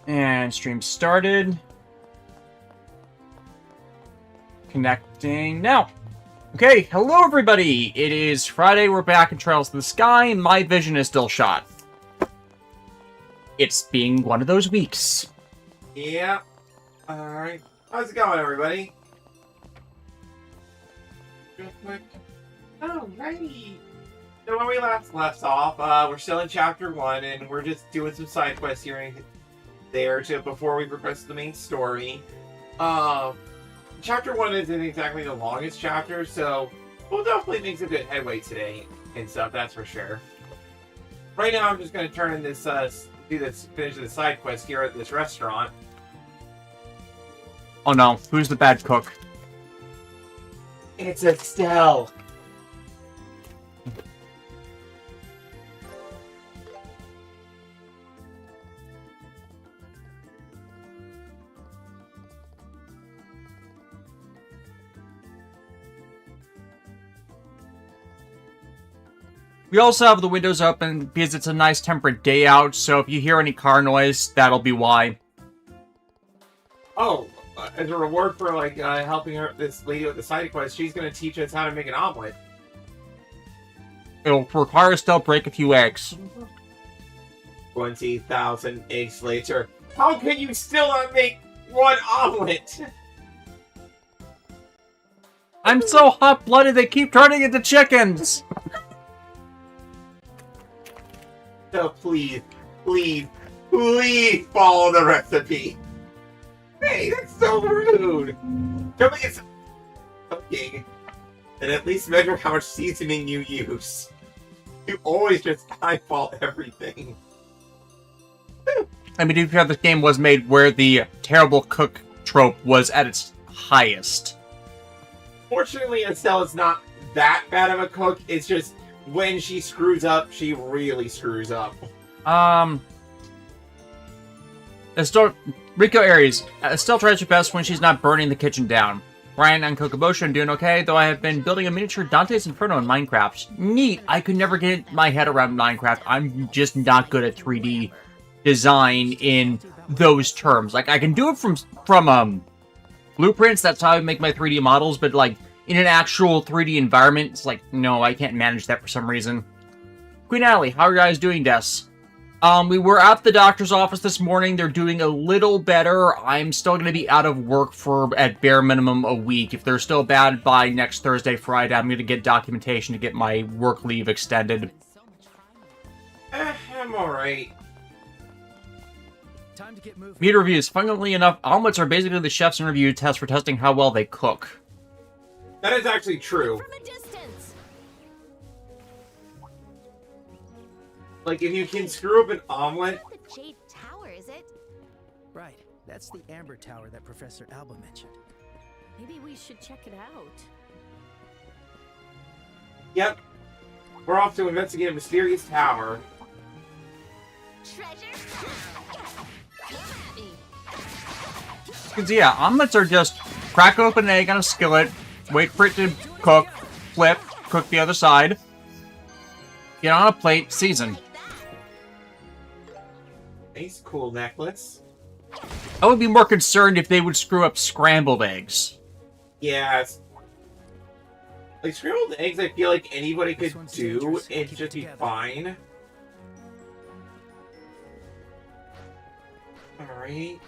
And stream started. Connecting now. Okay, hello everybody! It is Friday, we're back in Trails to the Sky, my vision is still shot. It's being one of those weeks. Yeah. Alright. How's it going, everybody? Real quick. Alrighty. So when we left off, we're still in Chapter 1, and we're just doing some side quests here and there before we progress to the main story. Chapter 1 isn't exactly the longest chapter, so we'll definitely make some good headway today and stuff, that's for sure. Right now, I'm just going to turn in this, finish the side quest here at this restaurant. Oh no, who's the bad cook? It's Estelle! We also have the windows open because it's a nice temperate day out, so if you hear any car noise, that'll be why. Oh, as a reward for helping her, this lady with the side quest, she's going to teach us how to make an omelet. It'll require us to break a few eggs. 20,000 eggs later. How can you still not make one omelet? I'm so hot-blooded they keep turning into chickens! So please, please, please follow the recipe. Hey, that's so rude. Tell me it's cooking, and at least measure how much seasoning you use. You always just eyeball everything. I mean, to be fair, this game was made where the terrible cook trope was at its highest. Fortunately, Estelle is not that bad of a cook. It's just when she screws up, she really screws up. Rico Aries. Estelle tries her best when she's not burning the kitchen down. Brian and Kokobosha are doing okay, though I have been building a miniature Dante's Inferno in Minecraft. Neat! I could never get my head around Minecraft. I'm just not good at 3D design in those terms. Like, I can do it from blueprints, that's how I make my 3D models, but, like, in an actual 3D environment, it's like, no, I can't manage that for some reason. Queen Alley, how are you guys doing, Des? We were at the doctor's office this morning. They're doing a little better. I'm still going to be out of work for, at bare minimum, a week. If they're still bad by next Thursday, Friday, I'm going to get documentation to get my work leave extended. I'm alright. Meat reviews. Funnily enough, omelets are basically the chef's interview test for testing how well they cook. That is actually true. From a distance. Like, if you can screw up an omelet... Not the Jade Tower, is it? Right. That's the Amber Tower that Professor Alba mentioned. Maybe we should check it out. Yep. We're off to investigate a mysterious tower. Treasure? Come at me. Because, yeah, omelets are just crack open an egg on a skillet, wait for it to cook, flip, cook the other side, get on a plate, season. Nice, cool necklace. I would be more concerned if they would screw up scrambled eggs. Yeah. Like, scrambled eggs, I feel like anybody could do and just be fine. Alright.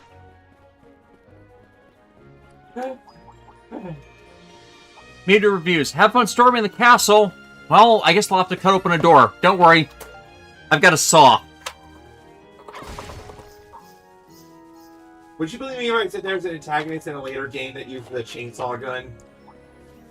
Media reviews. Have fun storming the castle. Well, I guess I'll have to cut open a door. Don't worry. I've got a saw. Would you believe me if I said there's an antagonist in a later game that used the chainsaw gun?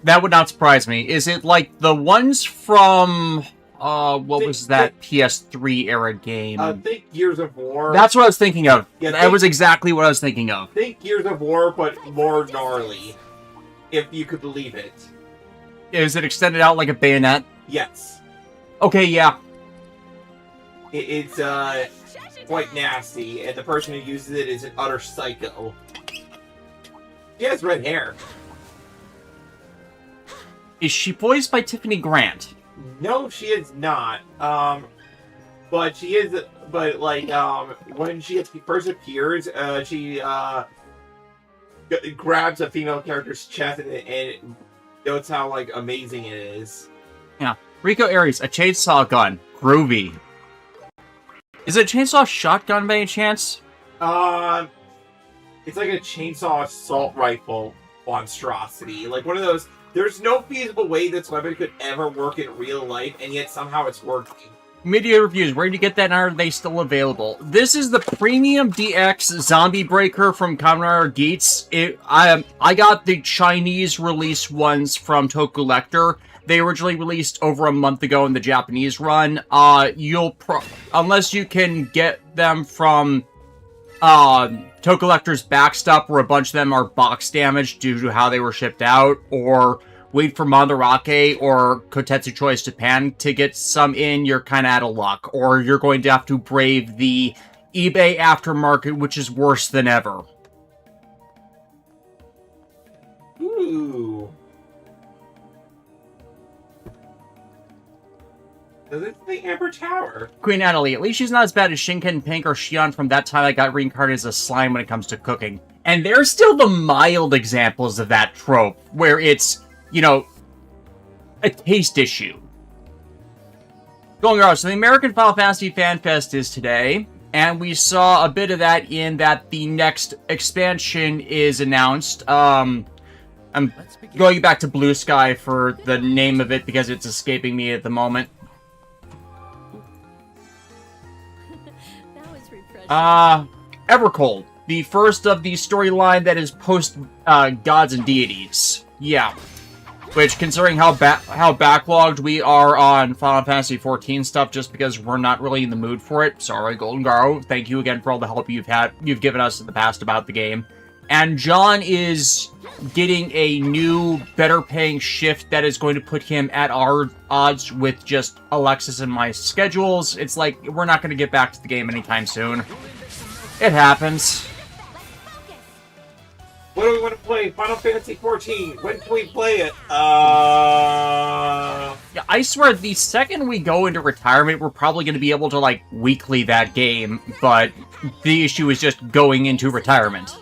That would not surprise me. Is it like the ones from... what was that PS3 era game? Think Gears of War. That's what I was thinking of. Yeah, that was exactly what I was thinking of. Think Gears of War, but more gnarly. If you could believe it. Is it extended out like a bayonet? Yes. Okay, yeah. It's quite nasty, and the person who uses it is an utter psycho. She has red hair. Is she voiced by Tiffany Grant? No, she is not. But but she is. But like, when she first appears, she grabs a female character's chest and notes how like amazing it is. Yeah. Rico Aries, a chainsaw gun. Groovy. Is it a chainsaw shotgun by any chance? It's like a chainsaw assault rifle monstrosity. Like one of those. There's no feasible way this weapon could ever work in real life, and yet somehow it's working. Media reviews. Where did you get that, and are they still available? This is the Premium DX Zombie Breaker from Kamen Rider Geats. I got the Chinese release ones from Tokulector. They originally released over a month ago in the Japanese run. Unless you can get them from Tokulector's backstop, where a bunch of them are box damaged due to how they were shipped out, or wait for Mandarake or Kotetsu Choice Japan to get some in, you're kind of out of luck. Or you're going to have to brave the eBay aftermarket, which is worse than ever. Ooh. So this is the Amber Tower. Queen Natalie, at least she's not as bad as Shinken, Pink, or Shion from that time I got reincarnated as a slime when it comes to cooking. And there's still the mild examples of that trope, where it's, you know, a taste issue. Going on, so the American Final Fantasy Fan Fest is today, and we saw a bit of that in that the next expansion is announced. I'm going back to Blue Sky for the name of it because it's escaping me at the moment. That was refreshing. Evercold, the first of the storyline that is post Gods and Deities. Yeah. Which, considering how backlogged we are on Final Fantasy XIV stuff, just because we're not really in the mood for it. Sorry, Golden Garo. Thank you again for all the help you've given us in the past about the game. And John is getting a new, better-paying shift that is going to put him at our odds with just Alexis and my schedules. It's like, we're not going to get back to the game anytime soon. It happens. What do we want to play? Final Fantasy XIV. When can we play it? Yeah, I swear, the second we go into retirement, we're probably going to be able to, like, weekly that game, but the issue is just going into retirement.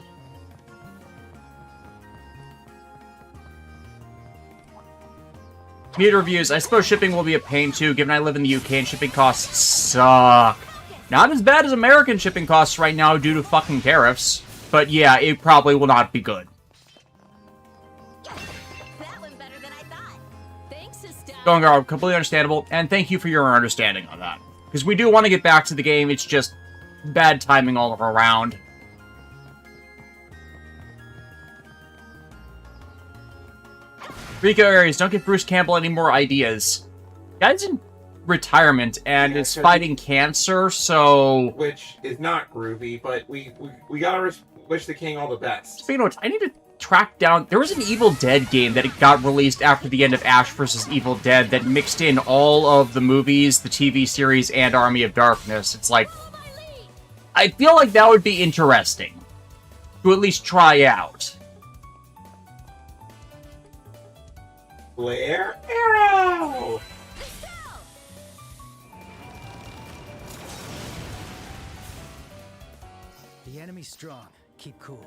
Media reviews. I suppose shipping will be a pain too, given I live in the UK and shipping costs suck. Not as bad as American shipping costs right now due to fucking tariffs. But yeah, it probably will not be good. That went better than I thought. Thanks, sister. Gongar, completely understandable, and thank you for your understanding on that. Because we do want to get back to the game, it's just bad timing all around. Rico Aries, don't give Bruce Campbell any more ideas. Guy's in retirement and is fighting cancer, so... Which is not groovy, but we gotta wish the king all the best. Speaking of which, I need to track down... There was an Evil Dead game that got released after the end of Ash vs. Evil Dead that mixed in all of the movies, the TV series, and Army of Darkness. It's like... I feel like that would be interesting to at least try out. Flare arrow! The enemy's strong. Keep cool.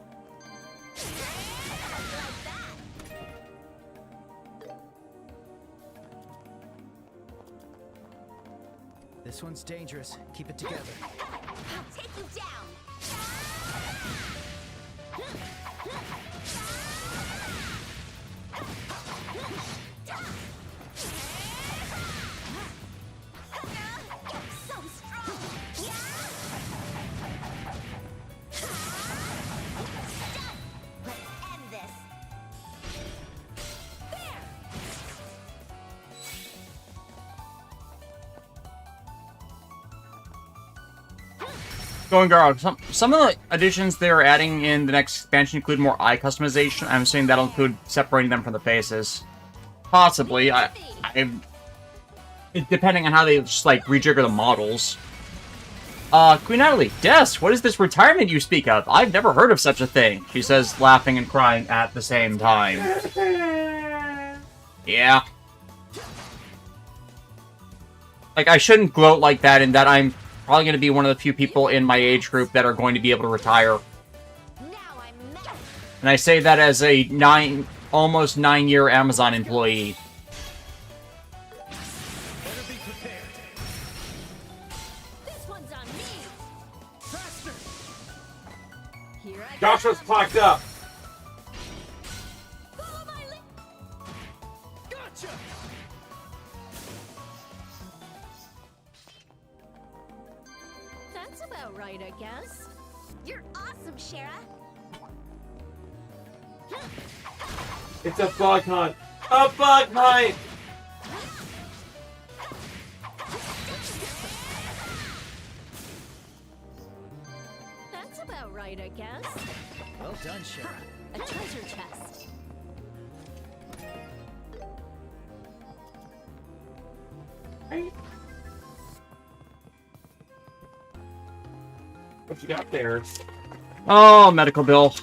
This one's dangerous. Keep it together. I'll take you down. So strong. Let's end this. Going Garo, some of the additions they're adding in the next expansion include more eye customization. I'm assuming that'll include separating them from the faces. Possibly. Depending on how they just, like, rejigger the models. Queen Natalie, Des, what is this retirement you speak of? I've never heard of such a thing, she says, laughing and crying at the same time. Yeah. Like, I shouldn't gloat like that in that I'm probably going to be one of the few people in my age group that are going to be able to retire. Now I'm mad. And I say that as a almost 9-year Amazon employee. Better be prepared. This one's on me. Faster! Here I Joshua's clocked up. follow my lead. Gotcha! That's about right, I guess. You're awesome, Shara. It's a bug hunt. A bug hunt! That's about right, I guess. Well done, Shara. A treasure chest. What you got there? Oh, medical bill.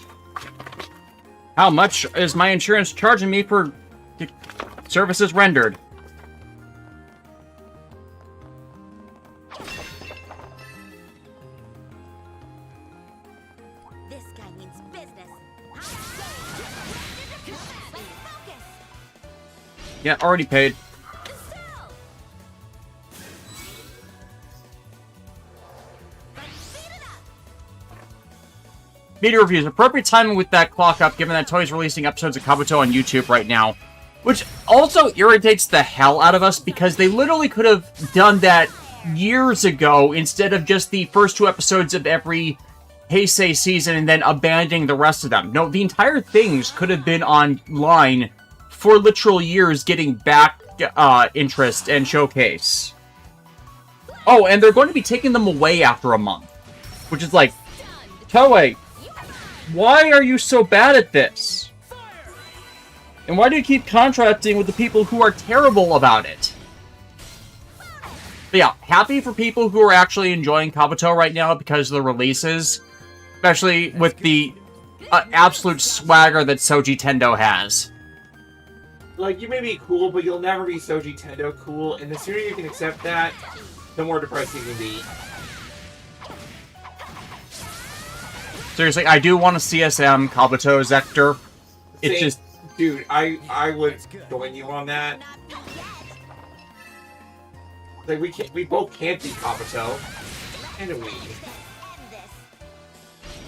How much is my insurance charging me for services rendered? This guy means business. Let's focus. Yeah, already paid. Estelle! Let's speed it up. Media reviews. Appropriate timing with that clock up, given that Toei's releasing episodes of Kabuto on YouTube right now. Which also irritates the hell out of us, because they literally could have done that years ago instead of just the first 2 episodes of every Heisei season and then abandoning the rest of them. No, the entire things could have been online for literal years, getting back interest and showcase. Oh, and they're going to be taking them away after a month. Which is like, Toei, why are you so bad at this? And why do you keep contracting with the people who are terrible about it? But yeah, happy for people who are actually enjoying Kabuto right now because of the releases. Especially with the absolute swagger that Soji Tendo has. Like, you may be cool, but you'll never be Soji Tendo cool, and the sooner you can accept that, the more depressing you can be. Seriously, I do want a CSM Kabuto Zector. It's Same. just... Dude, I would join you on that. Not yet. Like, we both can't be Kabuto. And we. End this.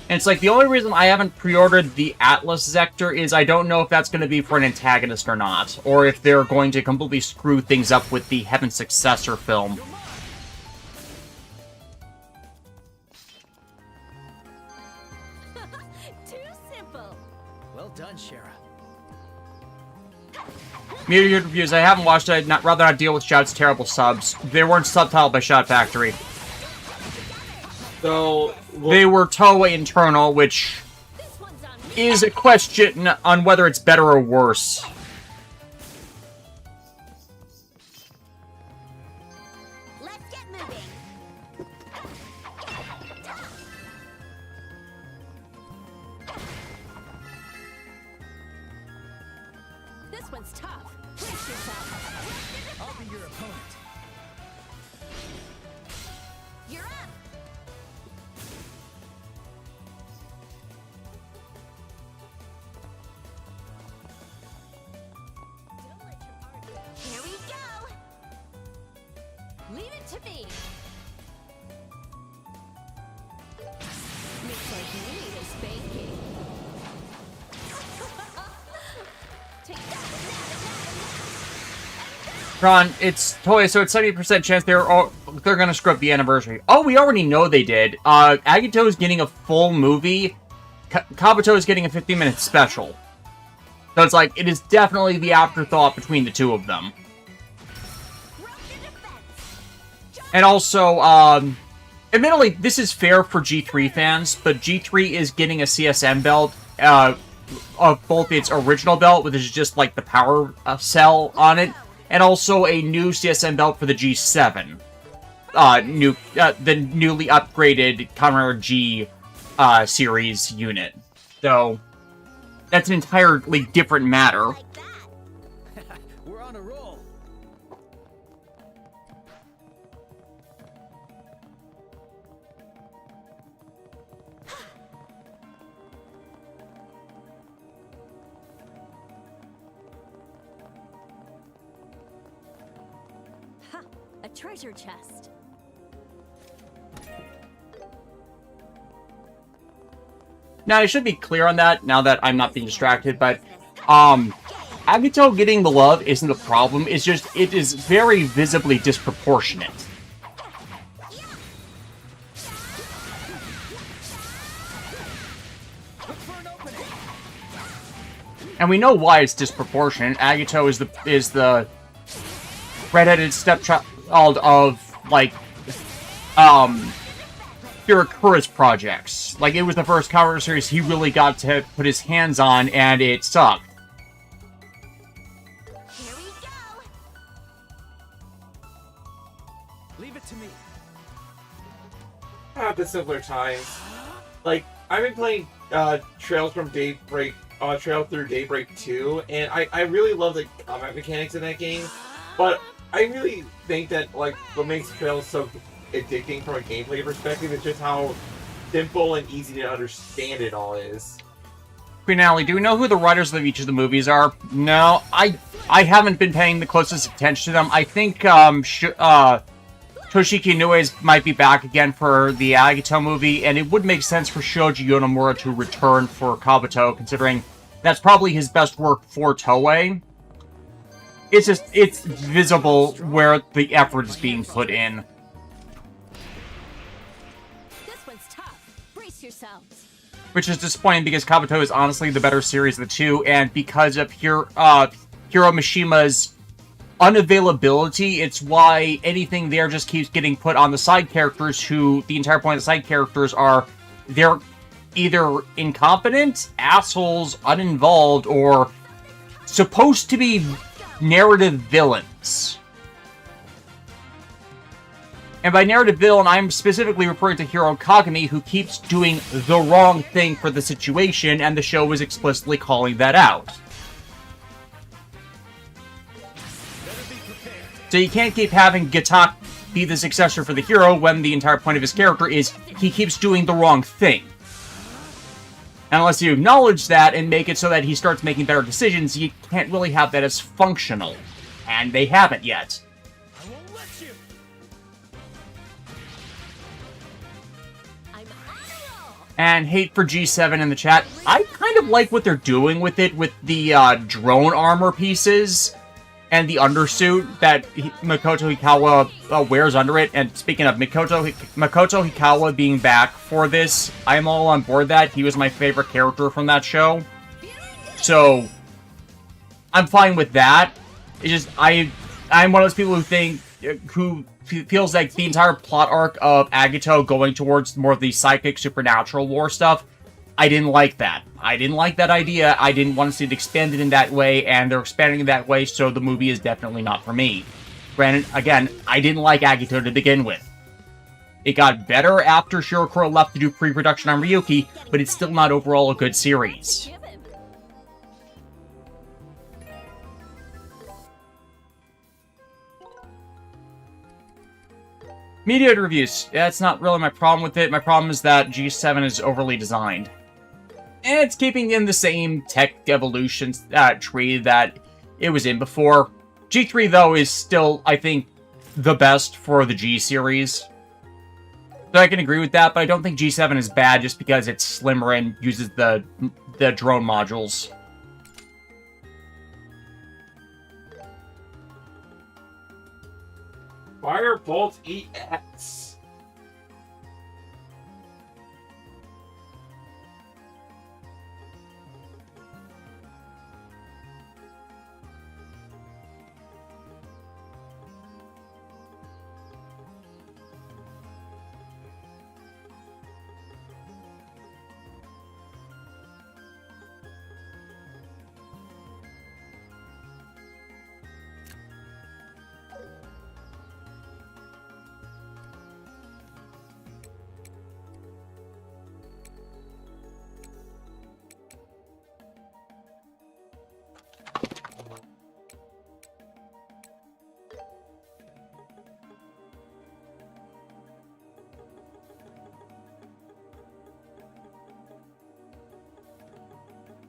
And it's like, the only reason I haven't pre-ordered the Atlas Zector is I don't know if that's going to be for an antagonist or not. Or if they're going to completely screw things up with the Heaven Successor film. Too simple. Well done, Shara. Media reviews, I haven't watched it, I'd rather not deal with Shout's terrible subs. They weren't subtitled by Shout Factory. So, They were Toei internal, which This one's on me. is a question on whether it's better or worse. Let's get moving. This one's tough. Brace yourself. I'll be your opponent. You're up. Don't let your art. Here we go. Leave it to me. Looks like you need a spanking. Take that. Ron, it's Toei, so it's 70% chance they're gonna screw up the anniversary. Oh, we already know they did. Agito is getting a full movie. Kabuto is getting a 15-minute special. So it's like, it is definitely the afterthought between the two of them. Rope to defense. And also, admittedly, this is fair for G3 fans, but G3 is getting a CSM belt, of both its original belt, which is just like the power cell on it, and also a new CSM belt for the G7. The newly upgraded Kamen G series unit. So, that's an entirely different matter. Like that. We're on a roll. Ha! A treasure chest. Now, I should be clear on that, now that I'm not being distracted, but, Agito getting the love isn't a problem, it's just, it is very visibly disproportionate. And we know why it's disproportionate. Agito is the redheaded stepchild of, like, Hirakura's projects. Like, it was the first cover series he really got to put his hands on, and it sucked. Here we go. Leave it to me. At the simpler times. Like, I've been playing Trails from Daybreak, Trail through Daybreak 2, and I really love the combat mechanics in that game, but I really think that, like, what makes Trails so addicting from a gameplay perspective is just how simple and easy to understand it all is. Queen Alley, do we know who the writers of each of the movies are? No, I haven't been paying the closest attention to them. I think, Toshiki Inoue might be back again for the Agito movie, and it would make sense for Shoji Yonemura to return for Kabuto, considering that's probably his best work for Toei. It's just, it's visible where the effort is being put in. This one's tough. Brace yourselves. Which is disappointing because Kabuto is honestly the better series of the two, and because of Hiro Mishima's unavailability, it's why anything there just keeps getting put on the side characters, who the entire point of the side characters are they're either incompetent, assholes, uninvolved, or supposed to be narrative villains. And by narrative villain, I'm specifically referring to Hiro Kagami, who keeps doing the wrong thing for the situation, and the show is explicitly calling that out. So you can't keep having Gatak be the successor for the hero when the entire point of his character is he keeps doing the wrong thing. And unless you acknowledge that and make it so that he starts making better decisions, you can't really have that as functional. And they haven't yet. I won't let you. I'm idle. And hate for G7 in the chat. I kind of like what they're doing with it, with the drone armor pieces and the undersuit that Makoto Hikawa wears under it. And speaking of Makoto Hikawa being back for this, I'm all on board that. He was my favorite character from that show. So, I'm fine with that. It's just, I'm one of those people who feels like the entire plot arc of Agito going towards more of the psychic supernatural war stuff, I didn't like that. I didn't like that idea. I didn't want to see it expanded in that way, and they're expanding it that way, so the movie is definitely not for me. Granted, again, I didn't like Agito to begin with. It got better after Shirokuro left to do pre-production on Ryuki, but it's still not overall a good series. Give him. Mediated reviews. That's not really my problem with it. My problem is that G7 is overly designed. And it's keeping in the same tech evolution tree that it was in before. G3, though, is still, I think, the best for the G series. So I can agree with that, but I don't think G7 is bad just because it's slimmer and uses the drone modules. Firebolt EX.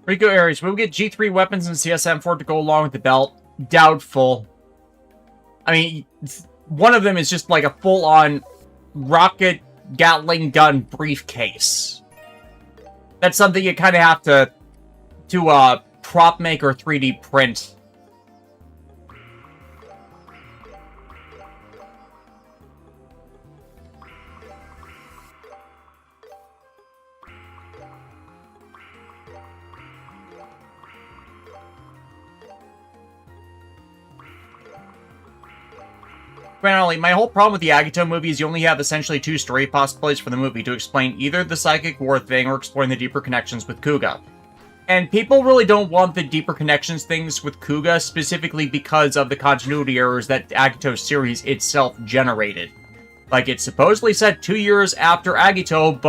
Rico Aries, will we get G3 weapons and CSM4 to go along with the belt? Doubtful. I mean, one of them is just like a full-on rocket Gatling gun briefcase. That's something you kind of have to prop make or 3D print. Finally, my whole problem with the Agito movie is you only have essentially 2 story possibilities for the movie to explain either the psychic war thing or exploring the deeper connections with Kuga. And people really don't want the deeper connections things with Kuga, specifically because of the continuity errors that Agito's series itself generated. Like, it's supposedly set 2 years after Agito,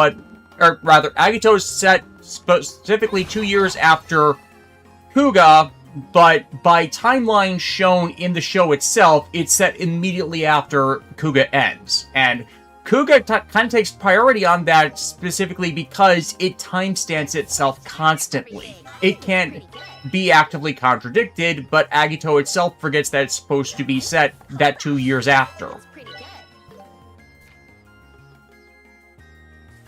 or rather, Agito is set specifically 2 years after Kuga, but by timeline shown in the show itself, it's set immediately after Kuga ends. And Kuga kind of takes priority on that specifically because it timestamps itself constantly. It can't be actively contradicted, but Agito itself forgets that it's supposed to be set that 2 years after.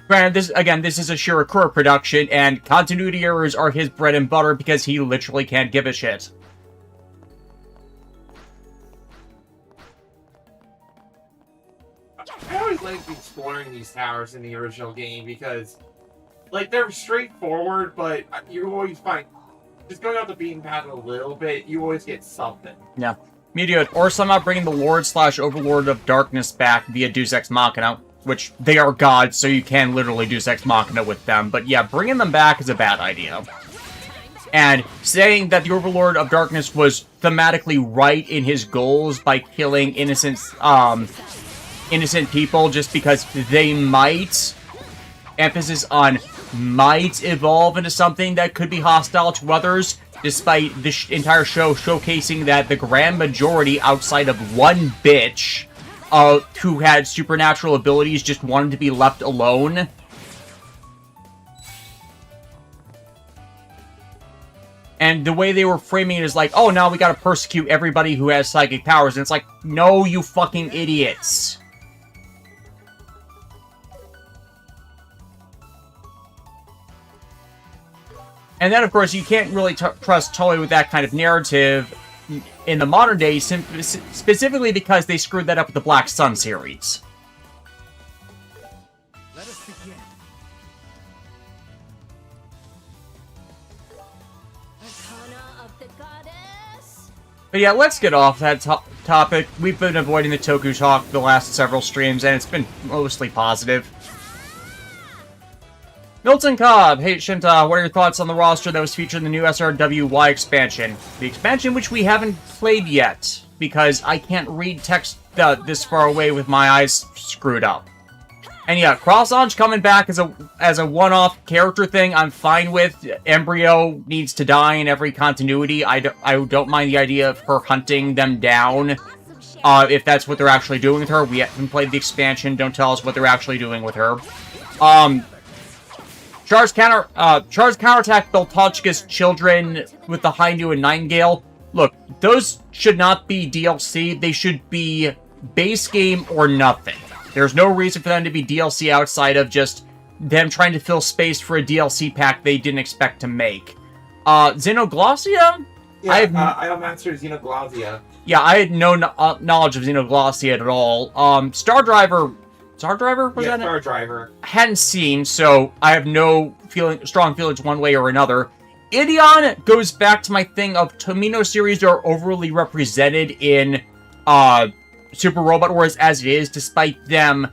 Granted, this is a Shirakura production, and continuity errors are his bread and butter because he literally can't give a shit. I always like exploring these towers in the original game because, like, they're straightforward, but you always find, just going out the beaten path a little bit, you always get something. Yeah. Meteor, or somehow bringing the Lord/Overlord of Darkness back via Deus Ex Machina, which they are gods, so you can literally Deus Ex Machina with them. But yeah, bringing them back is a bad idea. And saying that the Overlord of Darkness was thematically right in his goals by killing innocent people just because they might, emphasis on might, evolve into something that could be hostile to others, despite the entire show showcasing that the grand majority, outside of one bitch, who had supernatural abilities, just wanted to be left alone. And the way they were framing it is like, oh, now we gotta persecute everybody who has psychic powers. And it's like, no, you fucking idiots. And then, of course, you can't really trust Toei with that kind of narrative in the modern day, specifically because they screwed that up with the Black Sun series. Let us begin. Arcana of the Goddess. But yeah, let's get off that topic. We've been avoiding the Toku talk the last several streams, and it's been mostly positive. Milton Cobb, hey Shinta, what are your thoughts on the roster that was featured in the new SRWY expansion? The expansion which we haven't played yet, because I can't read text this far away with my eyes screwed up. And yeah, Cross-Ange coming back as a one-off character thing, I'm fine with. Embryo needs to die in every continuity. I don't mind the idea of her hunting them down, if that's what they're actually doing with her. We haven't played the expansion, don't tell us what they're actually doing with her. Char's counterattack Beltotchka's children with the Hainu and Nightingale. Look, those should not be DLC. They should be base game or nothing. There's no reason for them to be DLC outside of just them trying to fill space for a DLC pack they didn't expect to make. Xenoglossia? Yeah, I mastered Xenoglossia. Yeah, I had no knowledge of Xenoglossia at all. Star Driver... Star Driver? Was that Star Driver. Hadn't seen, so I have no strong feelings one way or another. Ideon goes back to my thing of Tomino series are overly represented in Super Robot Wars as it is, despite them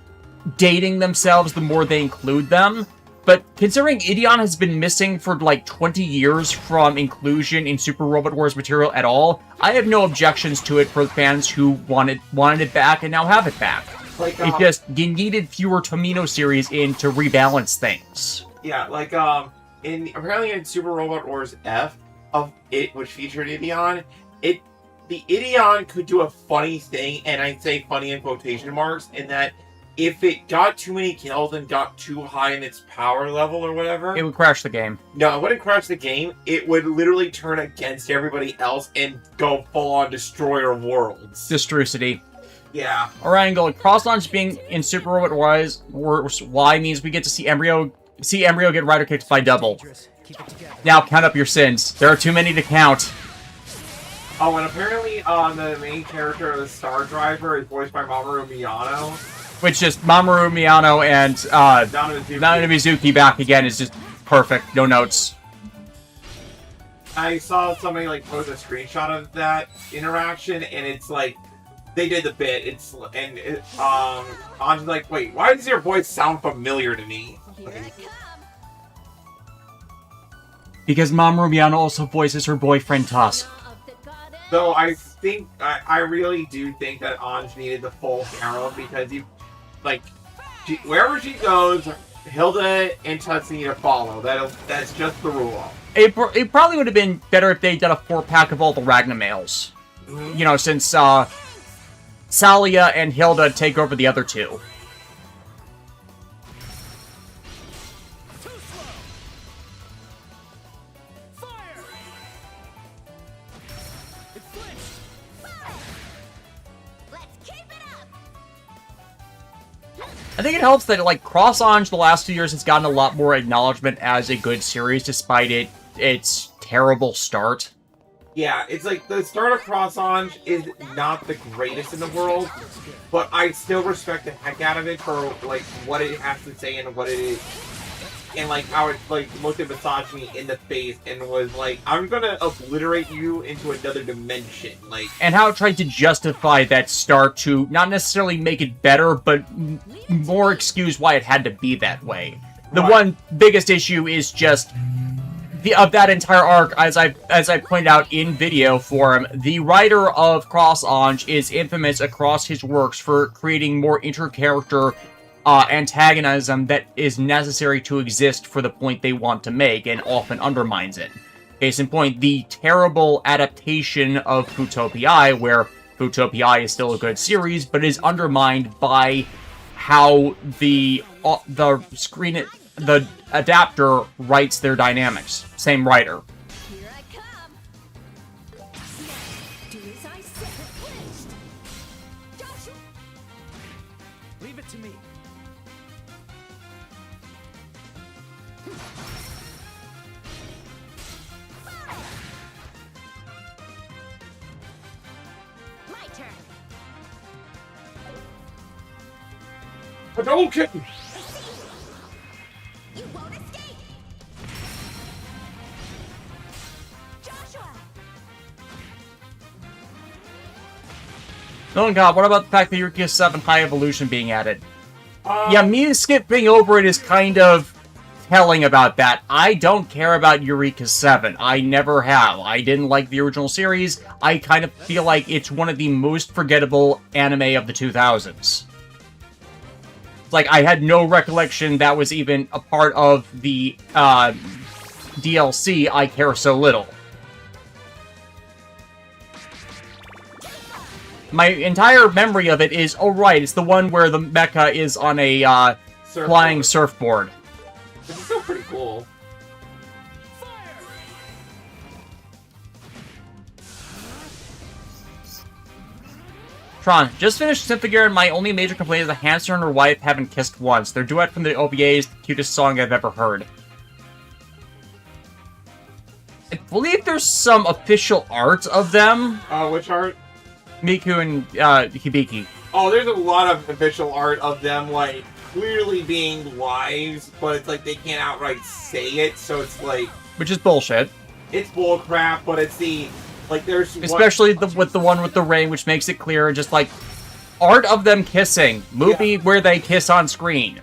dating themselves the more they include them. But considering Ideon has been missing for like 20 years from inclusion in Super Robot Wars material at all, I have no objections to it for fans who wanted it back and now have it back. Like, it just, you needed fewer Tomino series in to rebalance things. Yeah, like, apparently in Super Robot Wars F, which featured Ideon, the Ideon could do a funny thing, and I say funny in quotation marks, in that if it got too many kills and got too high in its power level or whatever, It would crash the game. no, it wouldn't crash the game. It would literally turn against everybody else and go full-on destroyer worlds. Destrucity. Yeah. Alright, Angle. Cross launch being in Super Robot Y means we get to see Embryo get rider kicked by double. Dangerous. Keep it together. Now count up your sins. There are too many to count. Oh, and apparently the main character of the Star Driver is voiced by Mamoru Miyano. Which is Mamoru Miyano and Nana Mizuki back again is just perfect. No notes. I saw somebody like post a screenshot of that interaction, and it's like they did the bit. I'm like, wait, why does your voice sound familiar to me? Here I come. Because Mamoru Miyano also voices her boyfriend Tusk. Law of the goddess. Though I really do think that Anj needed the full harem because wherever she goes, Hilda and Tusk need to follow. That's just the rule. It probably would have been better if they'd done a 4-pack of all the Ragna males. Mhm. You know, since Salia and Hilda take over the other two. Too slow. Fire. It flinched. Let's keep it up. I think it helps that, like, Cross Ange the last 2 years has gotten a lot more acknowledgement as a good series, despite its terrible start. Yeah, it's like the start of Cross Ange is not the greatest in the world, but I still respect the heck out of it for like what it has to say and what it is, and like how it like looked at misogyny in the face and was like, "I'm gonna obliterate you into another dimension." Like, And how it tried to justify that start to not necessarily make it better, but more excuse why it had to be that way. The Right. one biggest issue is just of that entire arc, as I pointed out in video forum, the writer of Cross Ange is infamous across his works for creating more inter-character antagonism that is necessary to exist for the point they want to make, and often undermines it. Case in point, the terrible adaptation of Utopia, where Utopia is still a good series, but is undermined by how the adapter writes their dynamics. Same writer. Here I come. Now, do as I said. Flinched. Joshua. Leave it to me. My turn. but don't kick me. You won't escape. Joshua. Oh god, what about the fact that Eureka 7 High Evolution being added? Um, Yeah, me skipping over it is kind of telling about that. I don't care about Eureka 7. I never have. I didn't like the original series. I kind of feel like it's one of the most forgettable anime of the 2000s. Like, I had no recollection that was even a part of the DLC, I Care So Little. My entire memory of it is, oh right, it's the one where the mecha is on a flying surfboard. It's still pretty cool. Tron, just finished Symphogear and my only major complaint is that Hamster and her wife haven't kissed once. Their duet from the OVA is the cutest song I've ever heard. I believe there's some official art of them. Which art? Miku and Hibiki. Oh, there's a lot of official art of them, like, clearly being wives, but it's like they can't outright say it, so it's like... Which is bullshit. It's bullcrap, but it's the... Like, there's... Especially with the one with the ring, which makes it clear, just like... Art of them kissing. Movie where they kiss on screen.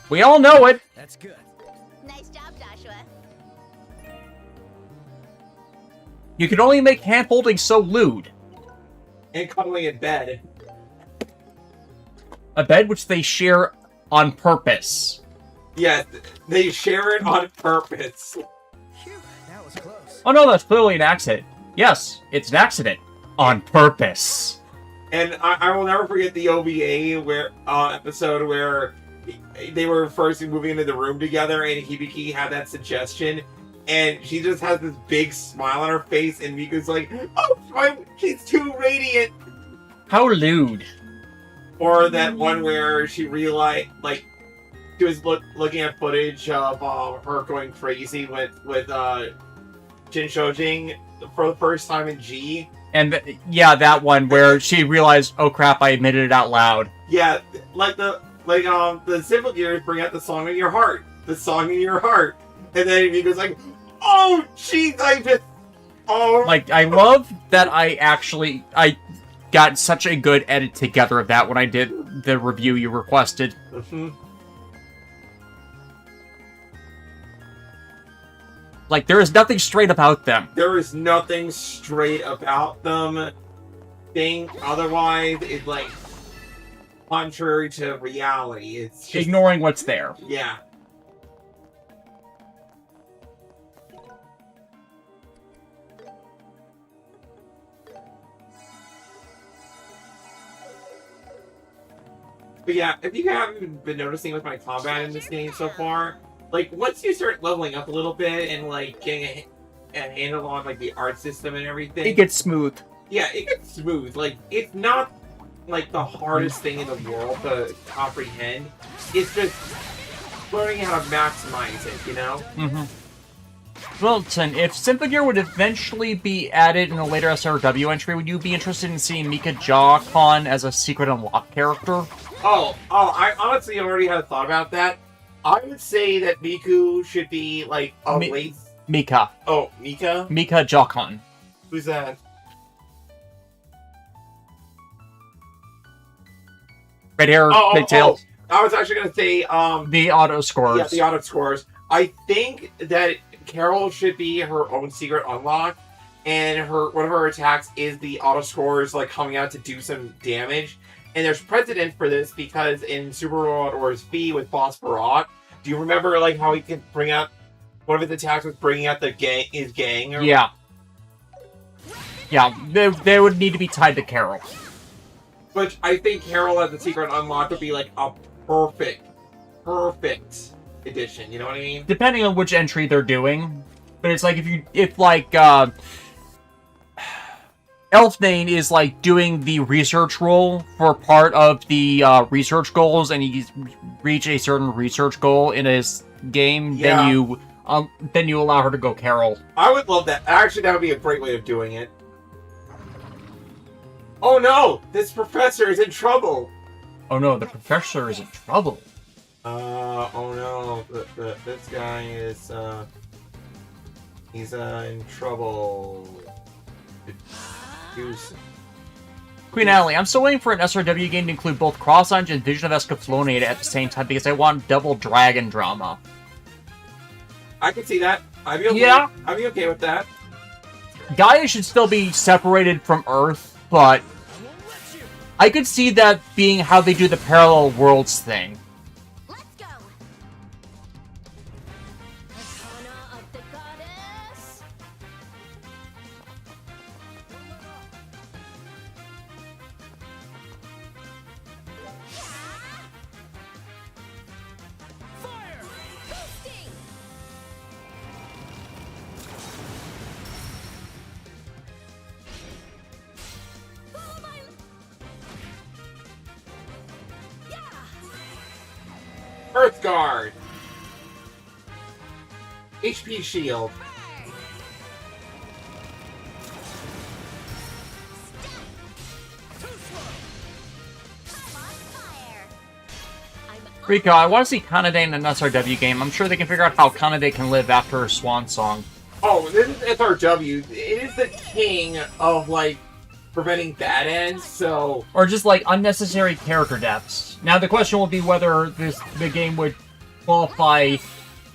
We all know it. That's good. Nice job, Joshua. You can only make hand-holding so lewd. And cuddling in bed. A bed which they share on purpose. Yes, they share it on purpose. Phew, that was close. Oh no, that's clearly an accident. Yes, it's an accident. On purpose. And I will never forget the OVA episode where they were first moving into the room together, and Hibiki had that suggestion, and she just has this big smile on her face, and Miku's like, "Oh, she's too radiant." How lewd. Or that one where she realized, like, she was looking at footage of her going crazy with Jin Shojing for the first time in G. And that one where she realized, oh crap, I admitted it out loud. Yeah, the Simple Gears bring out the song in your heart. The song in your heart. And then he goes like, oh, jeez, Like, I love that I got such a good edit together of that when I did the review you requested. Mm-hmm. Like, there is nothing straight about them. There is nothing straight about them. Otherwise, it's like contrary to reality. It's just, ignoring what's there. Yeah. But yeah, if you haven't been noticing with my combat in this game so far, like, once you start leveling up a little bit and, like, getting a handle on, like, the art system and everything... It gets smooth. Yeah, it gets smooth. Like, it's not, like, the hardest thing in the world to comprehend. It's just learning how to maximize it, you know? Mm-hmm. Wilton, if Symphogear would eventually be added in a later SRW entry, would you be interested in seeing Mika Jawcon as a secret unlock character? Oh, I honestly already had a thought about that. I would say that Miku should be, like, a late... Mika. Oh, Mika? Mika Jawcon. Who's that? Red hair, big tail. I was actually going to say, the auto scores. Yeah, the auto scores. I think that Carol should be her own secret unlock, and one of her attacks is the auto scores, like, coming out to do some damage. And there's precedent for this because in Super Robot Wars V with Boss Barat, do you remember, like, how he could bring out, one of his attacks was bringing out his gang? Or yeah. Yeah, they would need to be tied to Carol. Which I think Carol as the secret unlock would be, like, a perfect addition, you know what I mean? Depending on which entry they're doing. But it's like, if Elfnane is, like, doing the research role for part of the research goals, and he's reached a certain research goal in his game, yeah. then you allow her to go Carol. I would love that. Actually, that would be a great way of doing it. Oh no! This professor is in trouble! Oh no, the professor is in trouble. Oh no. This guy is, he's, in trouble. Queen Natalie, I'm still waiting for an SRW game to include both Cross Orange and Vision of Escaflowne at the same time because I want double dragon drama. I can see that. I'd be okay. Yeah. I'd be okay with that. Gaia should still be separated from Earth, but I could see that being how they do the parallel worlds thing. Let's go. Arcana of the Goddess. Boosting. Follow my... Yeah. Earth Guard! HP Shield. Rico, I want to see Kanade in an SRW game. I'm sure they can figure out how Kanade can live after her swan song. Oh, this is SRW. It is the king of, like, preventing bad ends, so... Or just, like, unnecessary character deaths. Now, the question will be whether the game would qualify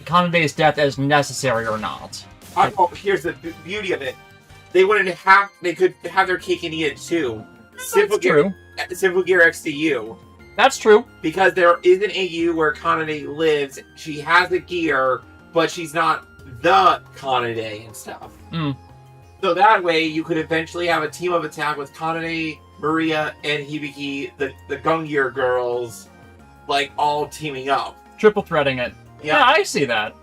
Kanade's death as necessary or not. Here's the beauty of it. They could have their cake and eat it, too. That's true. Simple Gear XTU. That's true. Because there is an AU where Kanade lives. She has a gear, but she's not the Kanade and stuff. Mm. So that way, you could eventually have a team of attack with Kanade, Maria, and Hibiki, the Gungnir girls, like, all teaming up. Triple threading it. Yeah, I see that.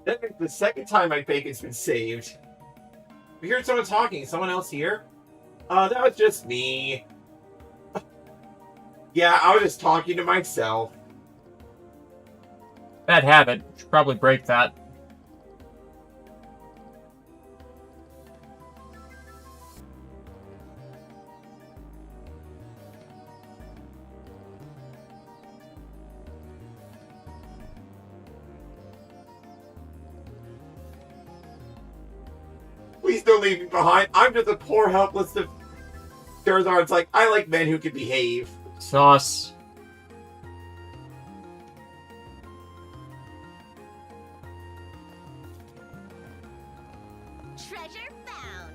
That's the second time my bacon's been saved. We heard someone talking. Someone else here? That was just me. Yeah, I was just talking to myself. Bad habit. Should probably break that. Please don't leave me behind. I'm just a poor, helpless Charizard's like, I like men who can behave. Sauce. Treasure found.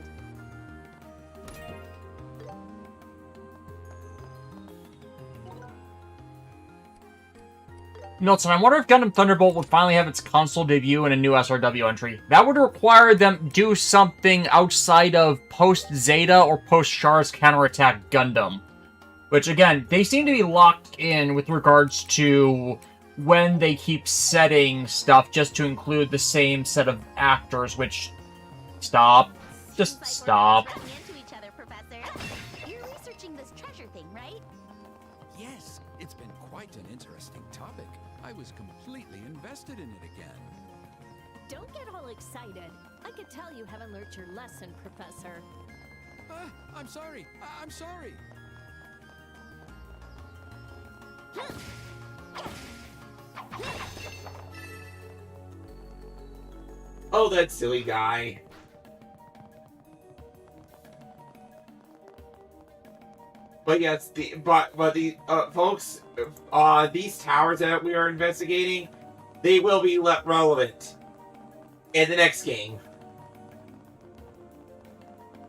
Milton, I wonder if Gundam Thunderbolt would finally have its console debut in a new SRW entry. That would require them do something outside of post-Zeta or post-Char's Counterattack Gundam. Which, again, they seem to be locked in with regards to when they keep setting stuff just to include the same set of actors, which... Stop. Just stop. Running into each other, Professor. You're researching this treasure thing, right? Yes, it's been quite an interesting topic. I was completely invested in it again. Don't get all excited. I could tell you haven't learned your lesson, Professor. I'm sorry. I'm sorry. Oh, that silly guy. But yes, folks, these towers that we are investigating, they will be relevant in the next game.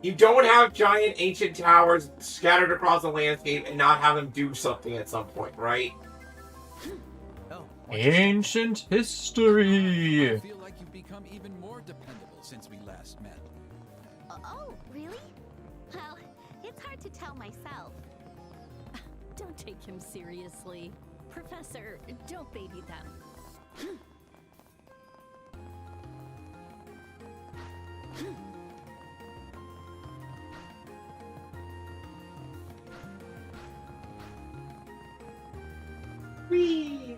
You don't have giant ancient towers scattered across the landscape and not have them do something at some point, right? Oh, Ancient history. I feel like you've become even more dependable since we last met. Oh, really? Well, it's hard to tell myself. Don't take him seriously. Professor, don't baby them. Whee!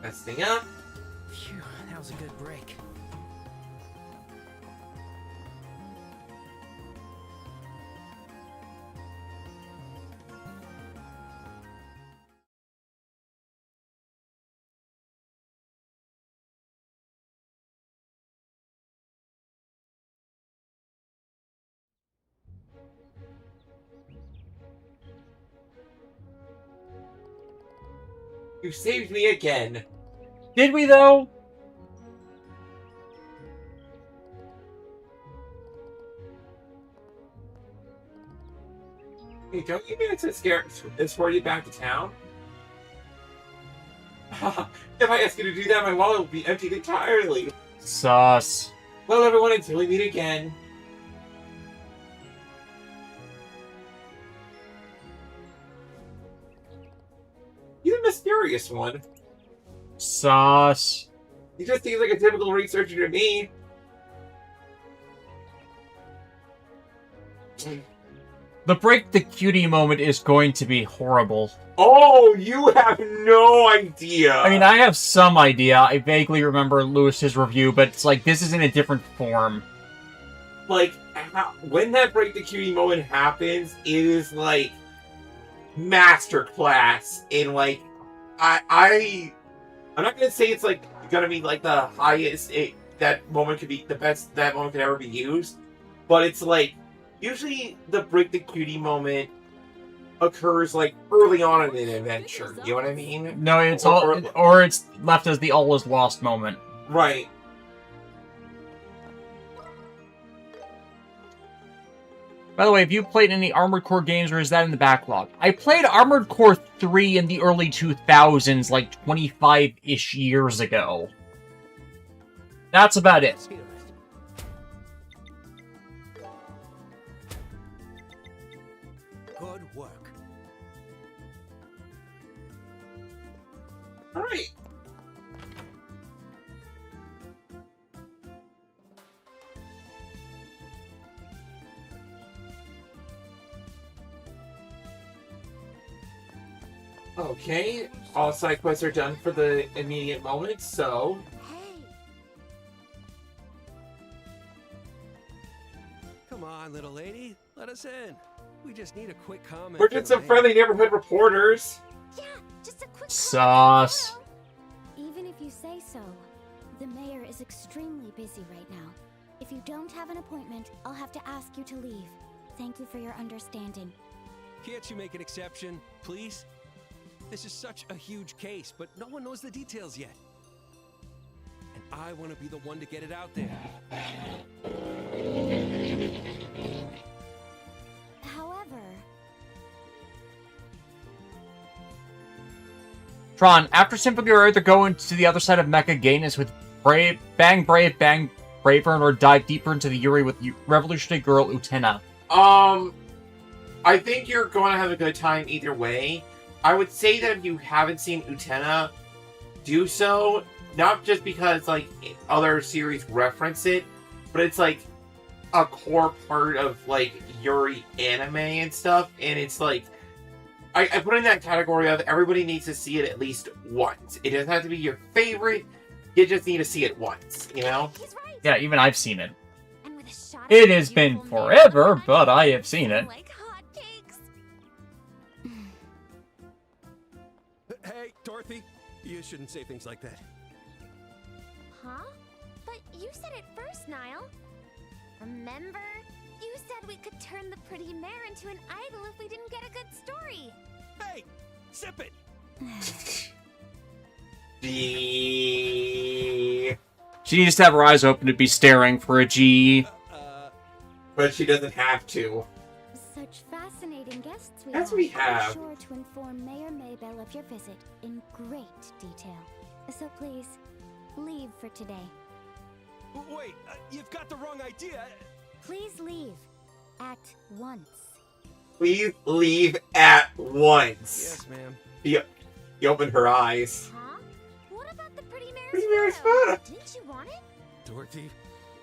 Resting up. Phew, that was a good break. You saved me again. Did we, though? Hey, don't you mean to escort you back to town? If I ask you to do that, my wallet will be emptied entirely. Sus. Well, everyone, until we meet again. You're the mysterious one. Sus. He just seems like a typical researcher to me. The break the cutie moment is going to be horrible. Oh, you have no idea. I mean, I have some idea. I vaguely remember Lewis's review, but it's like, this is in a different form. like, when that break the cutie moment happens, it is like masterclass in like, I'm not gonna say it's like gonna be like the highest. That moment could be the best that moment could ever be used, but it's like usually the break the cutie moment occurs like early on in an adventure. You know what I mean? No, it's or it's left as the all is lost moment. Right. By the way, have you played any Armored Core games, or is that in the backlog? I played Armored Core 3 in the early 2000s, like 25-ish years ago. That's about it. Good work. All right. Okay, all side quests are done for the immediate moment, so... Hey, Come on, little lady. Let us in. We just need a quick comment. We're just some friendly neighborhood reporters. yeah, just a quick Sauce. comment. Even if you say so, the mayor is extremely busy right now. If you don't have an appointment, I'll have to ask you to leave. Thank you for your understanding. Can't you make an exception, please? This is such a huge case, but no one knows the details yet. And I want to be the one to get it out there. However, Tron, after Symphony of Earth, they're going to the other side of Mecha Gainus with Bang Brave, Bang Braver, or dive deeper into the Yuri with Revolutionary Girl Utena. I think you're going to have a good time either way. I would say that if you haven't seen Utena, do so. Not just because, like, other series reference it, but it's, like, a core part of, like, Yuri anime and stuff. And it's, like, I put in that category of everybody needs to see it at least once. It doesn't have to be your favorite. You just need to see it once, you know? he's right. Yeah, even I've seen it. And with a shot of It has been beautiful forever, mayor, but I have seen it. like hotcakes. Hey, Dorothy. You shouldn't say things like that. Huh? But you said it first, Niall. Remember? You said we could turn the pretty mare into an idol if we didn't get a good story. Hey, sip it. G. She needs to have her eyes open to be staring for a G. But she doesn't have to. Such fascinating guests we As have. we have. Be sure to inform Mayor Maybell of your visit in great detail. So please, leave for today. Wait, you've got the wrong idea. Please leave. At once. Please leave at once. Yes, ma'am. He opened her eyes. Huh? What about the pretty mare's Pretty mare's photo? photo. Didn't you want it? Dorothy.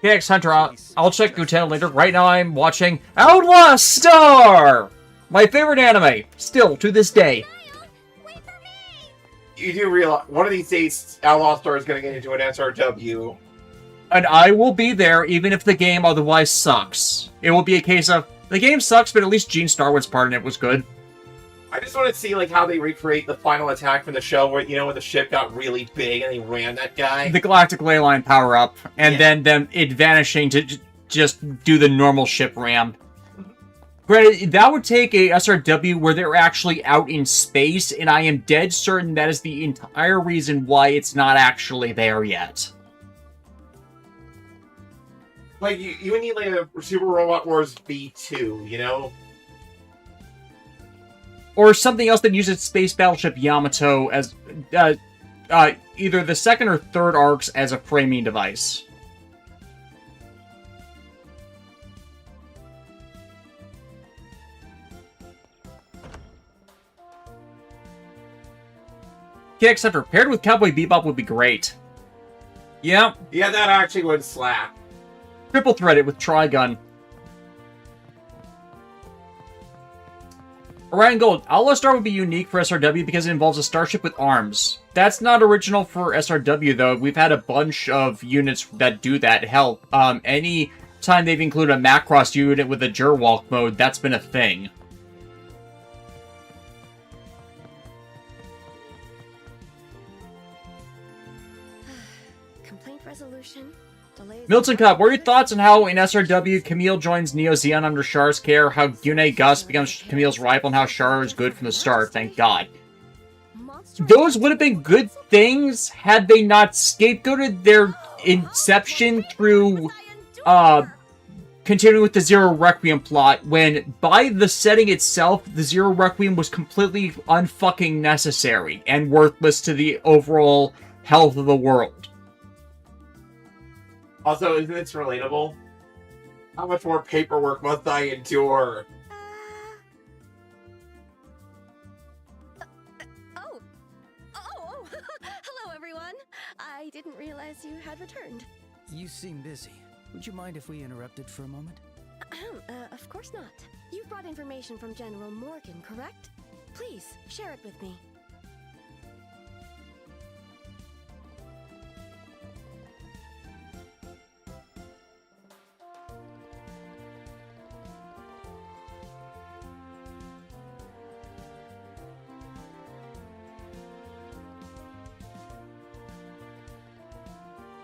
PX Hunter, I'll check Utena later. Right now I'm watching Outlast Star! My favorite anime, still to this day. Niall, wait for me! You do realize one of these days Outlaw Star is going to get into an SRW. And I will be there even if the game otherwise sucks. It will be a case of, the game sucks, but at least Gene Starwood's part in it was good. I just want to see like how they recreate the final attack from the show where, you know, when the ship got really big and they ran that guy. The Galactic Leyline power-up, and Yeah. then them it vanishing to just do the normal ship ramp. Granted, that would take a SRW where they're actually out in space, and I am dead certain that is the entire reason why it's not actually there yet. Like, you would need like a Super Robot Wars V2, you know? Or something else that uses Space Battleship Yamato as either the second or third arcs as a framing device. KX Hunter paired with Cowboy Bebop would be great. Yeah, Yeah, that actually would slap. triple threaded with Trigun. Orion Gold, Outlaw Star would be unique for SRW because it involves a starship with arms. That's not original for SRW though. We've had a bunch of units that do that. Hell, any time they've included a Macross unit with a Jerwalk mode that's been a thing. Complaint resolution. Delays. Milton Cup, what are your thoughts on how in SRW Camille joins Neo Zeon under Char's care, how Yune Gus becomes Camille's rival, and how Char is good from the start, thank God. Those would have been good things had they not scapegoated their inception through continuing with the Zero Requiem plot, when by the setting itself, the Zero Requiem was completely unfucking necessary and worthless to the overall health of the world. Also, isn't this relatable? How much more paperwork must I endure? Hello, everyone. I didn't realize you had returned. You seem busy. Would you mind if we interrupted for a moment? Of course not. You brought information from General Morgan, correct? Please, share it with me.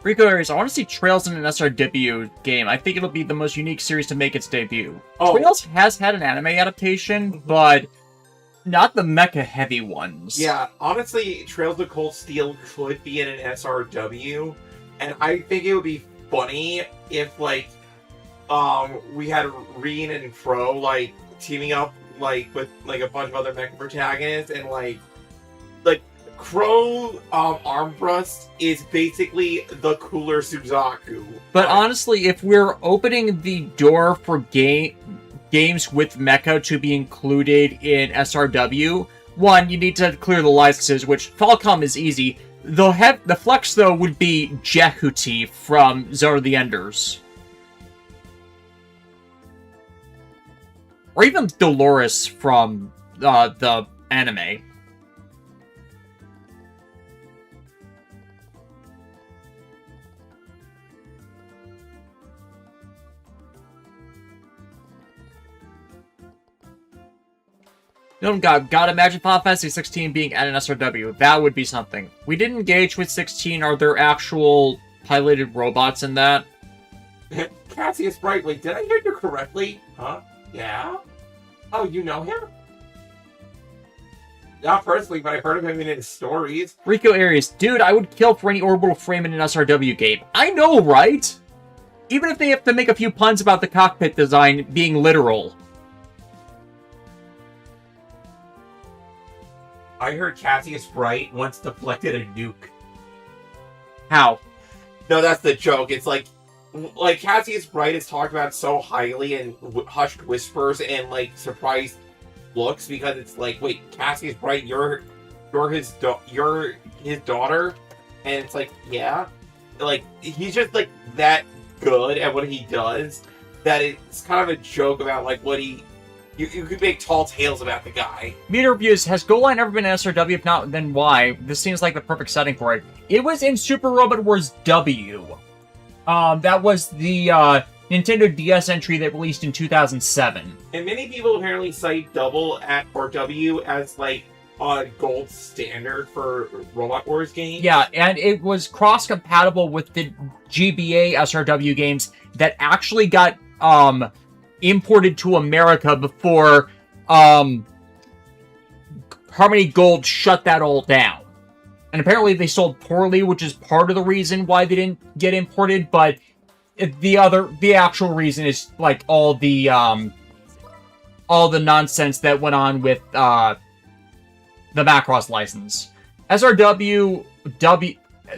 Rico Aries, I want to see Trails in an SRW game. I think it'll be the most unique series to make its debut. Oh. Trails has had an anime adaptation, but not the mecha-heavy ones. Yeah, honestly, Trails of Cold Steel could be in an SRW, and I think it would be funny if, like, we had Reen and Fro, like, teaming up, like, with, like, a bunch of other mecha protagonists, and, like, Crow Armbrust is basically the cooler Suzaku. But honestly, if we're opening the door for games with mecha to be included in SRW, one, you need to clear the licenses, which Falcom is easy. The flex, though, would be Jehuti from Zone of the Enders. Or even Dolores from the anime. No, God imagine Final Fantasy 16 being at an SRW. That would be something. We didn't engage with 16. Are there actual piloted robots in that? Cassius Bright, wait, did I hear you correctly? Huh? Yeah? Oh, you know him? Not personally, but I've heard of him in his stories. Rico Aries, dude, I would kill for any orbital frame in an SRW game. I know, right? Even if they have to make a few puns about the cockpit design being literal. I heard Cassius Bright once deflected a nuke. How? No, that's the joke. It's like Cassius Bright is talked about so highly in hushed whispers and like surprised looks because it's like, wait, Cassius Bright, you're his daughter, and it's like, yeah, like he's just like that good at what he does that it's kind of a joke about like what he. You could make tall tales about the guy. Meter reviews. Has Goal Line ever been an SRW? If not, then why? This seems like the perfect setting for it. It was in Super Robot Wars W. That was the Nintendo DS entry that released in 2007. And many people apparently cite Double or W as like a gold standard for Robot Wars games. Yeah, and it was cross-compatible with the GBA SRW games that actually got imported to America before Harmony Gold shut that all down. And apparently they sold poorly, which is part of the reason why they didn't get imported, but the actual reason is like all the nonsense that went on with the Macross license. SRW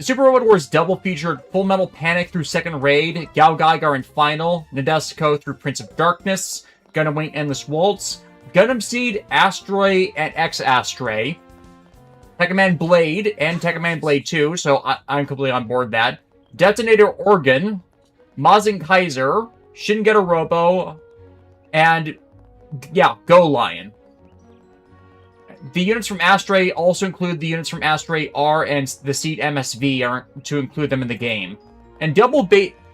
Super Robot Wars Double featured Full Metal Panic through Second Raid, Gao Gaigar in Final, Nadesico through Prince of Darkness, Gundam Wing Endless Waltz, Gundam Seed, Astray, and X-Astray, Tekkaman Blade, and Tekkaman Blade 2, so I'm completely on board that, Detonator Organ, Mazin Kaiser, Shingeta Robo, and, yeah, Go Lion. The units from Astray also include the units from Astray R and the Seed MSV to include them in the game. And Double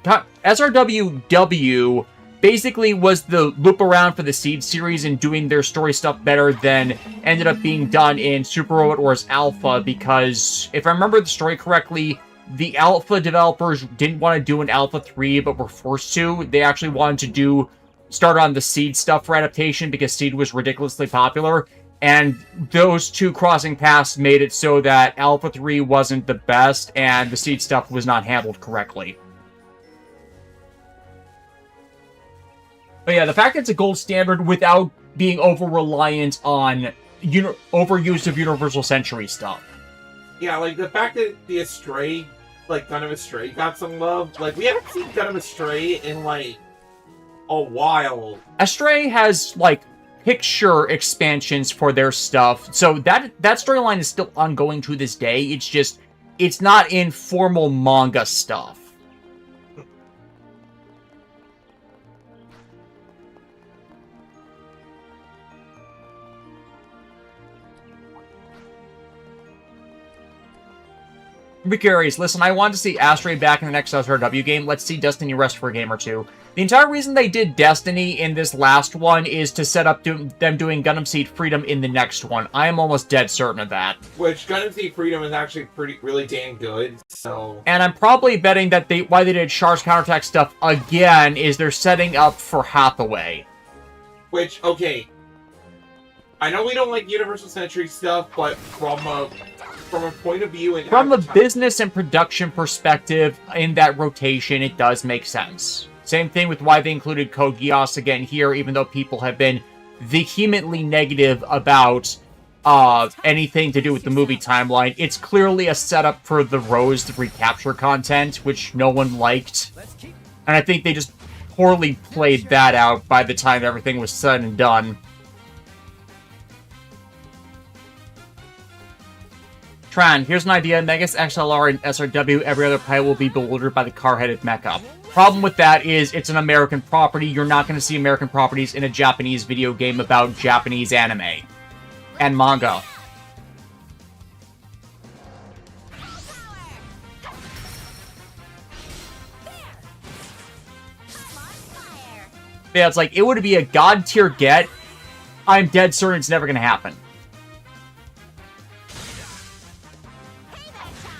SRWW basically was the loop around for the Seed series and doing their story stuff better than ended up being done in Super Robot Wars Alpha, because if I remember the story correctly, the Alpha developers didn't want to do an Alpha 3, but were forced to. They actually wanted to start on the Seed stuff for adaptation because Seed was ridiculously popular, and those two crossing paths made it so that Alpha 3 wasn't the best, and the Seed stuff was not handled correctly. But yeah, the fact that it's a gold standard without being over-reliant on overuse of Universal Century stuff. Yeah, like, the fact that the Astray, like, Gundam Astray got some love. Like, we haven't seen Gundam Astray in, like, a while. Astray has, like, picture expansions for their stuff, so that storyline is still ongoing to this day. It's just, it's not in formal manga stuff. Be curious. Listen, I want to see Astray back in the next SRW game. Let's see Destiny rest for a game or two. The entire reason they did Destiny in this last one is to set up them doing Gundam Seed Freedom in the next one. I am almost dead certain of that. Which, Gundam Seed Freedom is actually really damn good, so... And I'm probably betting that why they did Char's counterattack stuff again is they're setting up for Hathaway. Which, okay. I know we don't like Universal Century stuff, but from a point of view... From a business and production perspective, in that rotation, it does make sense. Same thing with why they included Code Geass again here, even though people have been vehemently negative about anything to do with the movie timeline. It's clearly a setup for the Rose recapture content, which no one liked. And I think they just poorly played that out by the time everything was said and done. Tran, here's an idea. Megas, XLR, and SRW, every other pilot will be bewildered by the car-headed mecha. Problem with that is it's an American property. You're not going to see American properties in a Japanese video game about Japanese anime and manga. Yeah, it's like, it would be a god-tier get. I'm dead certain it's never going to happen.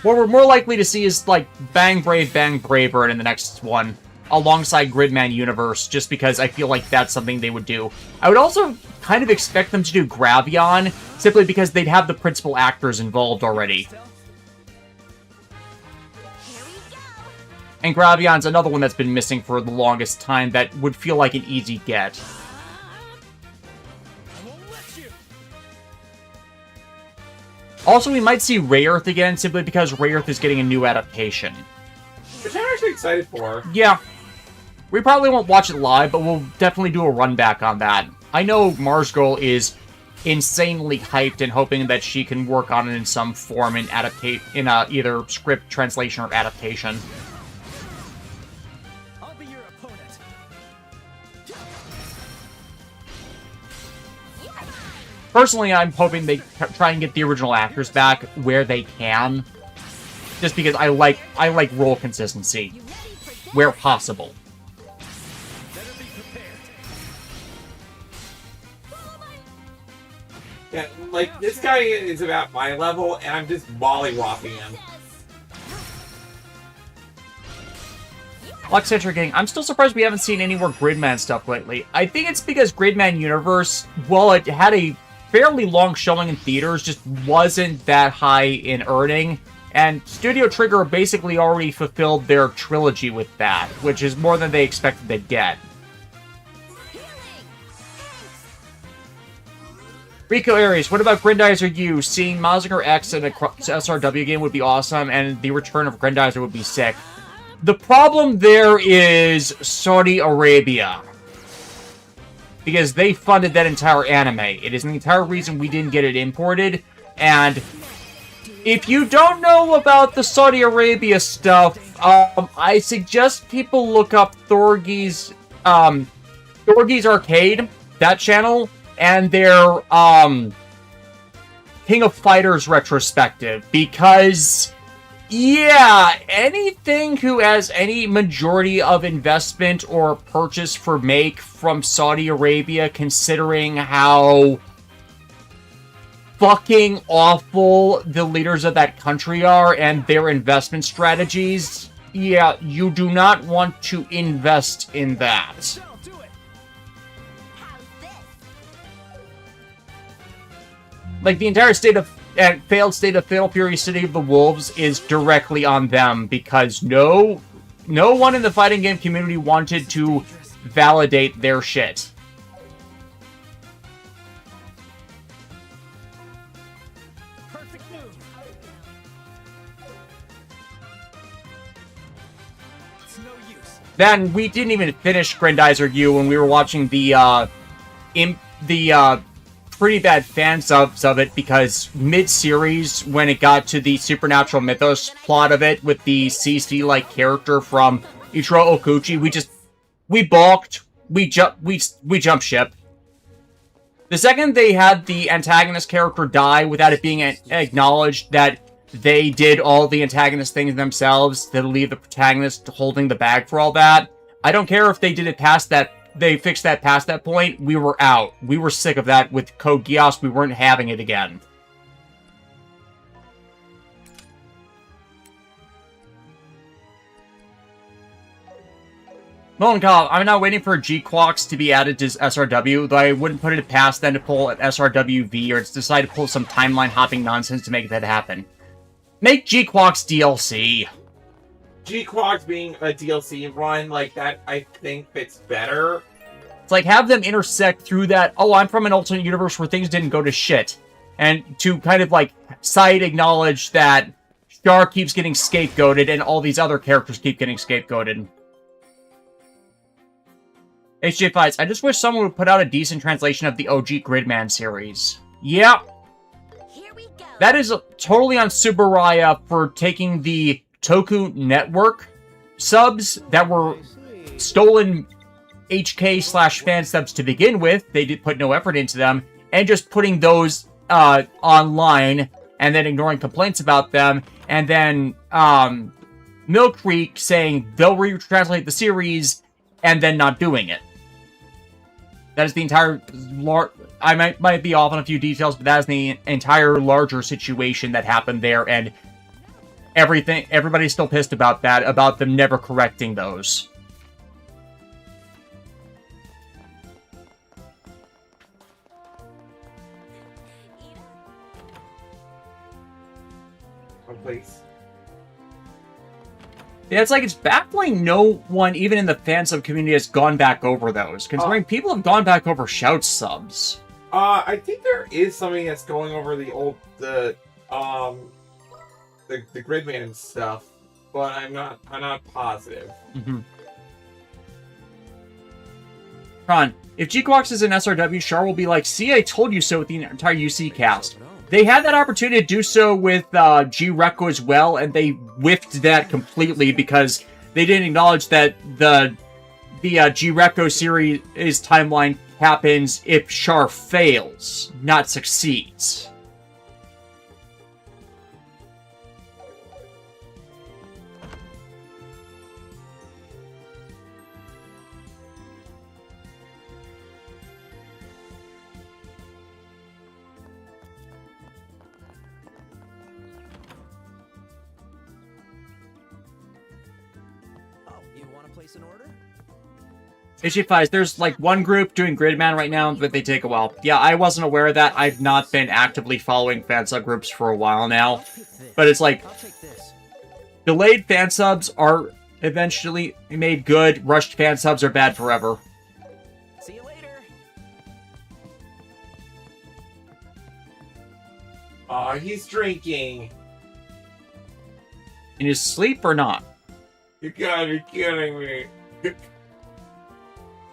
What we're more likely to see is, like, Bang Brave, Bang Braver in the next one, alongside Gridman Universe, just because I feel like that's something they would do. I would also kind of expect them to do Gravion, simply because they'd have the principal actors involved already. And Gravion's another one that's been missing for the longest time that would feel like an easy get. Also, we might see Ray Earth again, simply because Ray Earth is getting a new adaptation. Which I'm actually excited for. Yeah. We probably won't watch it live, but we'll definitely do a run back on that. I know Mars Girl is insanely hyped and hoping that she can work on it in some form in either script translation or adaptation. I'll be your opponent. Personally, I'm hoping they try and get the original actors back where they can. Just because I like role consistency where possible. Yeah, like, this guy is about my level, and I'm just mollywhopping him. Eccentric Gang, I'm still surprised we haven't seen any more Gridman stuff lately. I think it's because Gridman Universe, while it had a fairly long showing in theaters, just wasn't that high in earning. And Studio Trigger basically already fulfilled their trilogy with that, which is more than they expected they'd get. Rico Aries, what about Grendizer U? Seeing Mazinger X in a SRW game would be awesome, and the return of Grendizer would be sick. The problem there is Saudi Arabia. Because they funded that entire anime. It is the entire reason we didn't get it imported. And if you don't know about the Saudi Arabia stuff, I suggest people look up Thorgy's Arcade, that channel, and their King of Fighters retrospective, because Yeah, anything who has any majority of investment or purchase for make from Saudi Arabia, considering how fucking awful the leaders of that country are and their investment strategies, yeah, you do not want to invest in that. Do it. How's this? Like, the entire failed state of Fatal Fury City of the Wolves is directly on them, because no one in the fighting game community wanted to validate their shit. Perfect move. It's no use. Then we didn't even finish Grandizer U when we were watching the pretty bad fan subs of it, because mid-series, when it got to the supernatural mythos plot of it with the CC-like character from Ichiro Okuchi, we balked, we jumped ship. The second they had the antagonist character die without it being acknowledged that they did all the antagonist things themselves to leave the protagonist holding the bag for all that, I don't care if they did it past that. They fixed that past that point. We were out. We were sick of that with Code Geass. We weren't having it again. Molenkov, I'm now waiting for G-Quox to be added to SRW, though I wouldn't put it past them to pull an SRW-V or to decide to pull some timeline hopping nonsense to make that happen. Make G-Quox DLC. G-Quads being a DLC run like that, I think fits better. It's like, have them intersect through that, oh, I'm from an alternate universe where things didn't go to shit. And to kind of, like, side acknowledge that Char keeps getting scapegoated and all these other characters keep getting scapegoated. HJ Fights, I just wish someone would put out a decent translation of the OG Gridman series. Yeah. Here we go. That is totally on Subaraya for taking the Toku Network subs that were stolen HK/fan subs to begin with. They did put no effort into them, and just putting those online and then ignoring complaints about them, and then Mill Creek saying they'll retranslate the series and then not doing it. That is the entire I might be off on a few details, but that is the entire larger situation that happened there, and everybody's still pissed about that, about them never correcting those. Please. Yeah, it's like, it's baffling no one, even in the fan sub community, has gone back over those, considering people have gone back over Shout subs. I think there is something that's going over the Gridman stuff, but I'm not positive. Mm-hmm. Ron, if G-Quox is an SRW, Char will be like, see, I told you so with the entire UC cast. They had that opportunity to do so with G-Reco as well, and they whiffed that completely because they didn't acknowledge that the G-Reco series timeline happens if Char fails, not succeeds. You want to place an order? HG5s, there's like one group doing Gridman right now, but they take a while. Yeah, I wasn't aware of that. I've not been actively following fan sub groups for a while now. But it's like, I'll take this. delayed fan subs are eventually made good. Rushed fan subs are bad forever. See you later. Aw, he's drinking. In his sleep or not? You gotta be kidding me.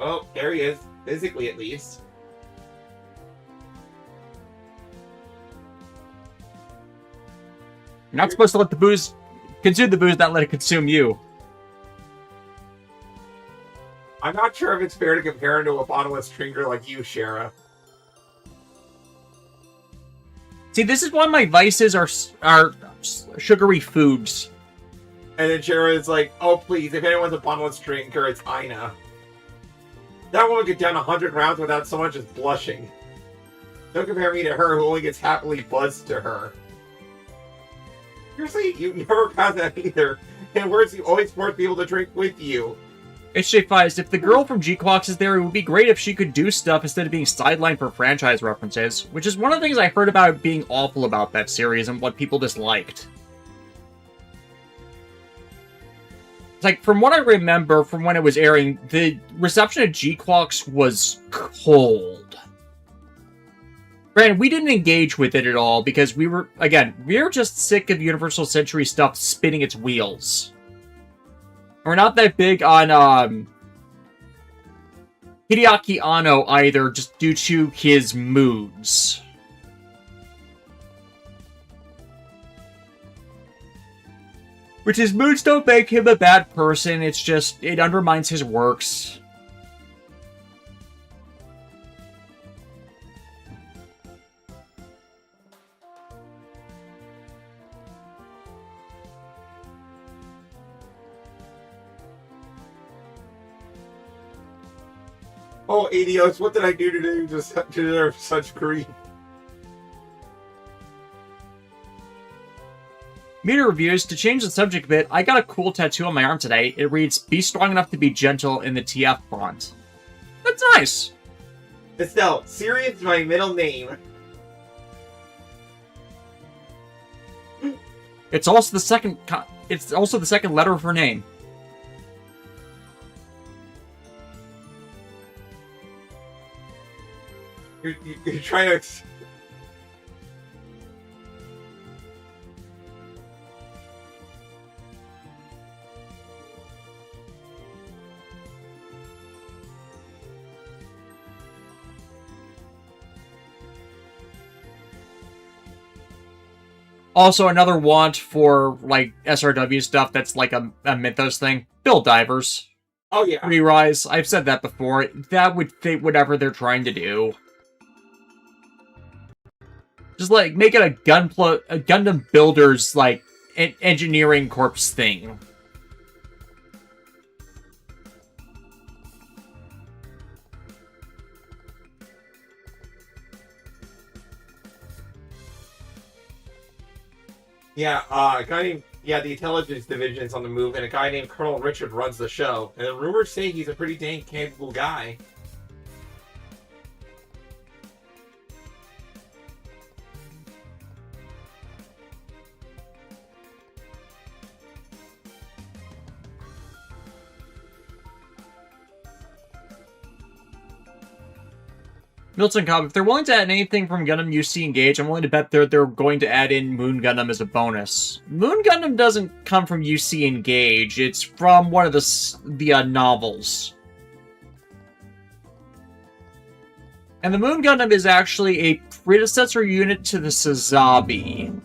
Oh, there he is. Physically, at least. You're not supposed to let the booze consume the booze, not let it consume you. I'm not sure if it's fair to compare him to a bottomless drinker like you, Shara. See, this is why my vices are sugary foods. And then Shira is like, oh please, if anyone's a bottomless drinker, it's Aina. That woman could down 100 rounds without so much as blushing. Don't compare me to her who only gets happily buzzed to her. Seriously, you never pass that either. And worse, you always force people to drink with you. HJ5s, if the girl from G-Clocks is there, it would be great if she could do stuff instead of being sidelined for franchise references, which is one of the things I heard about it being awful about that series and what people disliked. It's like, from what I remember from when it was airing, the reception of G-Clocks was cold. Granted, we didn't engage with it at all because we were just sick of Universal Century stuff spinning its wheels. We're not that big on Hideaki Anno either, just due to his moods. Which his moods don't make him a bad person, it's just, it undermines his works. Oh, Adios, what did I do today to deserve such grief? Media reviews, to change the subject a bit, I got a cool tattoo on my arm today. It reads, "Be strong enough to be gentle" in the TF font. That's nice. Estelle, Siri is my middle name. It's also the second letter of her name. You're trying to... Also, another want for, like, SRW stuff that's like a Mythos thing. Build divers. Oh, yeah. Re-Rise. I've said that before. That would fit whatever they're trying to do. Just, like, make it a Gundam Builders, like, engineering corps thing. Yeah, a guy named... Yeah, the intelligence division's on the move, and a guy named Colonel Richard runs the show. And the rumors say he's a pretty dang capable guy. Milton Cobb, if they're willing to add anything from Gundam UC Engage, I'm willing to bet they're going to add in Moon Gundam as a bonus. Moon Gundam doesn't come from UC Engage, it's from one of the novels. And the Moon Gundam is actually a predecessor unit to the Sazabi.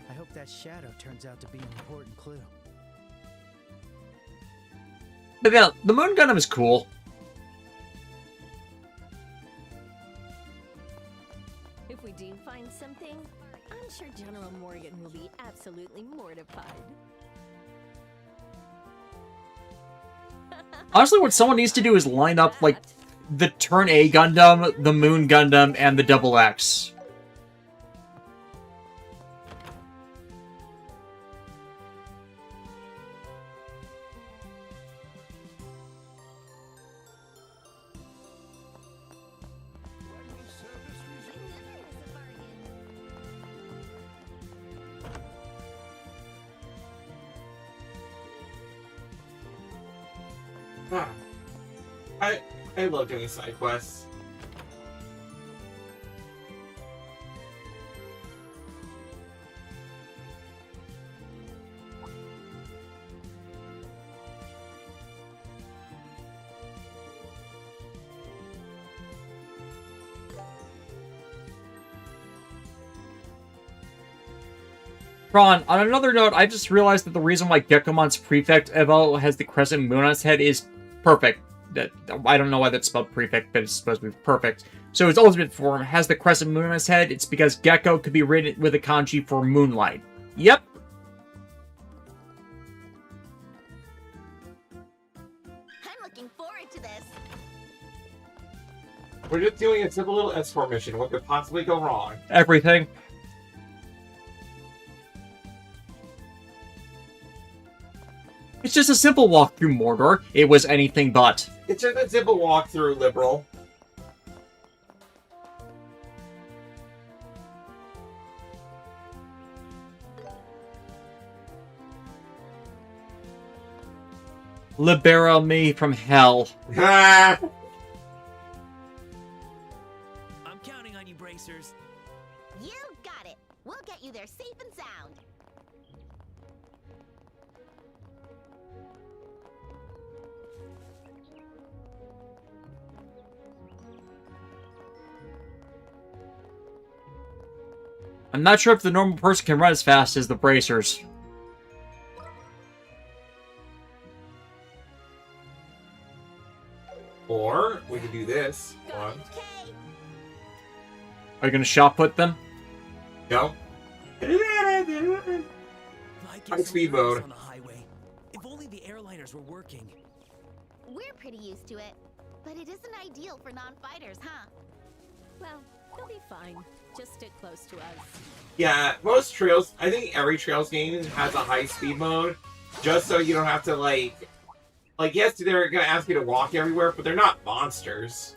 I hope that shadow turns out to be an important clue. But yeah, the Moon Gundam is cool. If we do find something, I'm sure General Morgan will be absolutely mortified. Honestly, what someone needs to do is line up, like, the Turn A Gundam, the Moon Gundam, and the Double X. Huh. I love doing side quests. Ron, on another note, I just realized that the reason why Gekumon's Prefect Evo has the crescent moon on its head is perfect. I don't know why that's spelled prefect, but it's supposed to be perfect. So its ultimate form has the crescent moon on his head. It's because Gecko could be written with a kanji for moonlight. Yep. I'm looking forward to this. We're just doing a simple little escort mission. What could possibly go wrong? Everything. It's just a simple walk through Mordor. It was anything but. It's just a simple walkthrough, liberal. Libera me from hell. Ah! I'm counting on you, Bracers. You got it. We'll get you there safe and sound. I'm not sure if the normal person can run as fast as the bracers. Or we could do this. Got One. it, Kay. Are you gonna shot put them? No. Like High speed mode. on the highway. If only the airliners were working. We're pretty used to it, but it isn't ideal for non-fighters, huh? Well, they'll be fine. Just stick close to us. Yeah, most Trails, I think every Trails game has a high speed mode, just so you don't have to like, yes, they're gonna ask you to walk everywhere, but they're not monsters.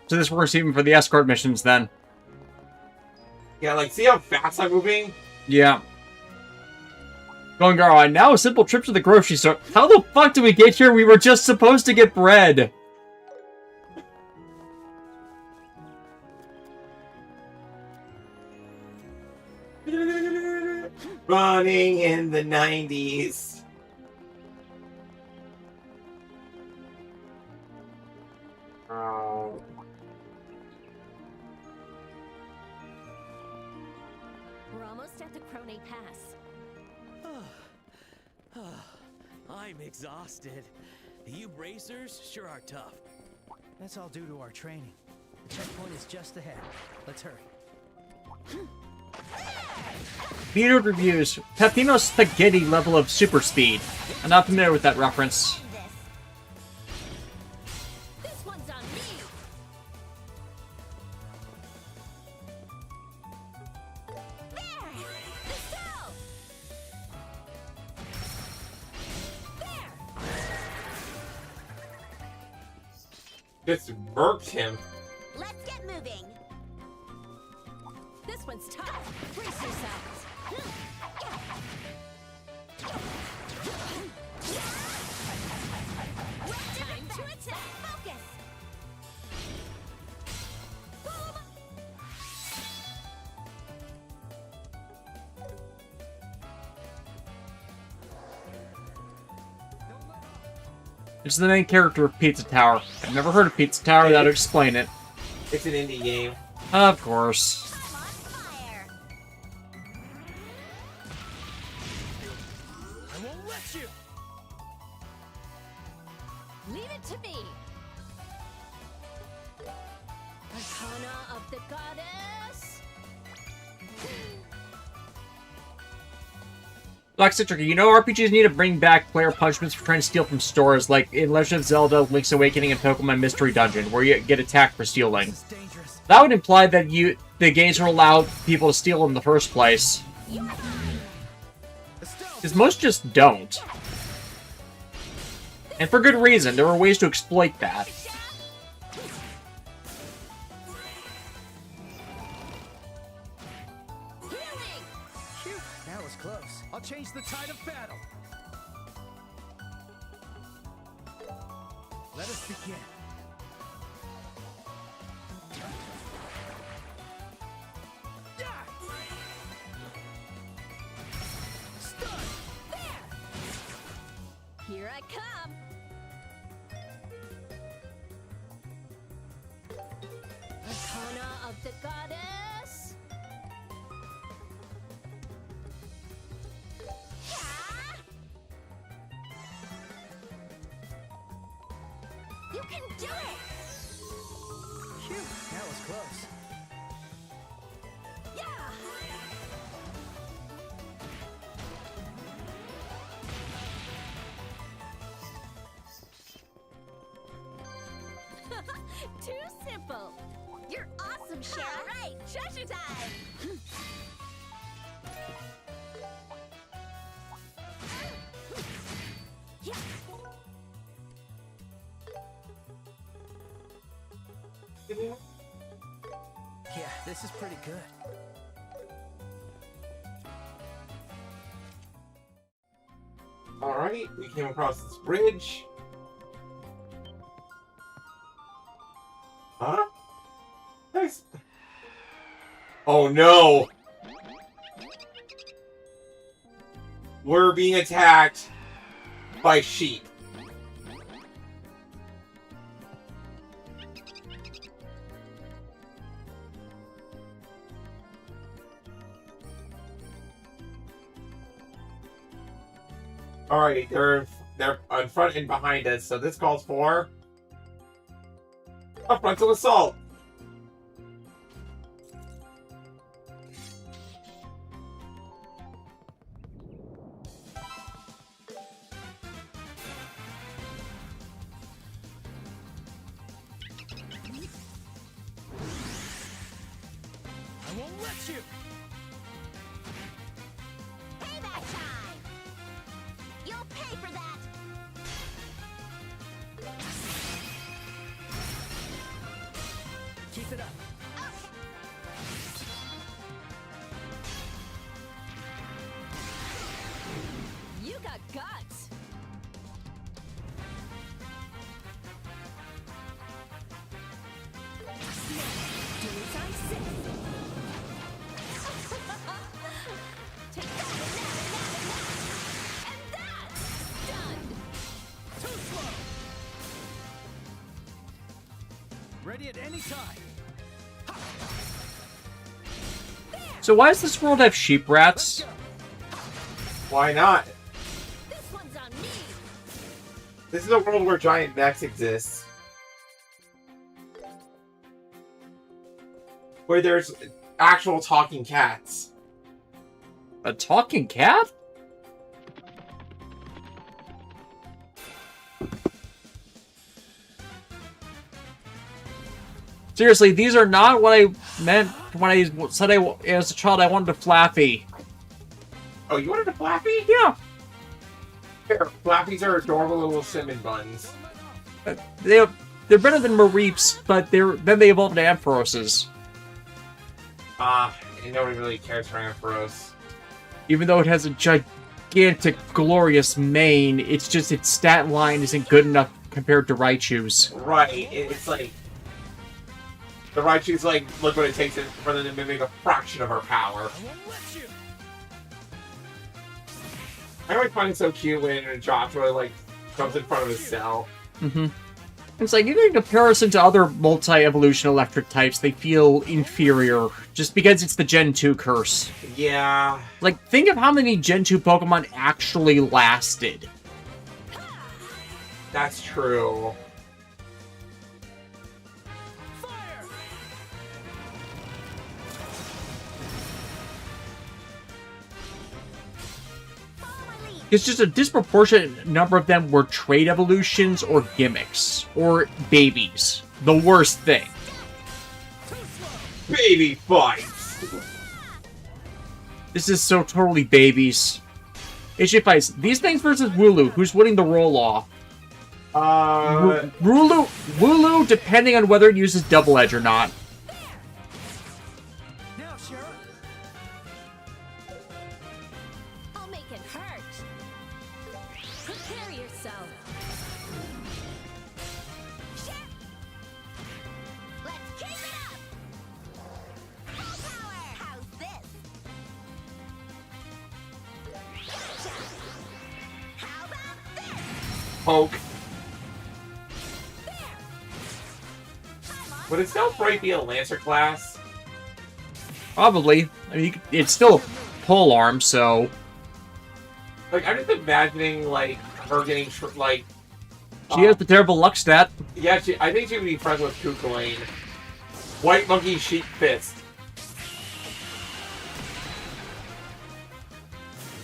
So this works even for the escort missions then. Yeah, like, see how fast I'm moving? Yeah. Going alright, now a simple trip to the grocery store. How the fuck did we get here? We were just supposed to get bread. Running in the 90s. Oh. We're almost at the Crone Pass. I'm exhausted. You Bracers sure are tough. That's all due to our training. The checkpoint is just ahead. Let's hurry. Video reviews. Peppino's spaghetti level of super speed. I'm not familiar with that reference. This one's on me. There! Let's go! There! Just burped him. Let's get moving. This one's tough. Brace yourselves. Time to attack. Focus. Boom. It's the main character of Pizza Tower. I've never heard of Pizza Tower, that'll explain it. It's an indie game. Of course. I'm on fire. I won't let you. Leave it to me. Arcana of the Goddess. Eccentric, you know RPGs need to bring back player punishments for trying to steal from stores, like in Legend of Zelda, Link's Awakening, and Pokemon Mystery Dungeon, where you get attacked for stealing. This is dangerous. That would imply that the games don't allow people to steal in the first place. Because most just don't. And for good reason, there are ways to exploit that. Phew, that was close. I'll change the tide of battle. Let us begin. Here I come. Arcana of the Goddess. Yeah. You can do it! Phew, that was close. Yeah! Too simple. You're awesome, Shara. Right, treasure time. Yeah. Yeah, this is pretty good. Alright, we came across this bridge. Huh? Nice. Oh no! We're being attacked by sheep. Alright, they're in front and behind us, so this calls for a frontal assault. I won't let you! Payback time! You'll pay for that! Keep it up. You got guts! Do as I say! Take that and that's done! Too slow! Ready at any time. So why does this world have sheep rats? Why not? This one's on me! This is a world where giant mechs exist. Where there's actual talking cats. A talking cat? Seriously, these are not what I meant when I said as a child I wanted a Flappy. Oh, you wanted a Flappy? Yeah. Here, Flappies are adorable little cinnamon buns. They're better than Mareeps, but then they evolved to Amphoroses. And nobody really cares for Ampharos. Even though it has a gigantic, glorious mane, it's just its stat line isn't good enough compared to Raichu's. Right, it's like... The Raichu's like, look what it takes for them to mimic a fraction of her power. I won't let you! I always find it so cute when Joshua, like, comes in front of his cell. Mm-hmm. It's like, even in comparison to other multi-evolution electric types, they feel inferior, just because it's the Gen 2 curse. Yeah. Like, think of how many Gen 2 Pokemon actually lasted. That's true. Fire! Follow my lead! It's just a disproportionate number of them were trait evolutions or gimmicks, or babies. The worst thing. Too slow! Baby fights! This is so totally babies. HJ fights. These things versus Wooloo. Who's winning the roll-off? Wooloo, depending on whether it uses Double Edge or not. Now, Shara! I'll make it hurt! Prepare yourself! Shit! Let's keep it up! Full power! How's this? Gotcha! How about this? Poke. There! I'm on Would Stealth Bright be a Lancer class? Probably. I mean, it's still a pole arm, so... Like, I'm just imagining, like, her getting, like... She has the terrible luck stat. Yeah, I think she would be friends with Kukulane. White Monkey Sheep Fist.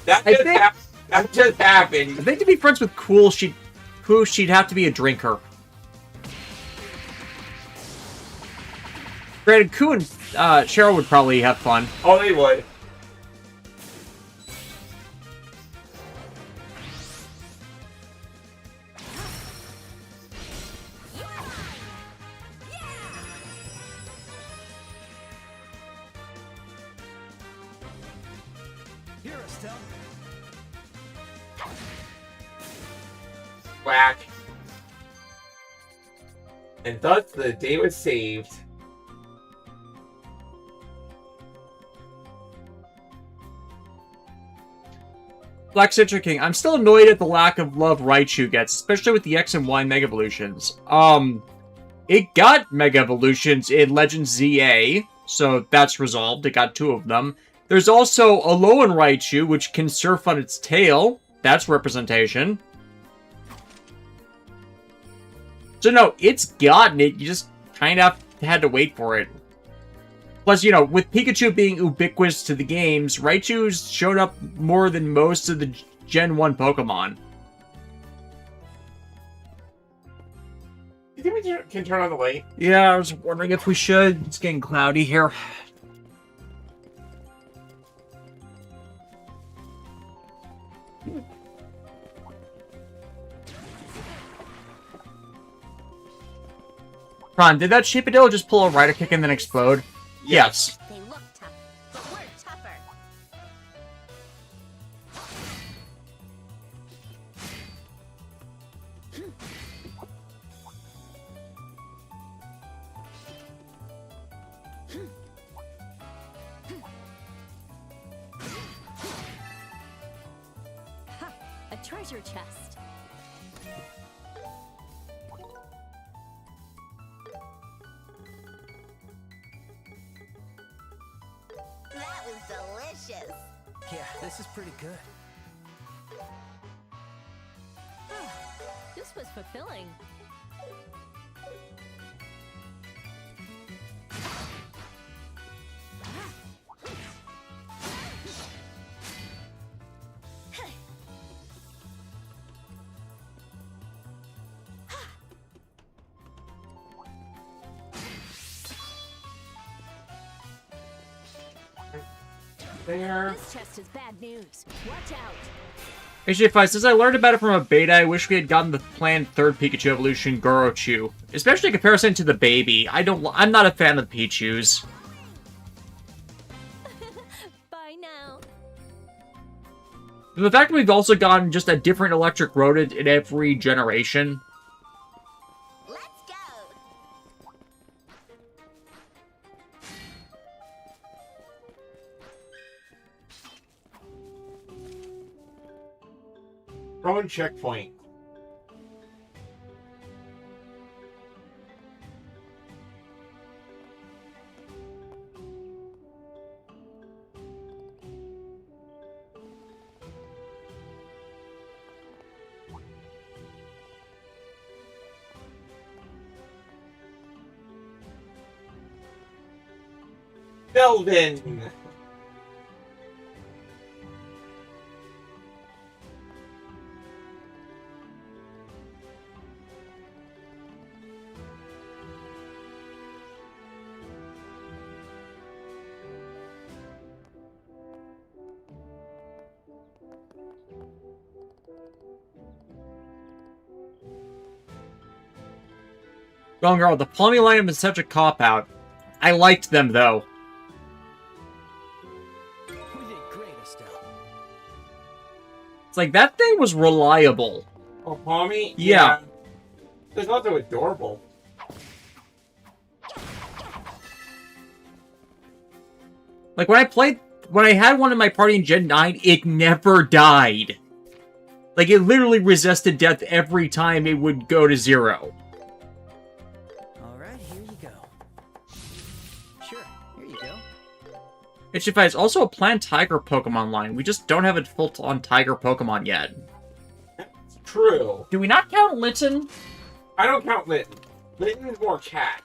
That just happened. I think to be friends with she'd have to be a drinker. Granted, Koo and Cheryl would probably have fun. Oh, they would. Here, Estelle. Whack. And thus the day was saved. Black Citric King, I'm still annoyed at the lack of love Raichu gets, especially with the X and Y Mega Evolutions. It got Mega Evolutions in Legends ZA, so that's resolved. It got 2 of them. There's also Alolan Raichu, which can surf on its tail. That's representation. So no, it's gotten it. You just kind of had to wait for it. Plus, you know, with Pikachu being ubiquitous to the games, Raichu's showed up more than most of the Gen 1 Pokemon. You think we can turn on the light? Yeah, I was wondering if we should. It's getting cloudy here. Ron, did that Sheepadillo just pull a Rider Kick and then explode? Yes. They look tough, but we're tougher. Ha! A treasure chest. That was delicious. Yeah, this is pretty good. This was fulfilling. There. This chest is bad news. Watch out. Actually, if since I learned about it from a beta, I wish we had gotten the planned 3rd Pikachu evolution, Gorochu. Especially in comparison to the baby. I'm not a fan of the Pichus. Bye now. The fact that we've also gotten just a different electric rodent in every generation. Let's go. Throwing checkpoint. Belvin! Well, girl, the plumbing line is such a cop-out. I liked them, though. We did great, Estelle. It's like, that thing was reliable. Oh, Pommy? Yeah. It's also adorable. Like, when I had one in my party in Gen 9, it never died. Like, it literally resisted death every time it would go to 0. Alright, here you go. Sure, here you go. It's also a planned Tiger Pokemon line. We just don't have a full-on Tiger Pokemon yet. It's true. Do we not count Litten? I don't count Litten. Lytton's more cat.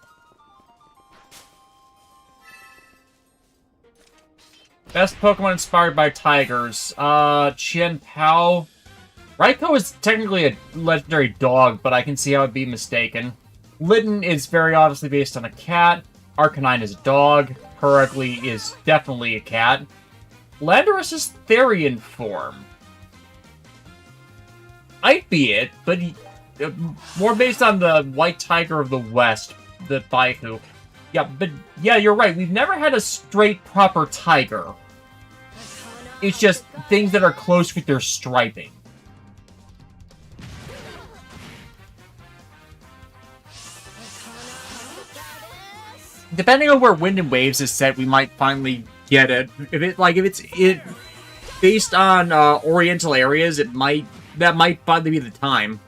Best Pokemon inspired by tigers. Chen Pao. Raikou is technically a legendary dog, but I can see how it'd be mistaken. Litten is very obviously based on a cat. Arcanine is a dog. Perugly is definitely a cat. Landorus is Therian form. Might be it, but more based on the White Tiger of the West, the Baihu. Yeah, but yeah, you're right. We've never had a straight, proper tiger. It's just things that are close with their striping. Depending on where Wind and Waves is set, we might finally get it. If it's based on Oriental areas, that might finally be the time.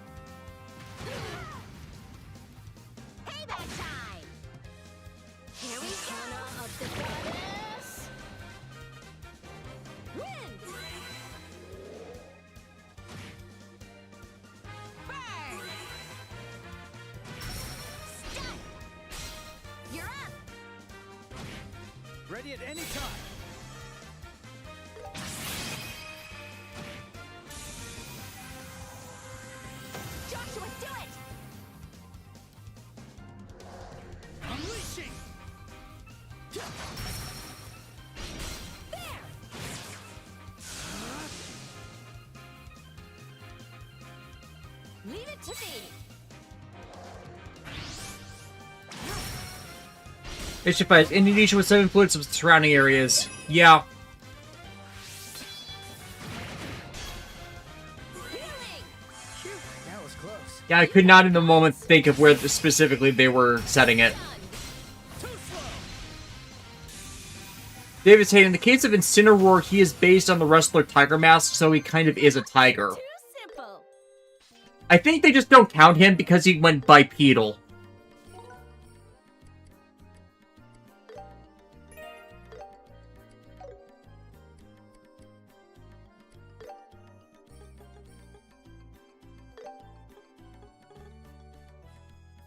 Ready at any time. Joshua, do it! Unleashing. There! Leave it to me! It supplies Indonesia with some influence of surrounding areas. Yeah. That was close. Yeah, I could not in the moment think of where specifically they were setting it. David saying, in the case of Incineroar, he is based on the wrestler Tiger Mask, so he kind of is a tiger. Too simple! I think they just don't count him because he went bipedal.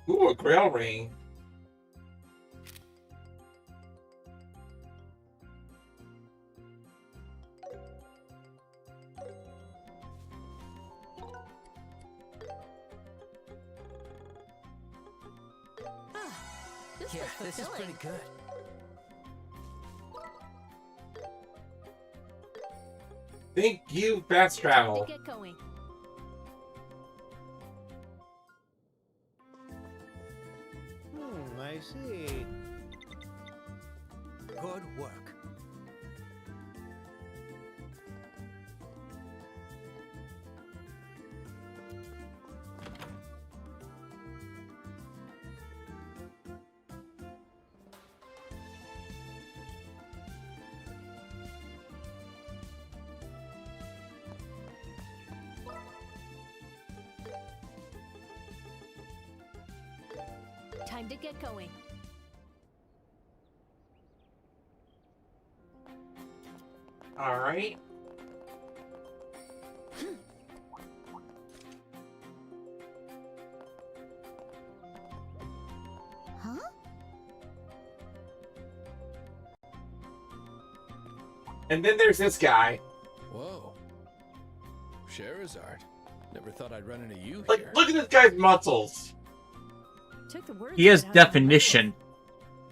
Ooh, a Grail Ring. This Yeah, was this is fulfilling. pretty good. Thank you, fast Time travel. to get going. I see. Good work. Time to get going. All right. Huh? And then there's this guy. Whoa. Charizard. Never thought I'd run into you Like, here. look at this guy's muscles. Took the words He has right out of my mouth. definition.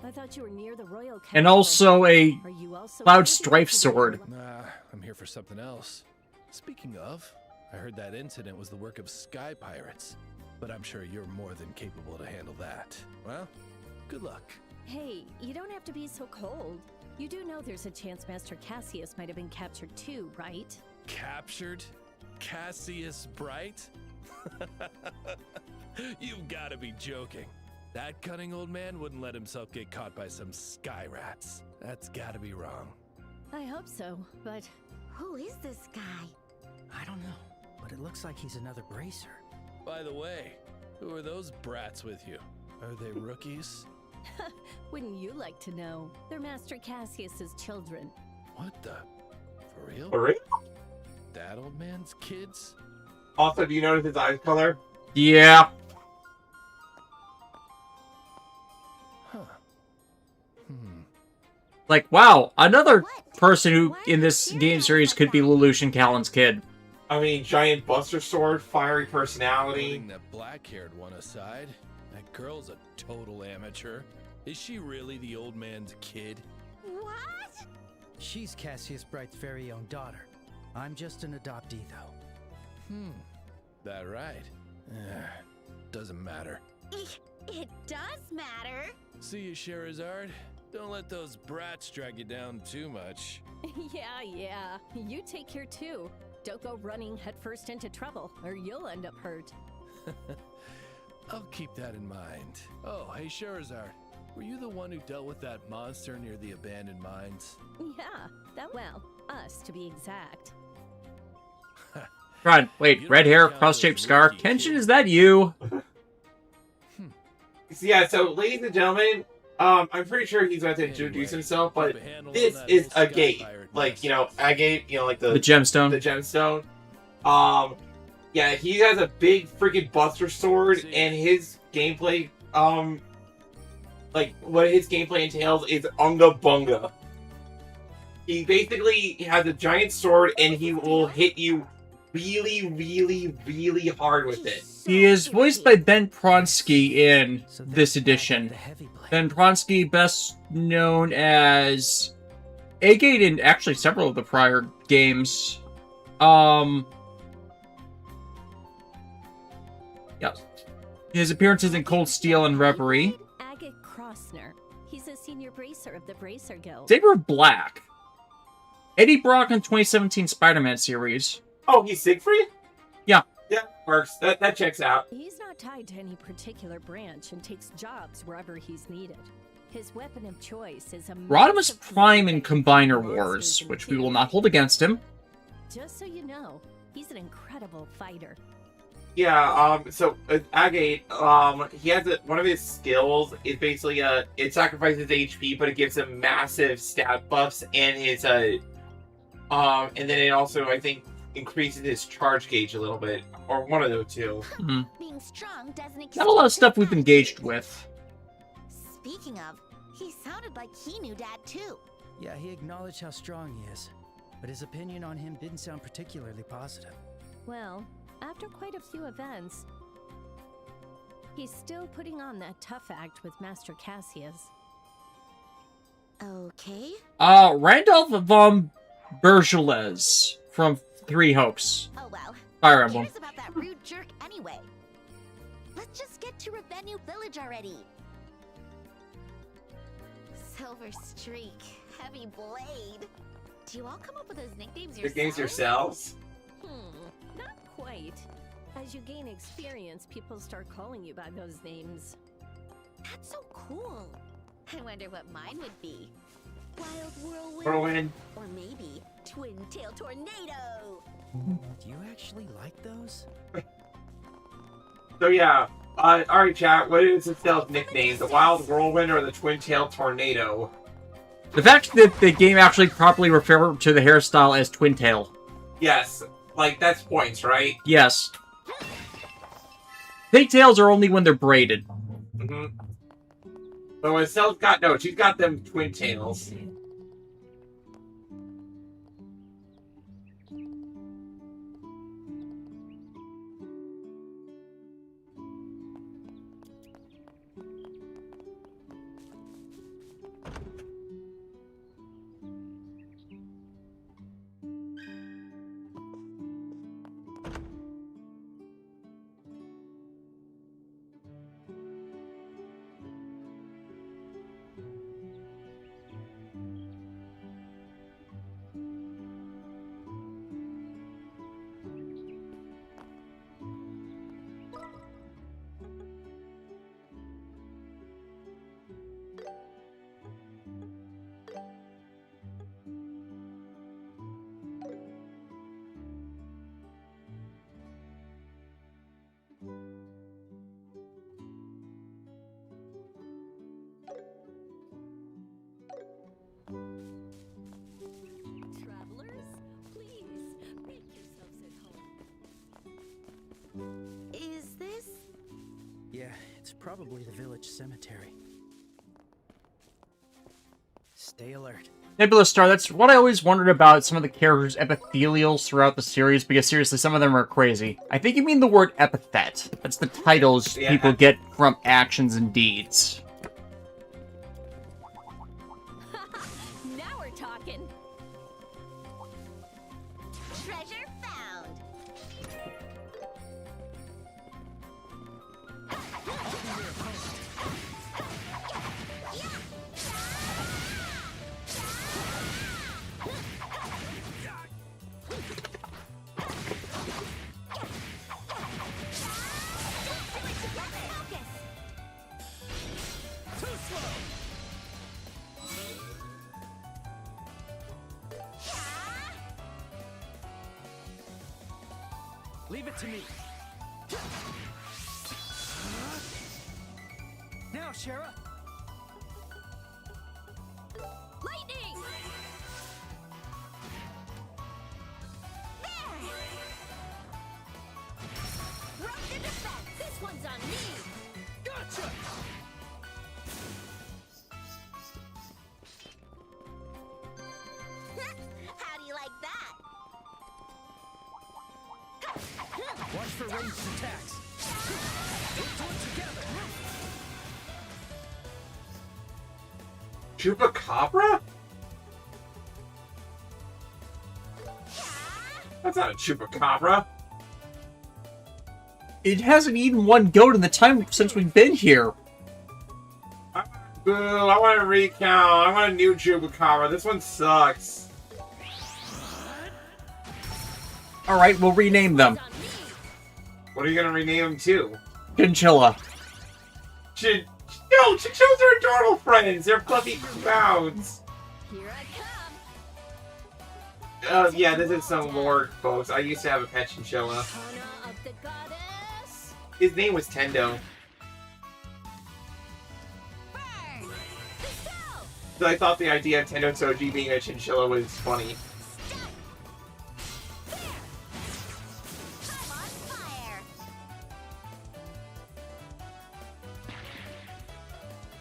I thought you were near the royal castle. And also a Are you also Cloud here to Strife get sword. Nah, I'm here for something else. Speaking of, I heard that incident was the work of sky pirates. But I'm sure you're more than capable to handle that. Well, good luck. Hey, you don't have to be so cold. You do know there's a chance Master Cassius might have been captured too, right? Captured? Cassius Bright? You've got to be joking. That cunning old man wouldn't let himself get caught by some sky rats. That's got to be wrong. I hope so, but who is this guy? I don't know, but it looks like he's another bracer. By the way, who are those brats with you? Are they rookies? Wouldn't you like to know? They're Master Cassius's children. What the? For real? For real? That old man's kids? Also, do you notice his eye color? yeah. Like, wow, another What? person who Why in are this you game serious series like could be that? Lelouch and Callan's kid. I mean, giant Buster Sword, fiery personality. Putting that black-haired one aside, that girl's a total amateur. Is she really the old man's kid? What? She's Cassius Bright's very own daughter. I'm just an adoptee, though. That right? Doesn't matter. It does matter. See you, Sherazard. Don't let those brats drag you down too much. Yeah. You take care too. Don't go running headfirst into trouble, or you'll end up hurt. I'll keep that in mind. Oh, hey, Sherazard. Were you the one who dealt with that monster near the abandoned mines? Yeah, us to be exact. Run, wait, You red don't hair, count cross-shaped those scar. rookie Kenshin, kids. is that you? Yeah, so ladies and gentlemen, I'm pretty sure he's going to introduce Anyway, himself, but keep a handle on this that is old a sky gate. pirate Like, mess. you know, agate, you know, like The the gemstone. gemstone. Yeah, he has a big freaking Buster Sword, See. and his gameplay, like, what his gameplay entails is Unga Bunga. He basically has a giant sword, and he will hit you really, really, really hard with it. He is voiced by Ben Pronsky in So this that's edition. the heavy blade. Ben Pronsky, best known as Agate in actually several of the prior games. Yeah. His appearances in Cold Steel and Reverie. Agate Crossner. He's a senior bracer of the Bracer Guild. Saber of Black. Eddie Brock in 2017 Spider-Man series. Oh, he's Siegfried? Yeah. Yeah, works. That checks out. He's not tied to any particular branch and takes jobs wherever he's needed. His weapon of choice is a Rodimus massive Prime in blade Combiner with Wars, monsters and which we will things. not hold against him. Just so you know, he's an incredible fighter. Yeah, so Agate, he has one of his skills is basically it sacrifices HP, but it gives him massive stat buffs, and his and then it also, I think, increases his charge gauge a little bit, or one of those two. Being strong doesn't Not a lot of excuse stuff we've that. engaged with. Speaking of, he sounded like he knew Dad too. Yeah, he acknowledged how strong he is, but his opinion on him didn't sound particularly positive. Well, after quite a few events, he's still putting on that tough act with Master Cassius. Okay. Randolph von Bergeliez from Three Hopes. Oh well. Fire Who Emblem. cares about that rude jerk anyway? Let's just get to Revenue Village already. Silver Streak, Heavy Blade. Do you all come up with those nicknames Your yourselves? games yourselves? Not quite. As you gain experience, people start calling you by those names. That's so cool. I wonder what mine would be. Wild Whirlwind. Whirlwind. Or maybe Twin Tail Tornado. Do you actually like those? So yeah, alright chat, what is Estelle's nickname? The Wild Whirlwind or the Twin-Tailed Tornado? The fact that the game actually properly referred to the hairstyle as Twin Tail. Yes, like that's points, right? Yes. Pigtails are only when they're braided. Mm-hmm. So Estelle's got, no, she's got them twin tails. Travelers, please make yourselves at home. Is this? Yeah, it's probably the village cemetery. Stay alert. Nebula Star, that's what I always wondered about some of the characters' epithelials throughout the series, because seriously, some of them are crazy. I think you mean the word epithet. That's the titles people get from actions and deeds. Now we're talking. Treasure found. Leave it to me. Now, Shara. Lightning! There! Rock the defense! This one's on me! Gotcha! How do you like that? Watch for ranged attacks. Let's do it together. Chupacabra? That's not a chupacabra. It hasn't eaten one goat in the time since we've been here. Boo, I want to recount. I want a new chupacabra. This one sucks. Alright, we'll rename them. What are you going to rename them to? Chinchilla. No, chinchillas are adorable friends. They're fluffy clouds. Here I come! Yeah, this is some lore, folks. I used to have a pet chinchilla. Hana of the goddess! His name was Tendo. Burn! Bestow! So I thought the idea of Tendo Soji being a chinchilla was funny. There! I'm on fire!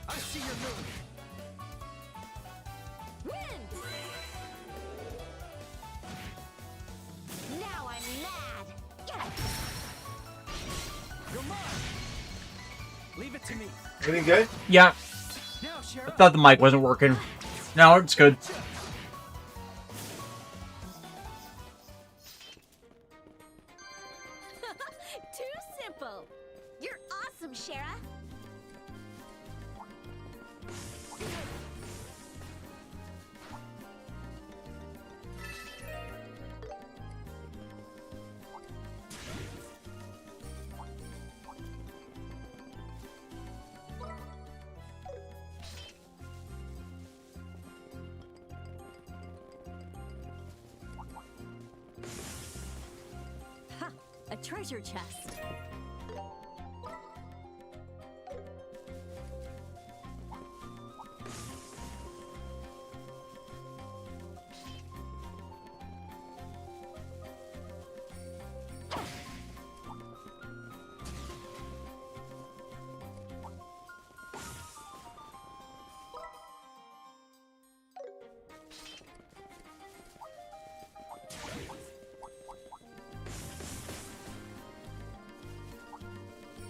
I see your move. Wind! Now I'm mad! You're mine. Leave it to me. Everything good? Yeah, Now, I Shara. thought the mic wasn't working. No, it's good. Too simple! You're awesome, Shara! Ha! A treasure chest.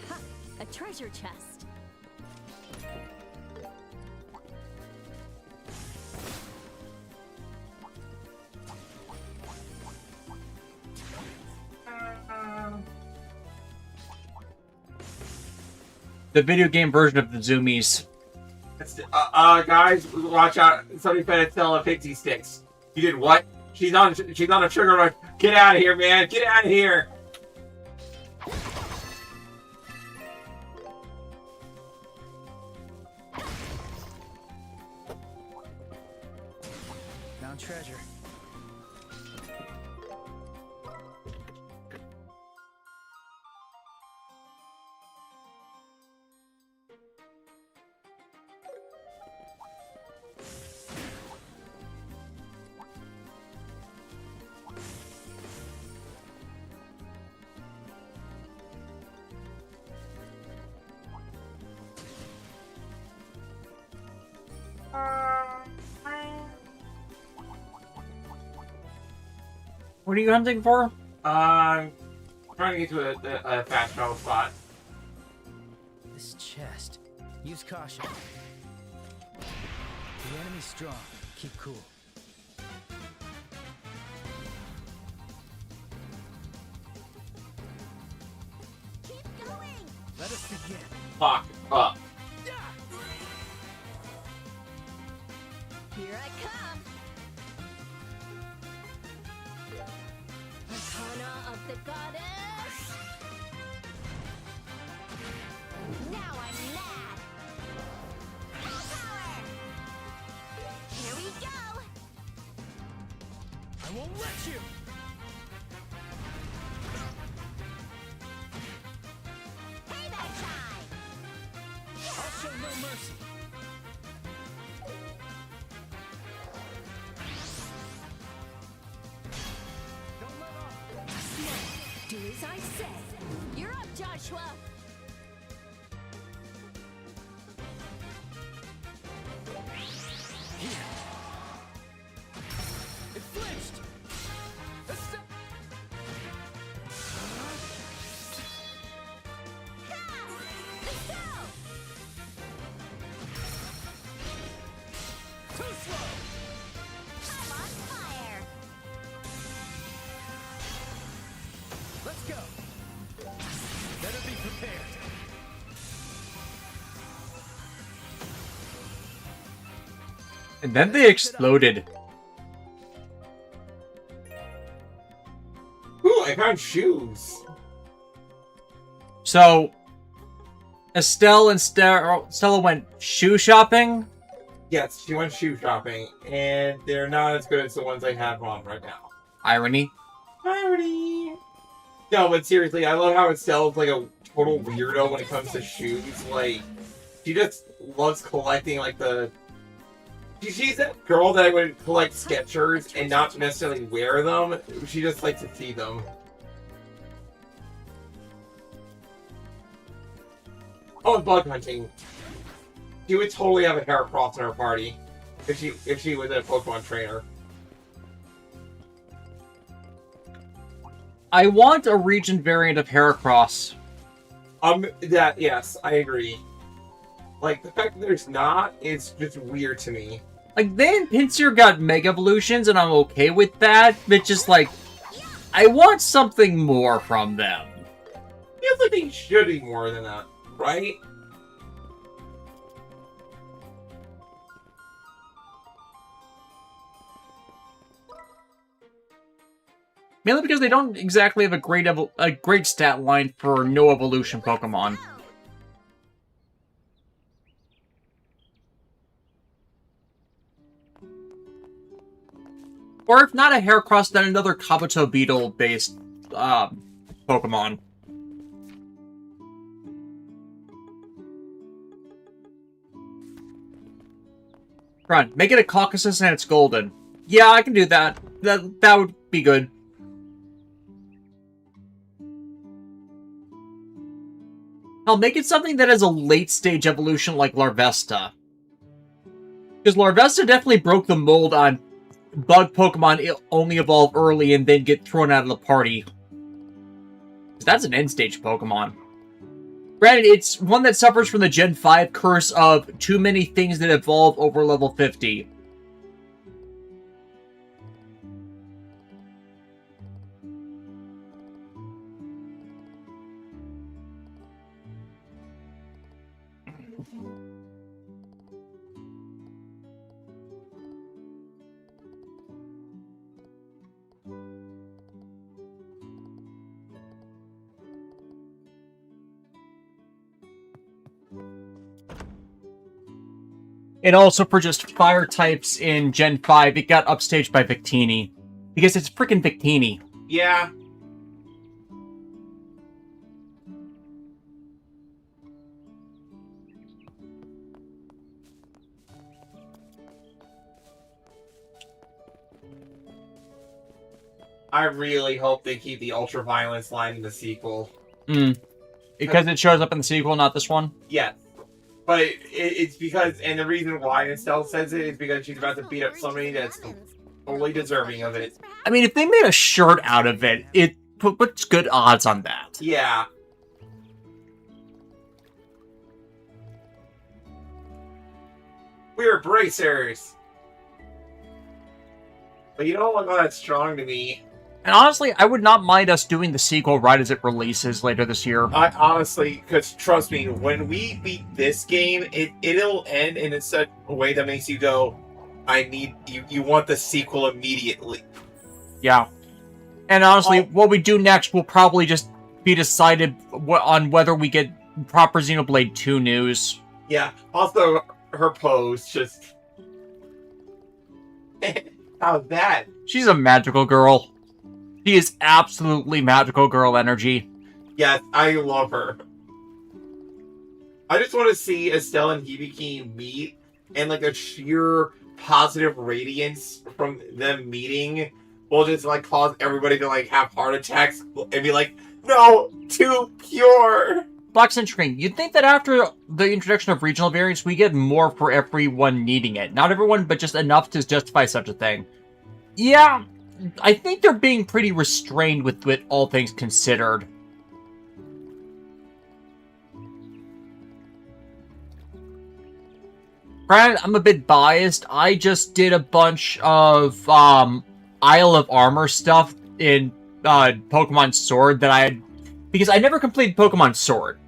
Ha! A treasure chest. The video game version of the Zoomies. Guys, watch out. Somebody better tell her pixie sticks. You did what? She's on a sugar rush. Get out of here, man. Get out of here. Found treasure. What are you hunting for? Trying to get to a fast travel spot. This chest. Use caution. The enemy's strong. Keep cool. Keep going. Let us begin. Fuck up. Here I come. Arcana of the goddess. Now I'm mad. Full power. Here we go. I won't let you. Payback time. I'll show no mercy. Don't let off. Do as I say. You're up, Joshua. It flinched. Let's go. Too slow. I'm on fire. Let's go. Better be prepared. And then they exploded. Ooh, I found shoes. So, Estelle and Stella went shoe shopping. Yes, she went shoe shopping, and they're not as good as the ones I have on right now. Irony. Irony. No, but seriously, I love how Estelle's like a total weirdo when it comes to shoes. Like, she just loves collecting like the. She's that girl that would collect Skechers and not necessarily wear them. She just likes to see them. Oh, and bug hunting. She would totally have a Heracross in her party if she was a Pokemon trainer. I want a region variant of Heracross. Yes, I agree. Like, the fact that there's not is just weird to me. Like, they and Pinsir got Mega Evolutions, and I'm okay with that, but just, like, I want something more from them. Feels like they should be more than that, right? Mainly because they don't exactly have a great stat line for no evolution Pokemon. Or if not a Heracross, then another Kabuto Beetle-based Pokemon. Run, make it a Caucasus and it's golden. Yeah, I can do that. That would be good. I'll make it something that has a late-stage evolution like Larvesta. Because Larvesta definitely broke the mold on bug Pokemon only evolve early and then get thrown out of the party. Because that's an end-stage Pokemon. Granted, it's one that suffers from the Gen 5 curse of too many things that evolve over level 50. And also for just fire types in Gen 5, it got upstaged by Victini. Because it's freaking Victini. Yeah. I really hope they keep the ultraviolence line in the sequel. Because it shows up in the sequel, not this one? Yes. But it's because, and the reason why Estelle says it is because she's about to beat up somebody that's Only deserving of it. I mean, if they made a shirt out of it, it puts good odds on that. Yeah. We're bracers. But you don't look all that strong to me. And honestly, I would not mind us doing the sequel right as it releases later this year. I honestly, because trust me, when we beat this game, it'll end in such a way that makes you go, I need, you want the sequel immediately. Yeah. And honestly, what we do next will probably just be decided on whether we get proper Xenoblade 2 news. Yeah, also, her pose, just... How's that? She's a magical girl. She is absolutely magical girl energy. Yes, I love her. I just want to see Estelle and Hibiki meet, and like a sheer positive radiance from them meeting will just like cause everybody to like have heart attacks and be like, no, too pure. Black Century, you'd think that after the introduction of regional variants, we get more for everyone needing it. Not everyone, but just enough to justify such a thing. Yeah, I think they're being pretty restrained with it, all things considered. Granted, I'm a bit biased. I just did a bunch of Isle of Armor stuff in Pokemon Sword that I had... Because I never completed Pokemon Sword.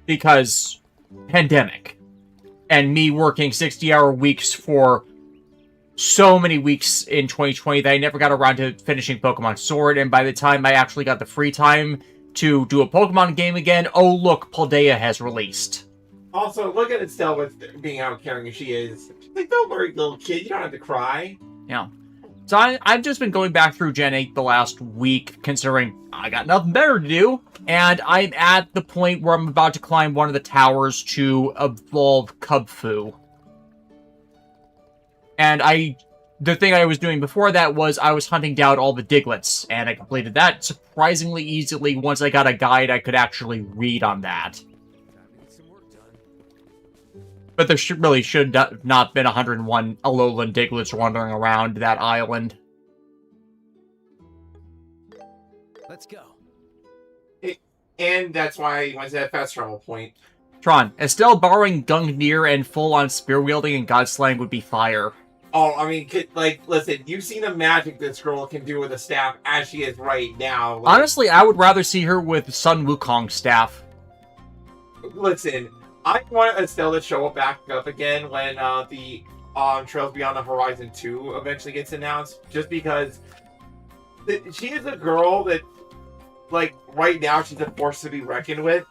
Because pandemic. And me working 60-hour weeks for so many weeks in 2020 that I never got around to finishing Pokemon Sword. And by the time I actually got the free time to do a Pokemon game again, oh look, Paldea has released. Also, look at Estelle with being how caring she is. She's like, don't worry, little kid, you don't have to cry. Yeah. So I've just been going back through Gen 8 the last week, considering I got nothing better to do. And I'm at the point where I'm about to climb one of the towers to evolve Kubfu. And the thing I was doing before that was I was hunting down all the Diglets. And I completed that surprisingly easily once I got a guide I could actually read on that. But there really should not been 101 Alolan Diglets wandering around that island. Let's go. And that's why he went to that fast travel point. Tron, Estelle borrowing Gungnir and full-on spear-wielding and God-slaying would be fire. Oh, I mean, like, listen, you've seen the magic this girl can do with a staff as she is right now. Like, honestly, I would rather see her with Sun Wukong's staff. Listen, I want Estelle to show back up again when the Trails Beyond the Horizon 2 eventually gets announced, just because she is a girl that, like, right now she's a force to be reckoned with.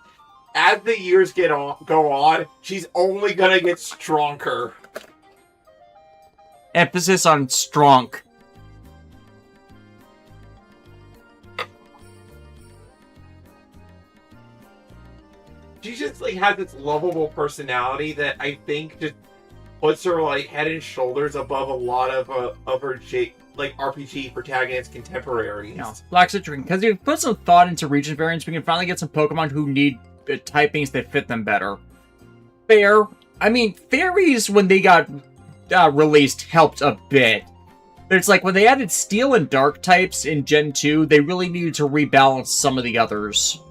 As the years go on, she's only gonna get stronger. Emphasis on strong. She just like has this lovable personality that I think just puts her like head and shoulders above a lot of her like RPG protagonist contemporaries. No. Black Citrine, because you put some thought into region variants, we can finally get some Pokemon who need typings that fit them better. Fair. I mean, fairies when they got released helped a bit. But it's like when they added Steel and Dark types in Gen 2, they really needed to rebalance some of the others.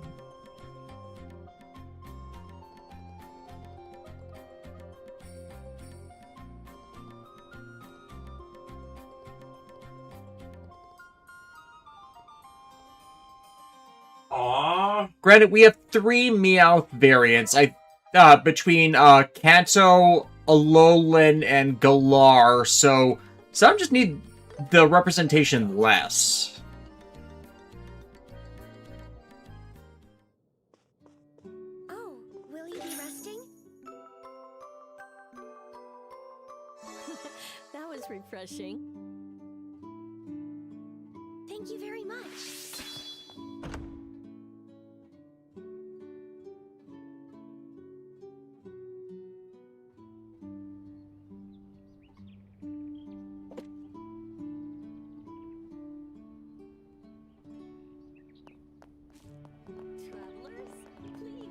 Aww. Granted, we have 3 Meowth variants. Between Kanto, Alolan, and Galar, so some just need the representation less. Oh, will you be resting? That was refreshing. Thank you very much. Travelers, please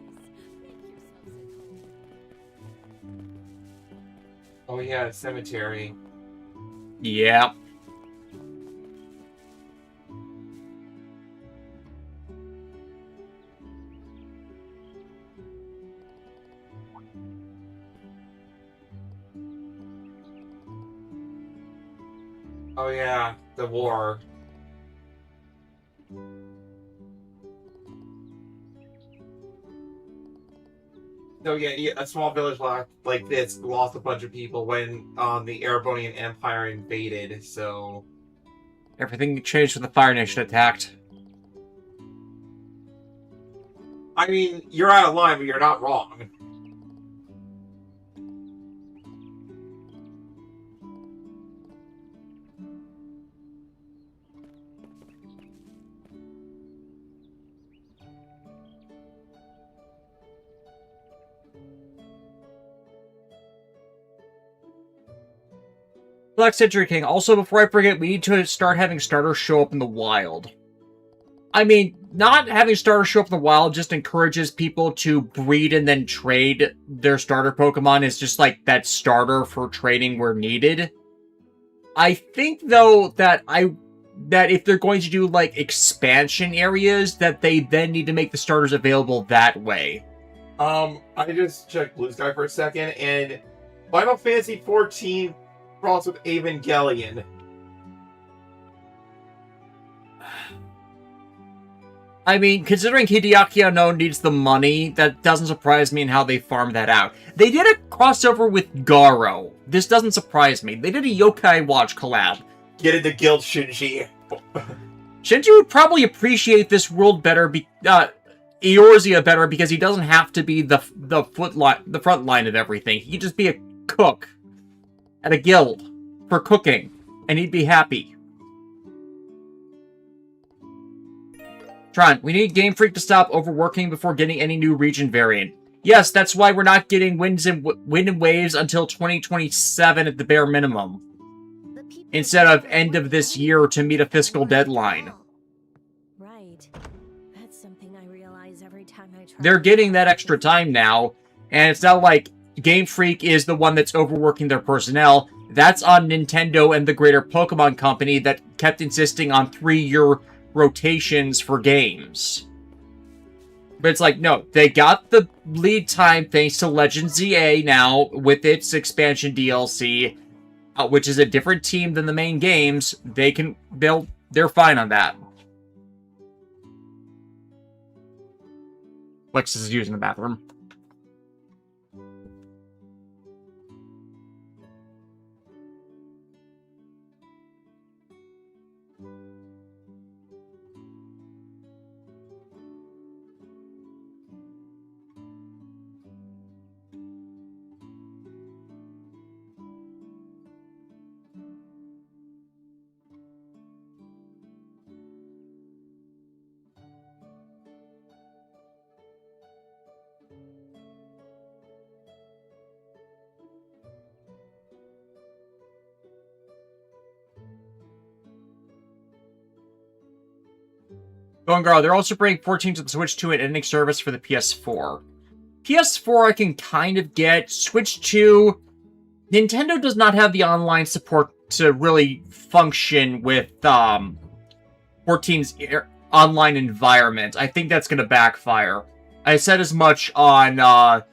make yourselves at home. Oh yeah, cemetery. Yeah. Oh yeah, the war. So yeah, a small village like this lost a bunch of people when the Erebonian Empire invaded, so... Everything changed when the Fire Nation attacked. I mean, you're out of line, but you're not wrong. Black Century King, also before I forget, we need to start having starters show up in the wild. I mean, not having starters show up in the wild just encourages people to breed and then trade their starter Pokemon as just like that starter for trading where needed. I think though that if they're going to do like expansion areas, that they then need to make the starters available that way. I just checked Blue Sky for a second, and Final Fantasy XIV crossed with Evangelion. I mean, considering Hideaki Anno needs the money, that doesn't surprise me in how they farmed that out. They did a crossover with Garo. This doesn't surprise me. They did a Yokai Watch collab. Get in the guild, Shinji. Shinji would probably appreciate this world better, Eorzea better, because he doesn't have to be the front line of everything. He could just be a cook at a guild for cooking, and he'd be happy. Tron, we need Game Freak to stop overworking before getting any new region variant. Yes, that's why we're not getting Wind and Waves until 2027 at the bare minimum, instead of end of this year to meet a fiscal deadline. Right. That's something I realize every time I try. They're getting that extra time now, and it's not like Game Freak is the one that's overworking their personnel. That's on Nintendo and the greater Pokemon Company that kept insisting on 3-year rotations for games. But it's like, no, they got the lead time thanks to Legend ZA now with its expansion DLC, which is a different team than the main games. They're fine on that. Lexus is using the bathroom. Gongaro, they're also bringing 14 to the Switch 2 and ending service for the PS4. PS4 I can kind of get. Switch 2, Nintendo does not have the online support to really function with 14's online environment. I think that's going to backfire. I said as much on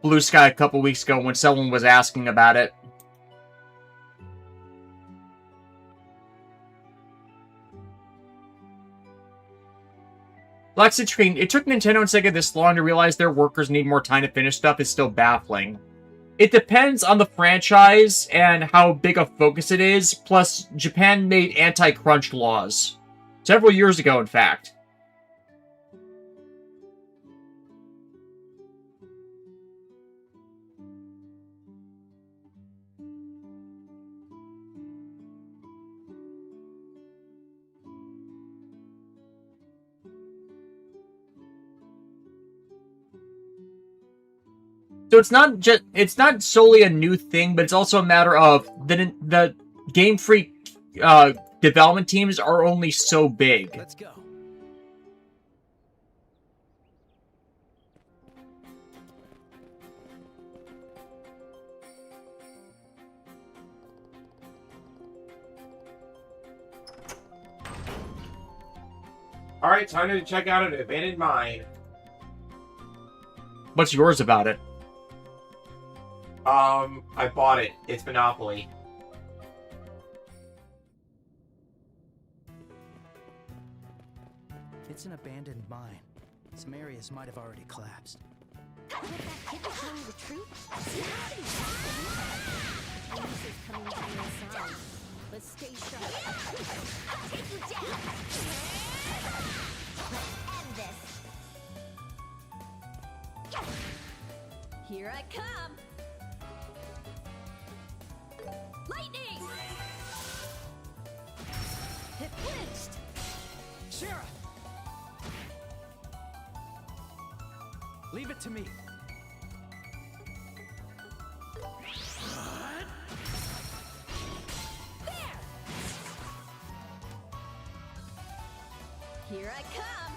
Blue Sky a couple weeks ago when someone was asking about it. Black Citrine, it took Nintendo and Sega this long to realize their workers need more time to finish stuff is still baffling. It depends on the franchise and how big a focus it is, plus Japan made anti-crunch laws. Several years ago, in fact. So it's not solely a new thing, but it's also a matter of the Game Freak development teams are only so big. Let's go. Alright, time to check out an abandoned mine. What's yours about it? I bought it. It's Monopoly. It's an abandoned mine. Some areas might have already collapsed. What if that kid was telling the truth? See how he's happening? News is coming from your side. Let's stay sharp. I'll take you down! Let's end this! Here I come! Lightning! It blitzed! Shira! Leave it to me. There! Here I come!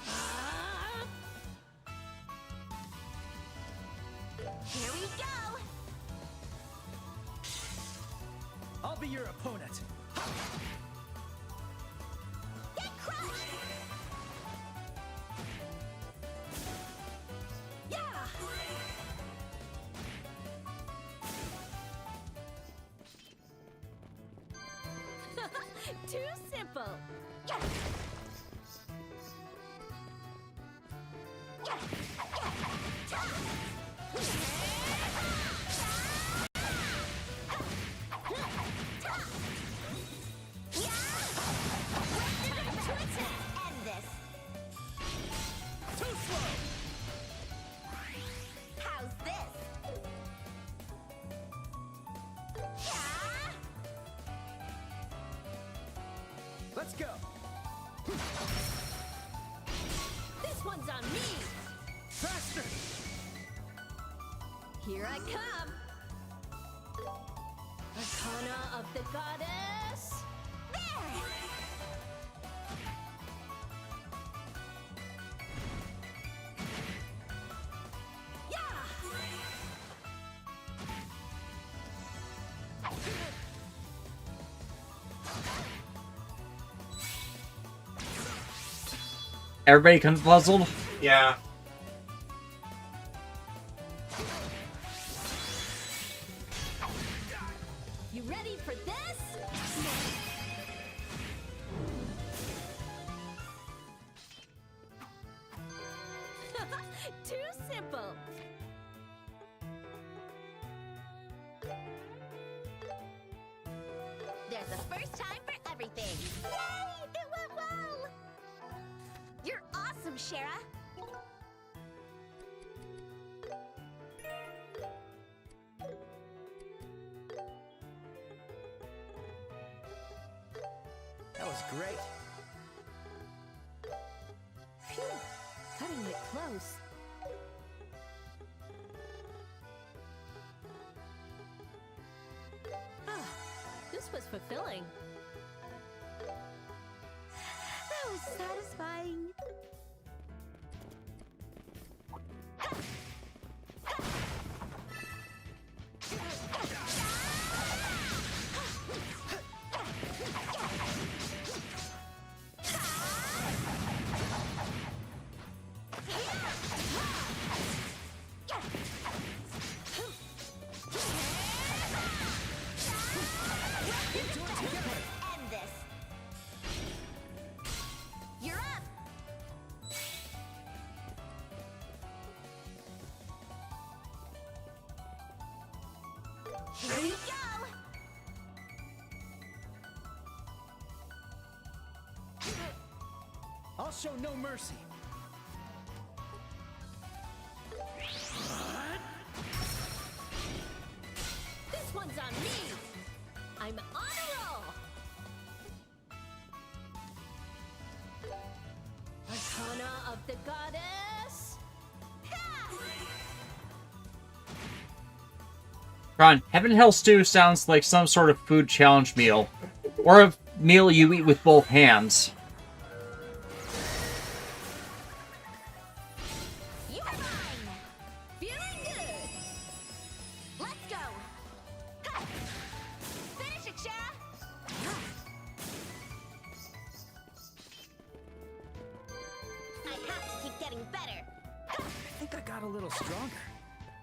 Ah! Here we go! I'll be your opponent. Get crushed! Yeah! Too simple! End this! Too slow! How's this? Yeah! Let's go. This one's on me! Faster! Here I come! Arcana of the Goddess! There! Yeah! Everybody comes puzzled. Yeah. You ready for this? Too simple! There's a first time for everything! Yay! It went well! You're awesome, Shara! That was great. Phew, cutting it close. Ah, this was fulfilling. That was satisfying. End this. You're up. Here you go. I'll show no mercy. This one's on me! I'm on a roll! Arcana of the Goddess! Ron, Heaven Hell Stew sounds like some sort of food challenge meal. Or a meal you eat with both hands. You are mine. Feeling good. Let's go. Ha! Finish it, Shara. I have to keep getting better. I think I got a little stronger.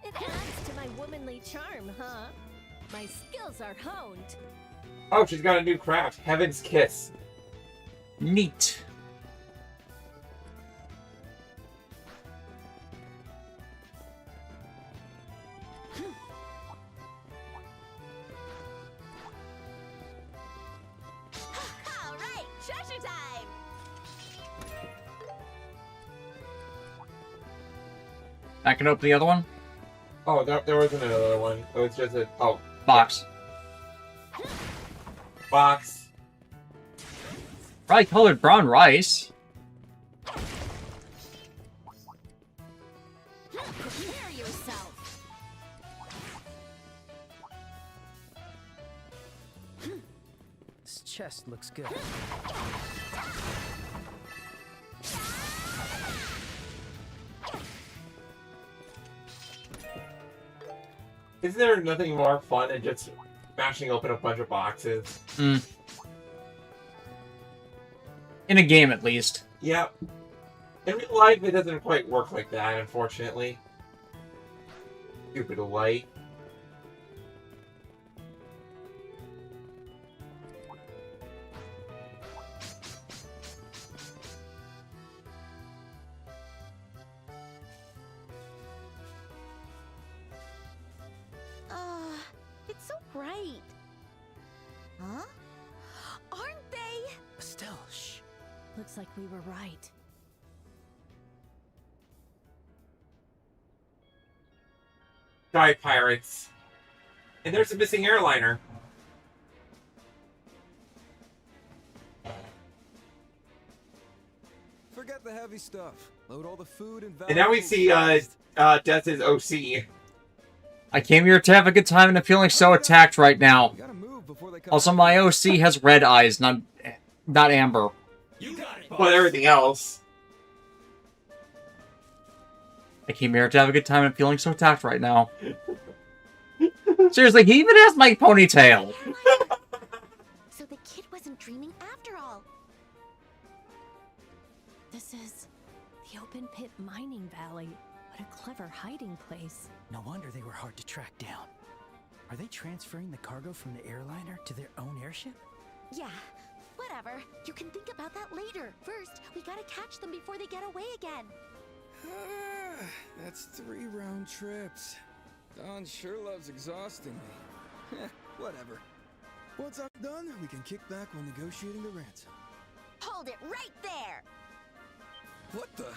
It adds to my womanly charm, huh? My skills are honed. Oh, she's got a new craft. Heaven's Kiss. Neat. All right, treasure time. I can open the other one. Oh, there wasn't another one. It was just a... Oh, Box. box. Bright colored brown rice. Prepare yourself. This chest looks good. Isn't there nothing more fun than just smashing open a bunch of boxes? In a game, at least. Yep. In real life, it doesn't quite work like that, unfortunately. Stupid light. It's so bright. Huh? Aren't they? Still, shh. Looks like we were right. Sky pirates. And there's a missing airliner. Forget the heavy stuff. Load all the food and And now we see Death's OC. I came here to have a good time and I'm feeling so attacked right now. You gotta move before they come Also, after my you. OC has red eyes, not amber. You got it, But everything else. I came here to have a good time and I'm feeling so attacked right now. Seriously, he even has my ponytail. So the kid wasn't dreaming after all. This is the open pit mining valley. What a clever hiding place. No wonder they were hard to track down. Are they transferring the cargo from the airliner to their own airship? Yeah, whatever. You can think about that later. First, we gotta catch them before they get away again. That's 3 round trips. Don sure loves exhausting me. Whatever. Once I'm done, we can kick back while negotiating the ransom. Hold it right there! What the?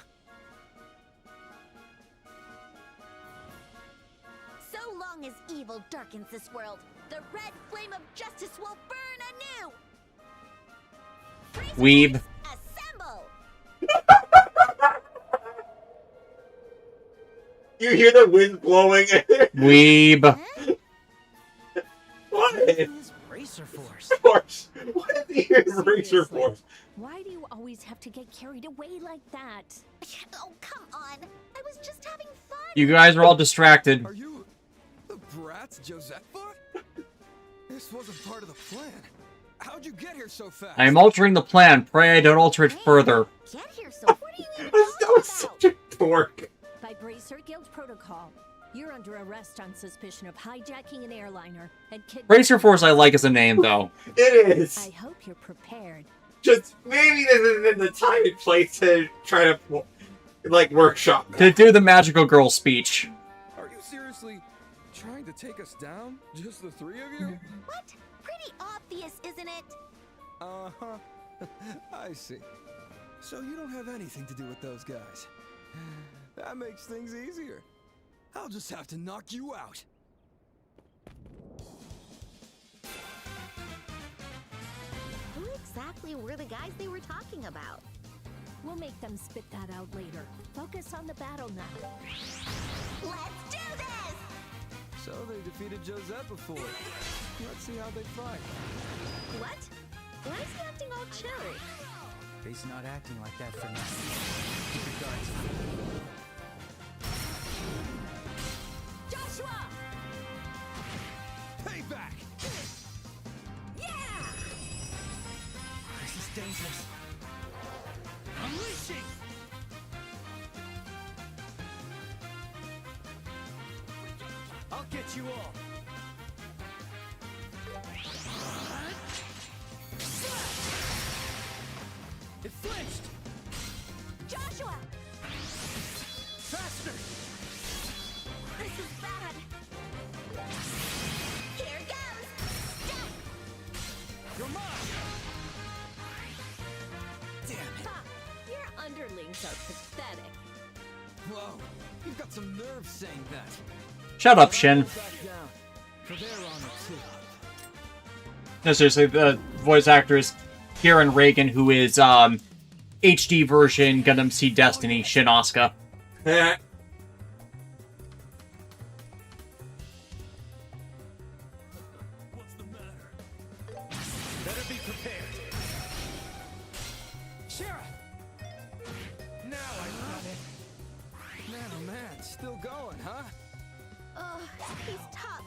So long as evil darkens this world, the red flame of justice will burn anew! Weeb. Assemble! You hear the wind blowing. Weeb. Huh? What? This Racer Force. Force. What is the Racer Seriously. Force? Why do you always have to get carried away like that? Oh, come on! I was just having fun! You guys are all distracted. Are you the brats Josepha? This wasn't part of the plan. How'd you get here so fast? I am altering the plan. Pray I don't alter it further. Get here, so what are you even That talking was such about? a dork. By Bracer Guild protocol, you're under arrest on suspicion of hijacking an airliner and kidnapping. Bracer Force I like as a name, though. It is. I hope you're prepared. Just maybe this isn't the time and place to try to like workshop that. To do the magical girl speech. Are you seriously trying to take us down? Just the 3 of you? What? Pretty obvious, isn't it? Uh-huh. I see. So you don't have anything to do with those guys. That makes things easier. I'll just have to knock you out. Who exactly were the guys they were talking about? We'll make them spit that out later. Focus on the battle now. Let's do this! So they defeated Josette before. Let's see how they fight. What? Why is he acting all chill? He's not acting like that for nothing. Regards. Joshua! Payback! Yeah! This is dangerous. Unleashing! I'll get you all. bad. Here goes. Step. You're mine! Damn it! Ha! Your underlings are pathetic. Whoa, you've got some nerve saying that. Shut up, Shin. Back down, for their honor too. No, seriously, the voice actor is Kieran Reagan, who is HD version Gundam Seed Destiny Shin Asuka. What's the matter? Better be prepared. Shira! Now I got it. Man, oh man, still going, huh? Ugh, he's tough.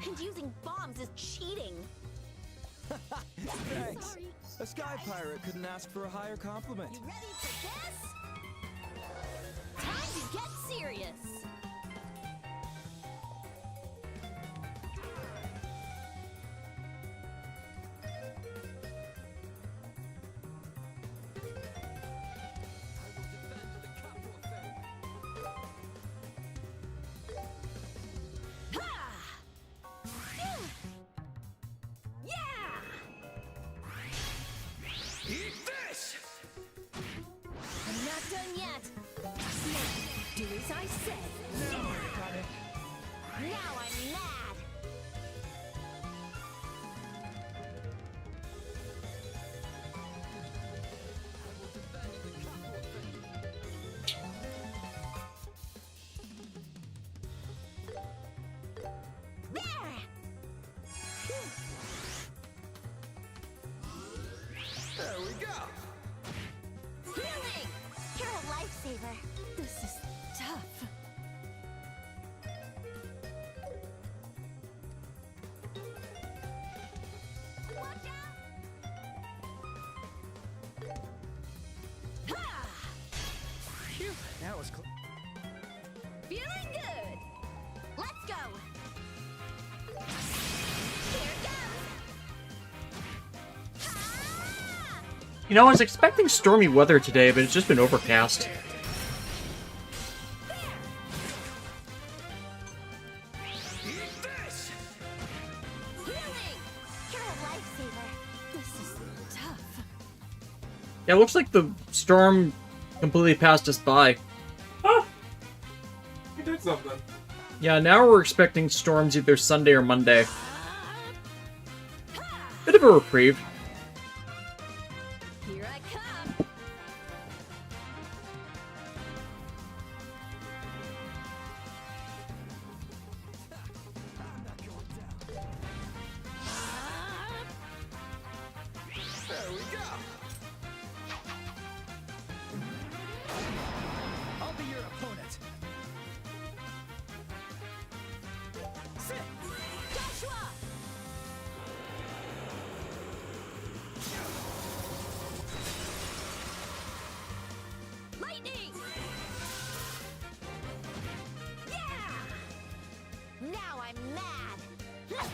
And using bombs is cheating. Thanks. A sky pirate couldn't ask for a higher compliment. You ready for this? Time to get serious. Eat this! I'm not done yet. Do as I say. Now I got it. Now I'm mad. There! There we go. Healing! You're a lifesaver. This is tough. Watch out! Ha! Phew, that was close. Feeling good. Let's go. Here goes. Ah! You know, I was expecting stormy weather today, but it's just been overcast. Eat this! Healing! You're a lifesaver. This is tough. Yeah, it looks like the storm completely passed us by. You did something. Yeah, now we're expecting storms either Sunday or Monday. Bit of a reprieve. Here I come. I'm not going down. There we go. I'll be your opponent. Sit! Joshua! Lightning! Yeah! Now I'm mad! Ah!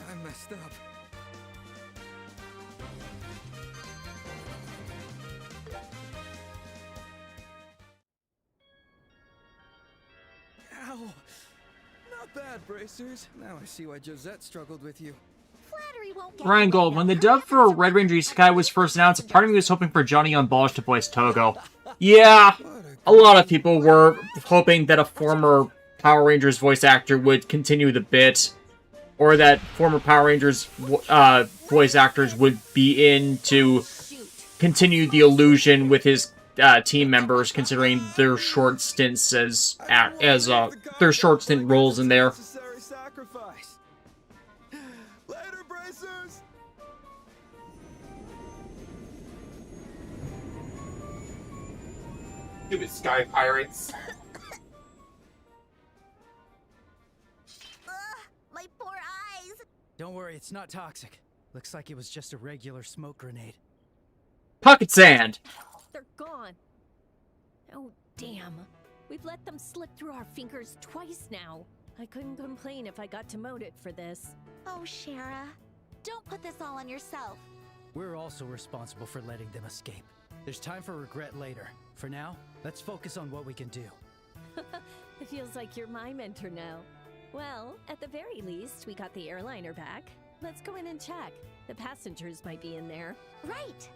I messed up. Ow! Not bad, bracers. Now I see why Josette struggled with you. Flattery won't get Ryan you Gold, later. when the dub for Red Ranger Isekai was first announced, a part of me was hoping for Johnny on Balls to voice Togo. Yeah, a lot of people were hoping that a former Power Rangers voice actor would continue the bit, or that former Power Rangers voice actors would be in to continue the illusion with his team members, considering their short stints as their short stint roles in there. Necessary sacrifice. Later, bracers. Stupid sky pirates. Ugh, my poor eyes! Don't worry, it's not toxic. Looks like it was just a regular smoke grenade. Pocket sand! They're gone. Oh, damn. We've let them slip through our fingers twice now. I couldn't complain if I got demoted for this. Oh, Shara. Don't put this all on yourself. We're also responsible for letting them escape. There's time for regret later. For now, Let's focus on what we can do. It feels like you're my mentor now. Well, at the very least, we got the airliner back. Let's go in and check. The passengers might be in there. Right.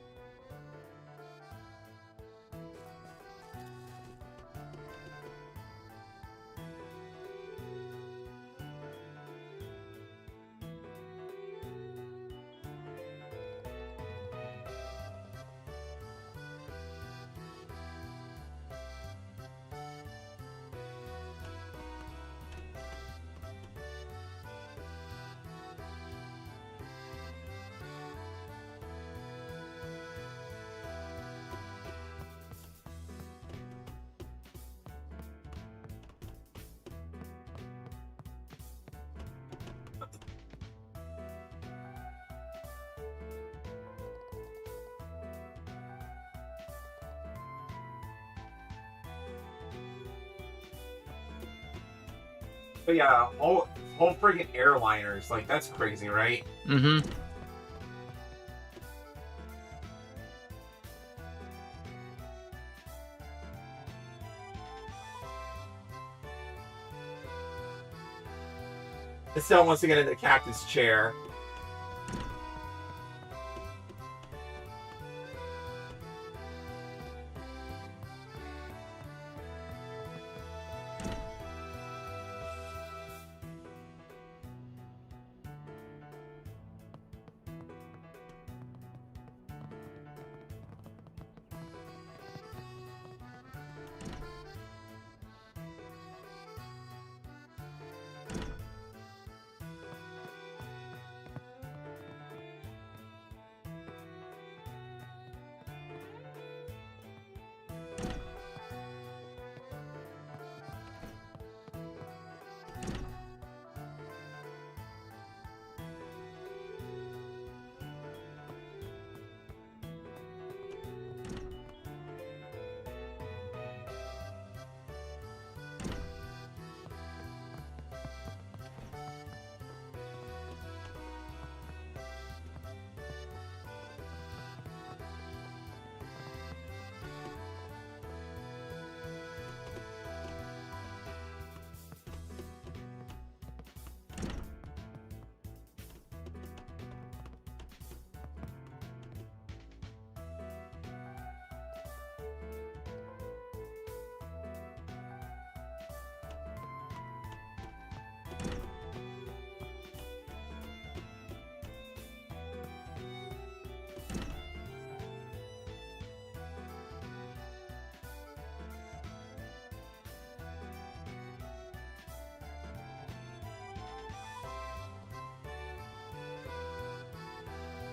But yeah, whole friggin' airliners, like that's crazy, right? Mm-hmm. Estelle wants to get in the captain's chair.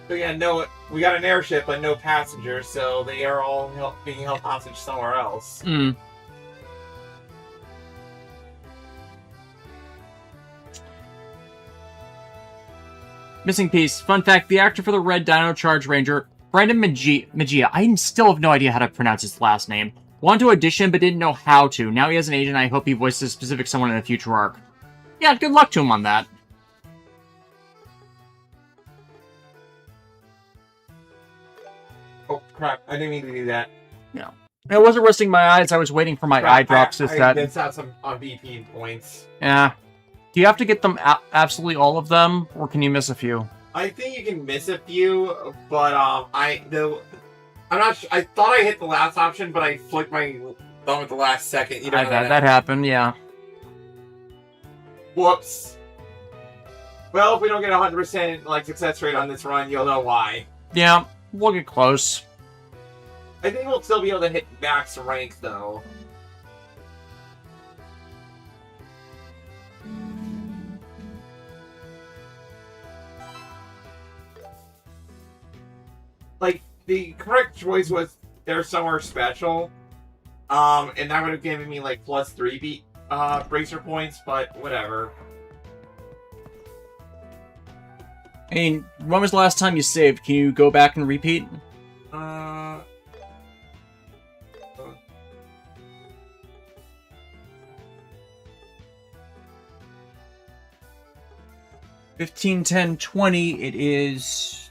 So yeah, no, we got an airship but no passengers, so they are all being held hostage somewhere else. Mm. Missing piece. Fun fact, the actor for the Red Dino Charge Ranger, Brandon Magia, I still have no idea how to pronounce his last name. Wanted to audition, but didn't know how to. Now he has an agent, I hope he voices a specific someone in a future arc. Yeah, good luck to him on that. Oh crap, I didn't mean to do that. Yeah. I wasn't resting my eyes, I was waiting for my eye drops to set. That's out some on BP points. Yeah. Do you have to get them absolutely all of them, or can you miss a few? I think you can miss a few, but I'm not sure. I thought I hit the last option, but I flicked my thumb at the last second. You know that happened, yeah. Whoops. Well, if we don't get 100% like success rate on this run, you'll know why. Yeah, we'll get close. I think we'll still be able to hit max rank though. Like, the correct choice was they're somewhere special. And that would have given me like +3 bracer points, but whatever. I mean, when was the last time you saved? Can you go back and repeat? 15, 10, 20, it is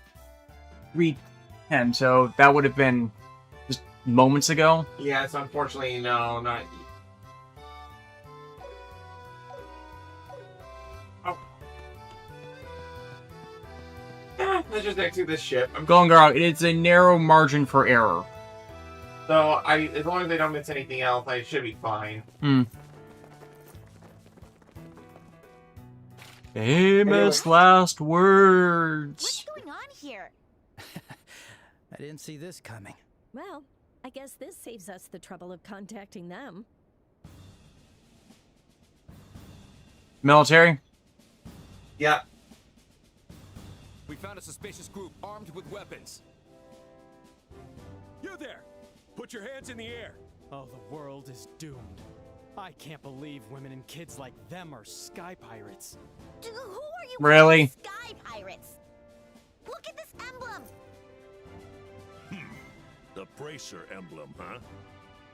310, so that would have been just moments ago. Yes, unfortunately, no, not. Oh. Let's just exit this ship. Golden Girl, it's a narrow margin for error. So, as long as they don't miss anything else, I should be fine. Famous last words. What's going on here? I didn't see this coming. Well, I guess this saves us the trouble of contacting them. Military? Yeah. We found a suspicious group armed with weapons. You there! Put your hands in the air! Oh, the world is doomed. I can't believe women and kids like them are sky pirates. Who are you? Really? Sky pirates. Look at this emblem. The bracer emblem, huh?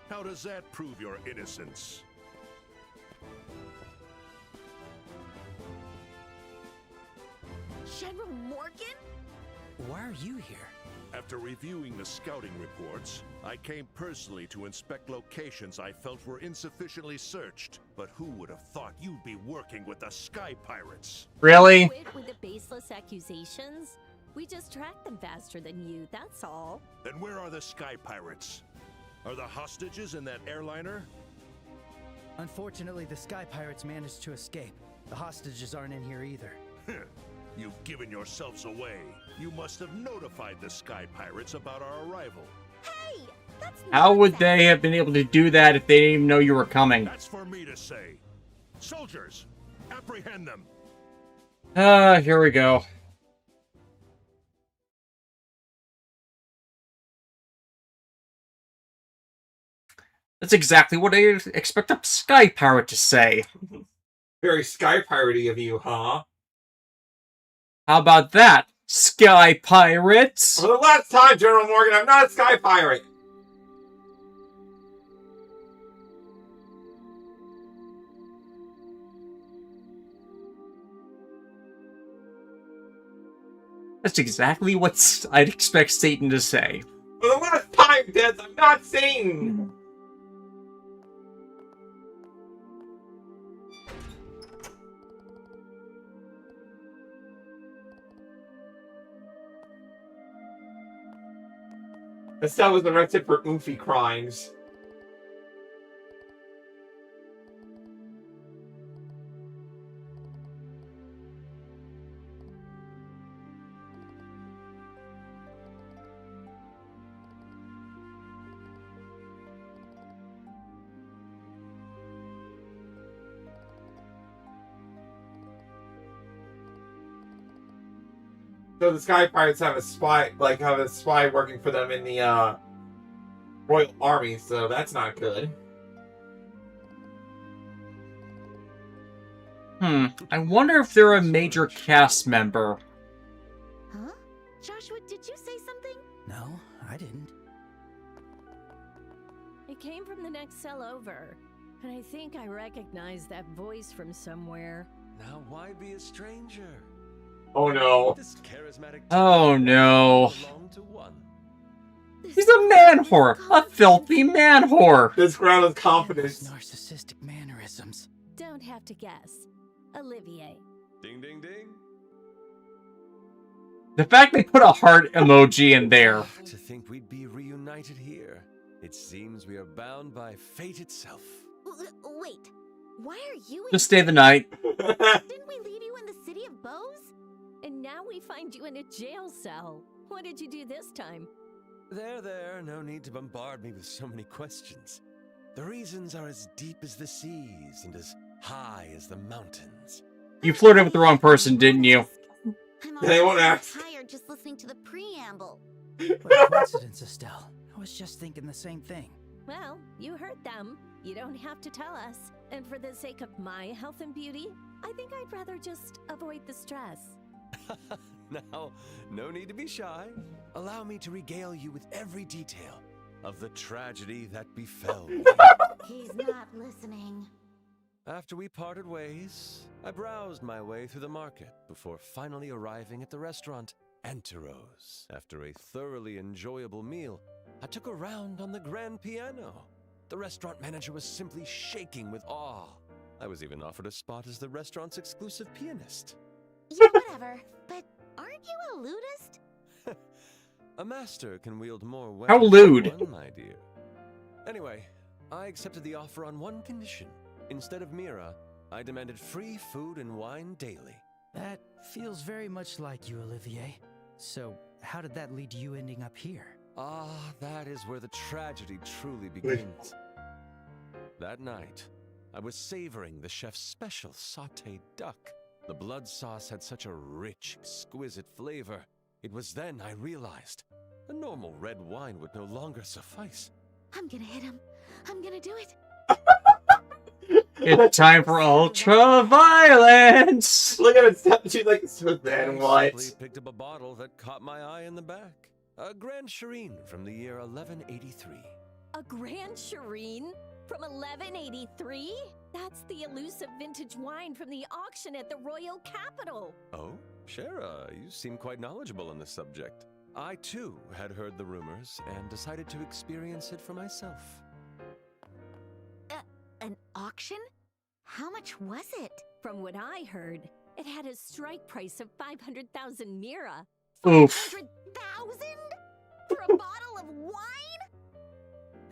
How does that prove your innocence? General Morgan? Why are you here? After reviewing the scouting reports, I came personally to inspect locations I felt were insufficiently searched. But who would have thought you'd be working with the Sky Pirates? Really? Quit with the baseless accusations? We just tracked them faster than you, that's all. Then where are the Sky Pirates? Are the hostages in that airliner? Unfortunately, the sky pirates managed to escape. The hostages aren't in here either. You've given yourselves away. You must have notified the Sky Pirates about our arrival. Hey, that's How would nonsense. they have been able to do that if they didn't even know you were coming? That's for me to say. Soldiers, apprehend them. Here we go. That's exactly what I expect a sky pirate to say. Very sky piratey of you, huh? How about that, sky pirates? For the last time, General Morgan, I'm not a sky pirate. That's exactly what I'd expect Satan to say. For the last time, Des, I'm not Satan. Estelle was arrested for oofy crimes. So the Sky Pirates have a spy working for them in the Royal Army, so that's not good. I wonder if they're a major cast member. Huh? Joshua, did you say something? No, I didn't. It came from the next cell over, and I think I recognize that voice from somewhere. Now why be a stranger? Oh no. This charismatic Oh no. belong to one. He's a man whore! A filthy man whore! This ground is Those confidence. narcissistic mannerisms. Don't have to guess. Olivier. Ding ding ding. The fact they put a heart emoji in there. To think we'd be reunited here. It seems we are bound by fate itself. Wait, why are you in... Just stay the night. Didn't we leave you in the city of Bows? And now we find you in a jail cell. What did you do this time? There, no need to bombard me with so many questions. The reasons are as deep as the seas and as high as the mountains. You flirted with the wrong person, didn't you? I'm They won't already ask. tired just listening to the preamble. What a coincidence, Estelle. I was just thinking the same thing. Well, you heard them. You don't have to tell us. And for the sake of my health and beauty, I think I'd rather just avoid the stress. Now, no need to be shy. Allow me to regale you with every detail of the tragedy that befell me. He's not listening. After we parted ways, I browsed my way through the market before finally arriving at the restaurant Anteros. After a thoroughly enjoyable meal, I took a round on the grand piano. The restaurant manager was simply shaking with awe. I was even offered a spot as the restaurant's exclusive pianist. Yeah, whatever. But aren't you a ludist? A master can wield more weapons How lewd. than one, my dear. Anyway, I accepted the offer on one condition. Instead of Mira, I demanded free food and wine daily. That feels very much like you, Olivier. So, how did that lead to you ending up here? Ah, that is where the tragedy truly begins. That night, I was savoring the chef's special sautéed duck. The blood sauce had such a rich, exquisite flavor. It was then I realized a normal red wine would no longer suffice. I'm gonna hit him. I'm gonna do it. It's time for ultra violence. Look at it. She's like, so then what? Simply picked up a bottle that caught my eye in the back. A Grand Shireen from the year 1183. A Grand Shireen? From 1183? That's the elusive vintage wine from the auction at the Royal Capitol. Oh, Shara, you seem quite knowledgeable on the subject. I, too, had heard the rumors and decided to experience it for myself. An auction? How much was it? From what I heard, it had a strike price of 500,000 Mira. Oof. 500,000? For a bottle of wine?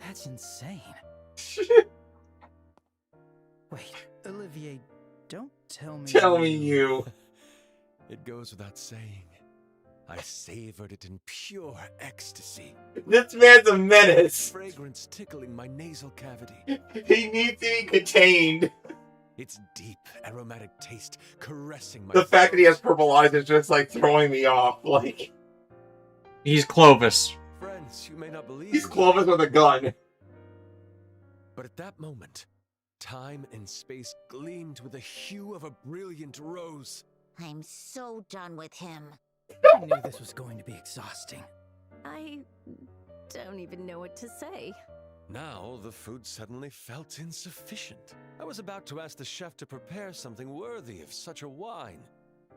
That's insane. Wait, Olivier, don't tell me... Tell me you. It goes without saying. I savored it in pure ecstasy. This man's a menace. Fragrance tickling my nasal cavity. He needs to be contained. Its deep, aromatic taste caressing my The fact that he has throat. purple eyes is just like throwing me off. Like, He's Clovis. Friends, you may not believe he's it, Clovis with a gun. but at that moment, time and space gleamed with the hue of a brilliant rose. I'm so done with him. I knew this was going to be exhausting. I don't even know what to say. Now, the food suddenly felt insufficient. I was about to ask the chef to prepare something worthy of such a wine.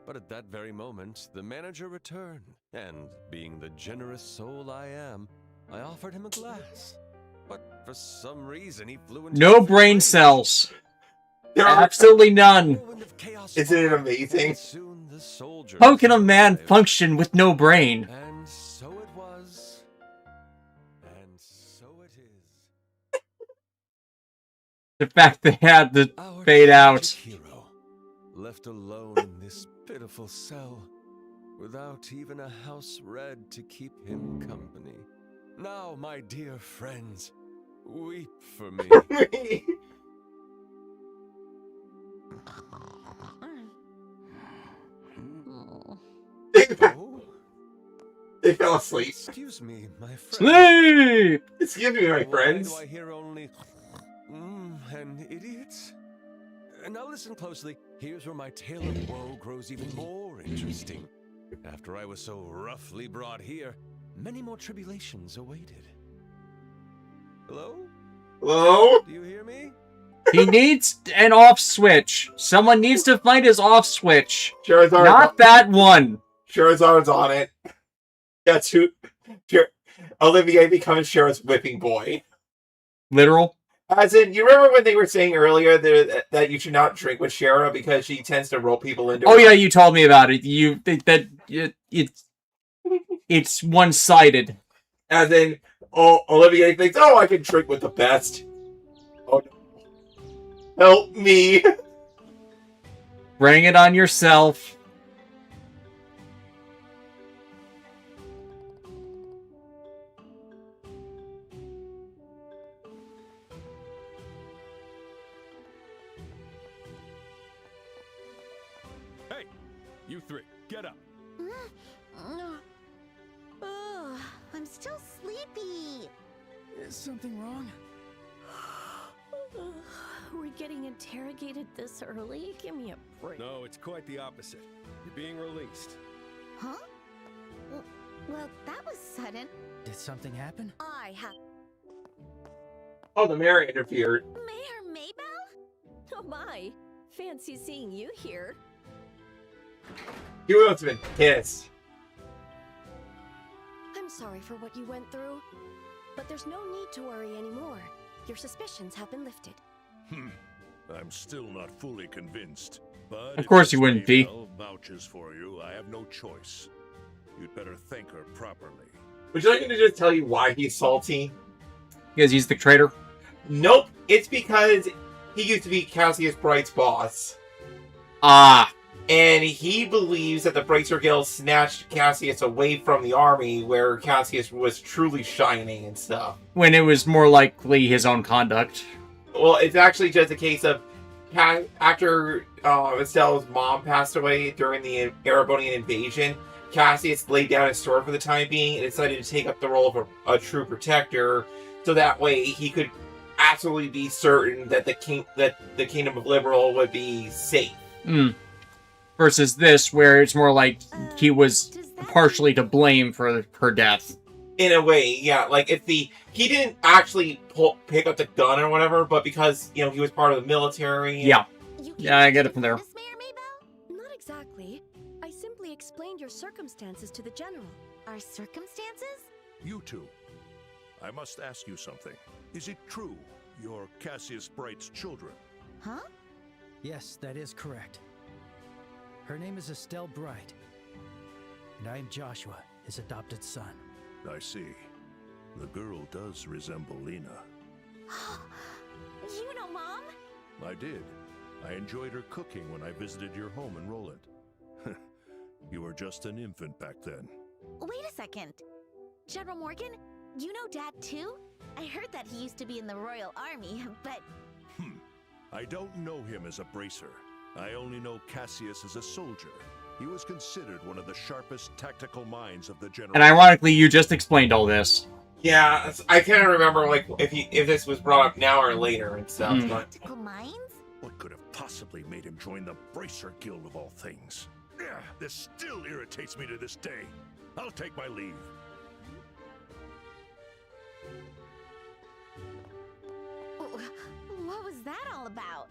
But at that very moment, the manager returned, and being the generous soul I am, I offered him a glass. But for some reason, he flew into No a brain rage. cells. There are, Absolutely none. Whirlwind of chaos Isn't it followed, amazing? and soon the soldiers How can a man arrived. function with no brain? And so it was. And so it is. The fact they had the Our fade out. tragic hero, left alone in this pitiful cell, without even a house red to keep him company. Now, my dear friends, weep for me. Oh. Oh, They fell asleep. excuse me, my friend. Sleep! Excuse me, my Why friends. do I hear only an idiot? Now listen closely. Here's where my tale of woe grows even more interesting. After I was so roughly brought here, many more tribulations awaited. Hello? Hello? Do you hear me? He needs an off switch. Someone needs to find his off switch. Charizard. Not that one. Charizard's on it. That's who. Olivier becomes Cher's whipping boy. Literal. As in, you remember when they were saying earlier that you should not drink with Shara because she tends to roll people into Oh her? yeah, you told me about it. It's one-sided. As in, Olivier thinks, oh, I can drink with the best. Oh, no. Help me. Bring it on yourself. Hey, you three, get up. Ugh, I'm still sleepy. Is something wrong? We're getting interrogated this early? Give me a break. No, it's quite the opposite. You're being released. Huh? Well, that was sudden. Did something happen? I have Oh, the mayor interfered. Mayor Maybell? Oh my, fancy seeing you here. He must have been pissed. I'm sorry for what you went through. But there's no need to worry anymore. Your suspicions have been lifted. I'm still not fully convinced. But Of course if you wouldn't be. Maybelle vouches for you, I have no choice. You'd better thank her properly. Would you like me to just tell you why he's salty? Because he's the traitor. Nope. It's because he used to be Cassius Bright's boss. Ah. And he believes that the Bracer Guild snatched Cassius away from the army where Cassius was truly shining and stuff. When it was more likely his own conduct. Well, it's actually just a case of after Estelle's mom passed away during the Erebonian invasion, Cassius laid down his sword for the time being and decided to take up the role of a true protector, so that way he could absolutely be certain that the Kingdom of Liberal would be safe. Versus this, where it's more like he was partially to blame for her death. In a way, yeah. Like, he didn't actually pick up the gun or whatever, but because, he was part of the military. Yeah. Yeah, I get it from there. Mayor Maybelle? Not exactly. I simply explained your circumstances to the general. Our circumstances? You two, I must ask you something. Is it true you're Cassius Bright's children? Huh? Yes, that is correct. Her name is Estelle Bright, and I am Joshua, his adopted son. I see. The girl does resemble Lena. You know Mom? I did. I enjoyed her cooking when I visited your home in Roland. You were just an infant back then. Wait a second. General Morgan, you know Dad too? I heard that he used to be in the Royal Army, but... I don't know him as a bracer. I only know Cassius as a soldier. He was considered one of the sharpest tactical minds of the generation. And ironically, you just explained all this. Yeah, I can't remember if this was brought up now or later and stuff. But... Tactical minds? What could have possibly made him join the Bracer Guild of all things? This still irritates me to this day. I'll take my leave. What was that all about?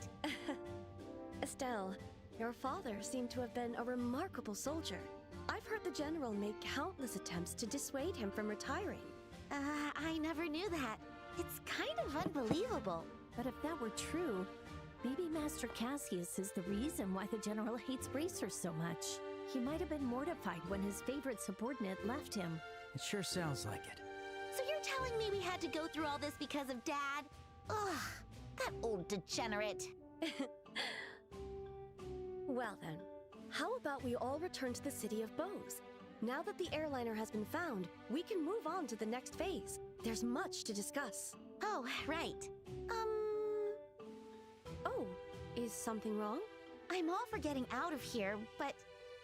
Estelle, your father seemed to have been a remarkable soldier. I've heard the general make countless attempts to dissuade him from retiring. I never knew that. It's kind of unbelievable. But if that were true, maybe Master Cassius is the reason why the general hates Bracer so much. He might have been mortified when his favorite subordinate left him. It sure sounds like it. So you're telling me we had to go through all this because of Dad? Ugh, that old degenerate. Well then, how about we all return to the city of Bows? Now that the airliner has been found, we can move on to the next phase. There's much to discuss. Oh, right. Oh, is something wrong? I'm all for getting out of here, but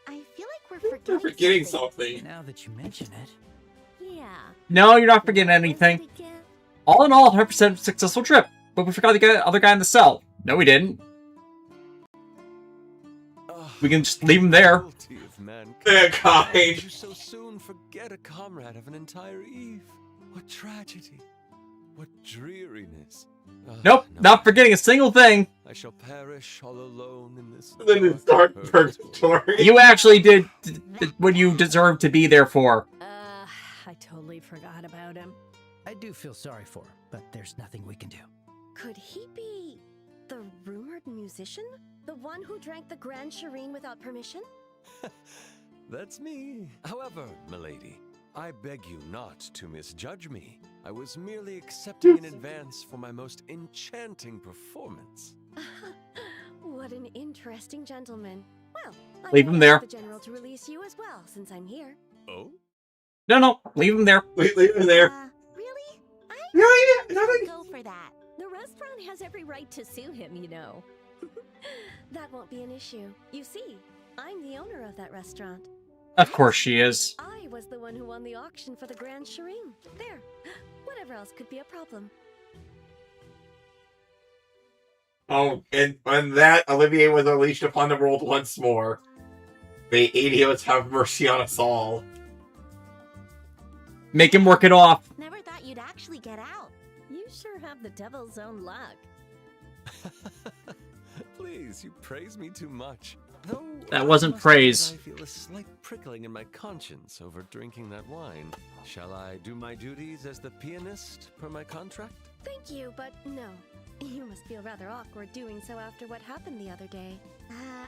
I feel like we're forgetting something. Now that you mention it. Yeah. No, you're not forgetting anything. All in all, 100% successful trip. But we forgot the other guy in the cell. No, we didn't. We can just leave him there. Mankind. You so soon forget a comrade of an entire eve. What tragedy. What dreariness. Nope, no. not forgetting a single thing. I shall perish all alone in this dark purgatory. You actually did what you deserved to be there for. I totally forgot about him. I do feel sorry for him, but there's nothing we can do. Could he be the rumored musician? The one who drank the Grand Shireen without permission? That's me. However, milady, I beg you not to misjudge me. I was merely accepting in advance for my most enchanting performance. What an interesting gentleman. Well, Leave him there. The general to release you as well, since I'm here. Oh? No, leave him there. Leave him there. Really? Really? I go for that. The restaurant has every right to sue him, you know. That won't be an issue. You see, I'm the owner of that restaurant. Of course she is. I was the one who won the auction for the Grand Shireen. There. Whatever else could be a problem. Oh, and on that, Olivier was unleashed upon the world once more. May Adios have mercy on us all. Make him work it off. Never thought you'd actually get out. You sure have the devil's own luck. Please, you praise me too much. Though That I wasn't must admit praise. I feel a slight prickling in my conscience over drinking that wine. Shall I do my duties as the pianist per my contract? Thank you, but no. You must feel rather awkward doing so after what happened the other day.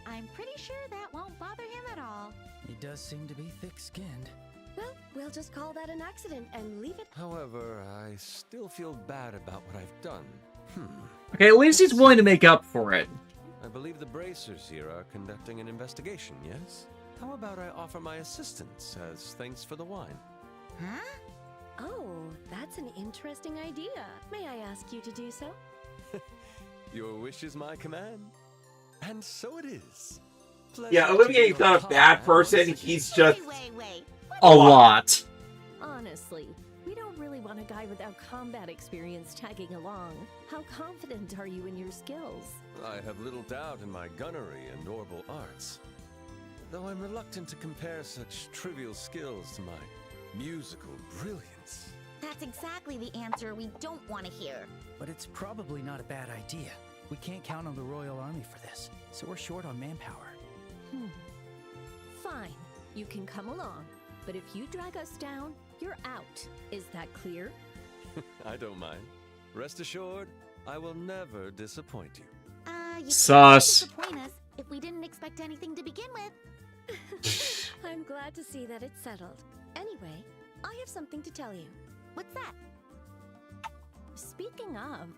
I'm pretty sure that won't bother him at all. He does seem to be thick-skinned. Well, we'll just call that an accident and leave it. However, I still feel bad about what I've done. Okay, at least he's willing to make up for it. I believe the bracers here are conducting an investigation, yes? How about I offer my assistance as thanks for the wine? Huh? Oh, that's an interesting idea. May I ask you to do so? Your wish is my command. And so it is. Yeah, Olivier is not a bad person. He's just. Wait. A lot. Honestly, we don't really want a guy without combat experience tagging along. How confident are you in your skills? I have little doubt in my gunnery and orbital arts. Though I'm reluctant to compare such trivial skills to my musical brilliance. That's exactly the answer we don't want to hear. But it's probably not a bad idea. We can't count on the Royal Army for this, so we're short on manpower. Fine, you can come along. But if you drag us down, you're out. Is that clear? I don't mind. Rest assured, I will never disappoint you. You Sus. can't disappoint us if we didn't expect anything to begin with. I'm glad to see that it's settled. Anyway, I have something to tell you. What's that? Speaking of,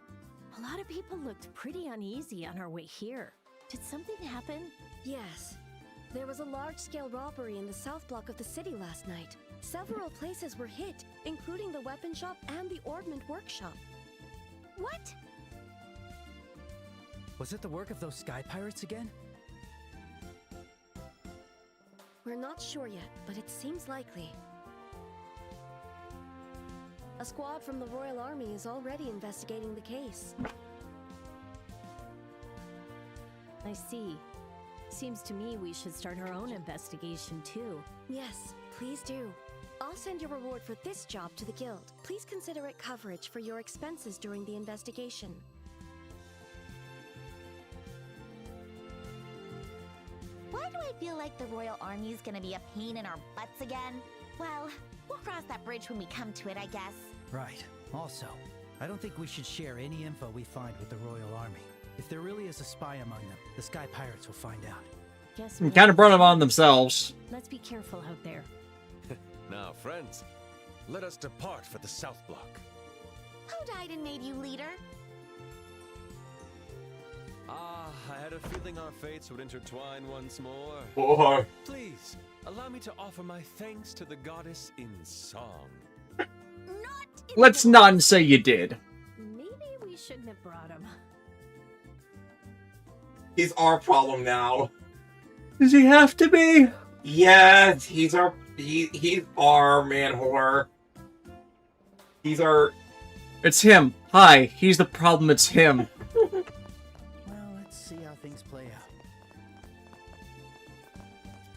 a lot of people looked pretty uneasy on our way here. Did something happen? Yes. There was a large-scale robbery in the south block of the city last night. Several places were hit, including the weapon shop and the ornament workshop. What? Was it the work of those sky pirates again? We're not sure yet, but it seems likely. A squad from the Royal Army is already investigating the case. I see. Seems to me we should start our own investigation too. Yes, please do. I'll send your reward for this job to the guild. Please consider it coverage for your expenses during the investigation. Why do I feel like the Royal Army is gonna be a pain in our butts again? Well, we'll cross that bridge when we come to it, I guess. Right. Also, I don't think we should share any info we find with the Royal Army. If there really is a spy among them, the Sky Pirates will find out. Guess Kind of brought them on themselves. Let's be careful out there. Now, friends, let us depart for the South Block. Who died and made you leader? I had a feeling our fates would intertwine once more. Boy. Please, allow me to offer my thanks to the goddess in song. Let's not say you did. Maybe we shouldn't have brought him. He's our problem now. Does he have to be? Yes, he's our man whore. He's our. It's him. Hi, he's the problem, it's him. Well, let's see how things play out.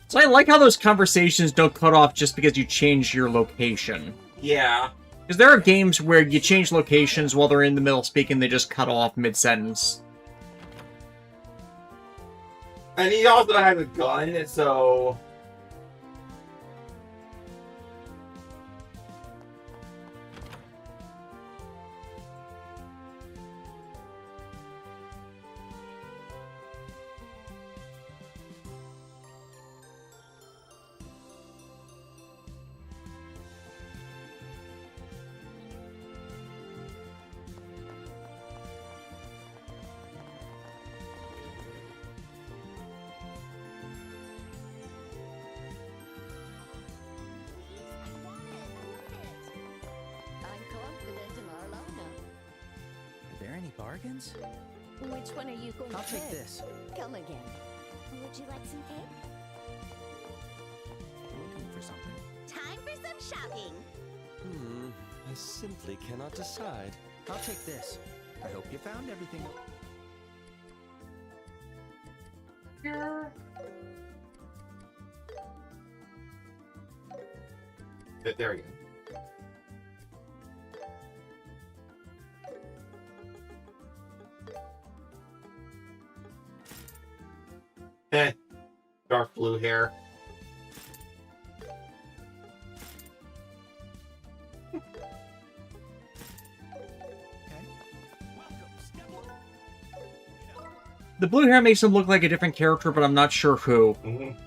So I like how those conversations don't cut off just because you change your location. Yeah. Because there are games where you change locations while they're in the middle speaking, they just cut off mid-sentence. And he also has a gun, so. I'm confident in our lineup. Are there any bargains? Which one are you going I'll to take pick? this. Come again. Would you like some cake? Looking for something. Time for some shopping. I simply cannot decide. I'll take this. I hope you found everything. There you go. Eh. dark blue hair. The blue hair makes him look like a different character, but I'm not sure who. Mm-hmm.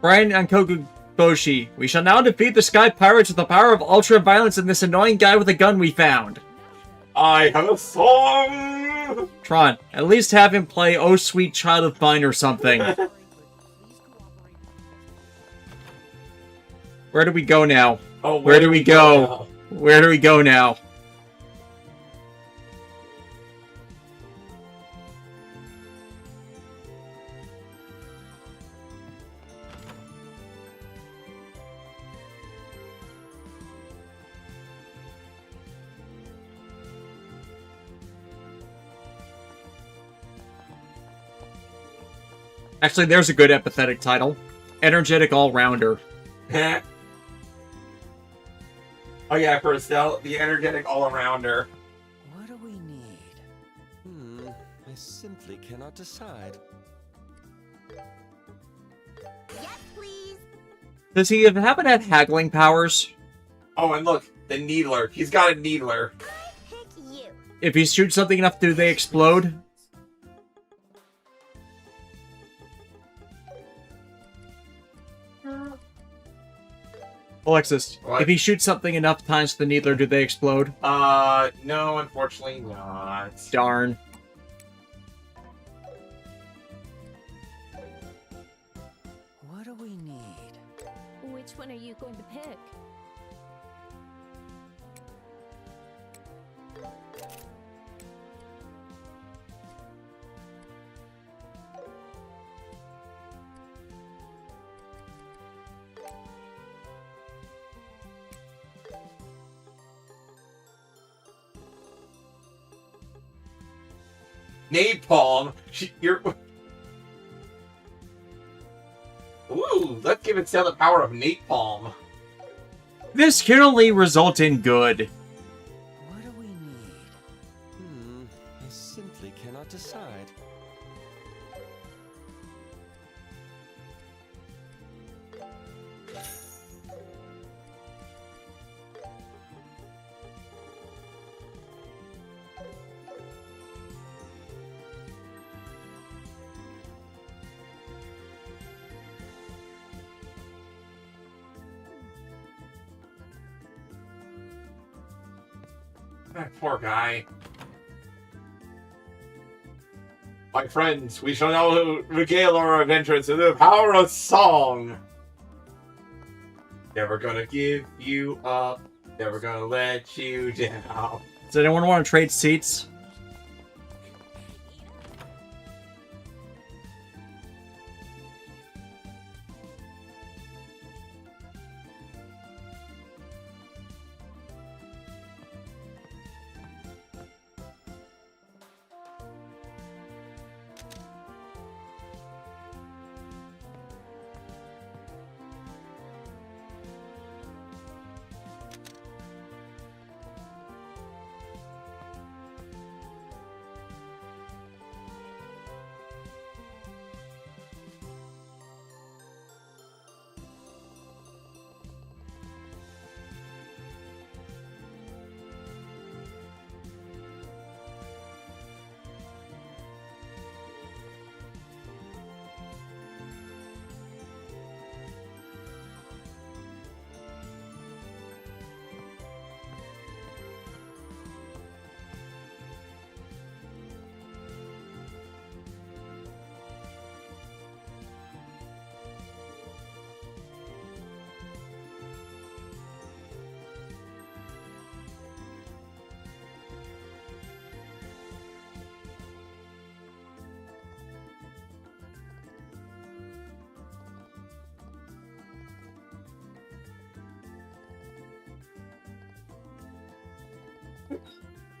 Brian and Kokuboshi, we shall now defeat the Sky Pirates with the power of ultra violence and this annoying guy with a gun we found. I have a song! Tron, at least have him play Oh Sweet Child of Mine or something. Where do we go now? Oh, where do we go? Where do we go now? Actually, there's a good empathetic title. Energetic All-Rounder. Oh yeah, for Estelle, the energetic all-arounder. What do we need? I simply cannot decide. Yes, please. Does he happen to have haggling powers? Oh, and look, the needler. He's got a needler. Pick you. If he shoots something enough, do they explode? Alexis, What? if he shoots something enough times to the needler, do they explode? No, unfortunately not. Darn. What do we need? Which one are you going to pick? Napalm. You're. Ooh, let's give Estelle the power of napalm. This can only result in good. What do we need? I simply cannot decide. That poor guy. My friends, we shall now regale our adventures with the power of song. Never gonna give you up. Never gonna let you down. Does anyone want to trade seats?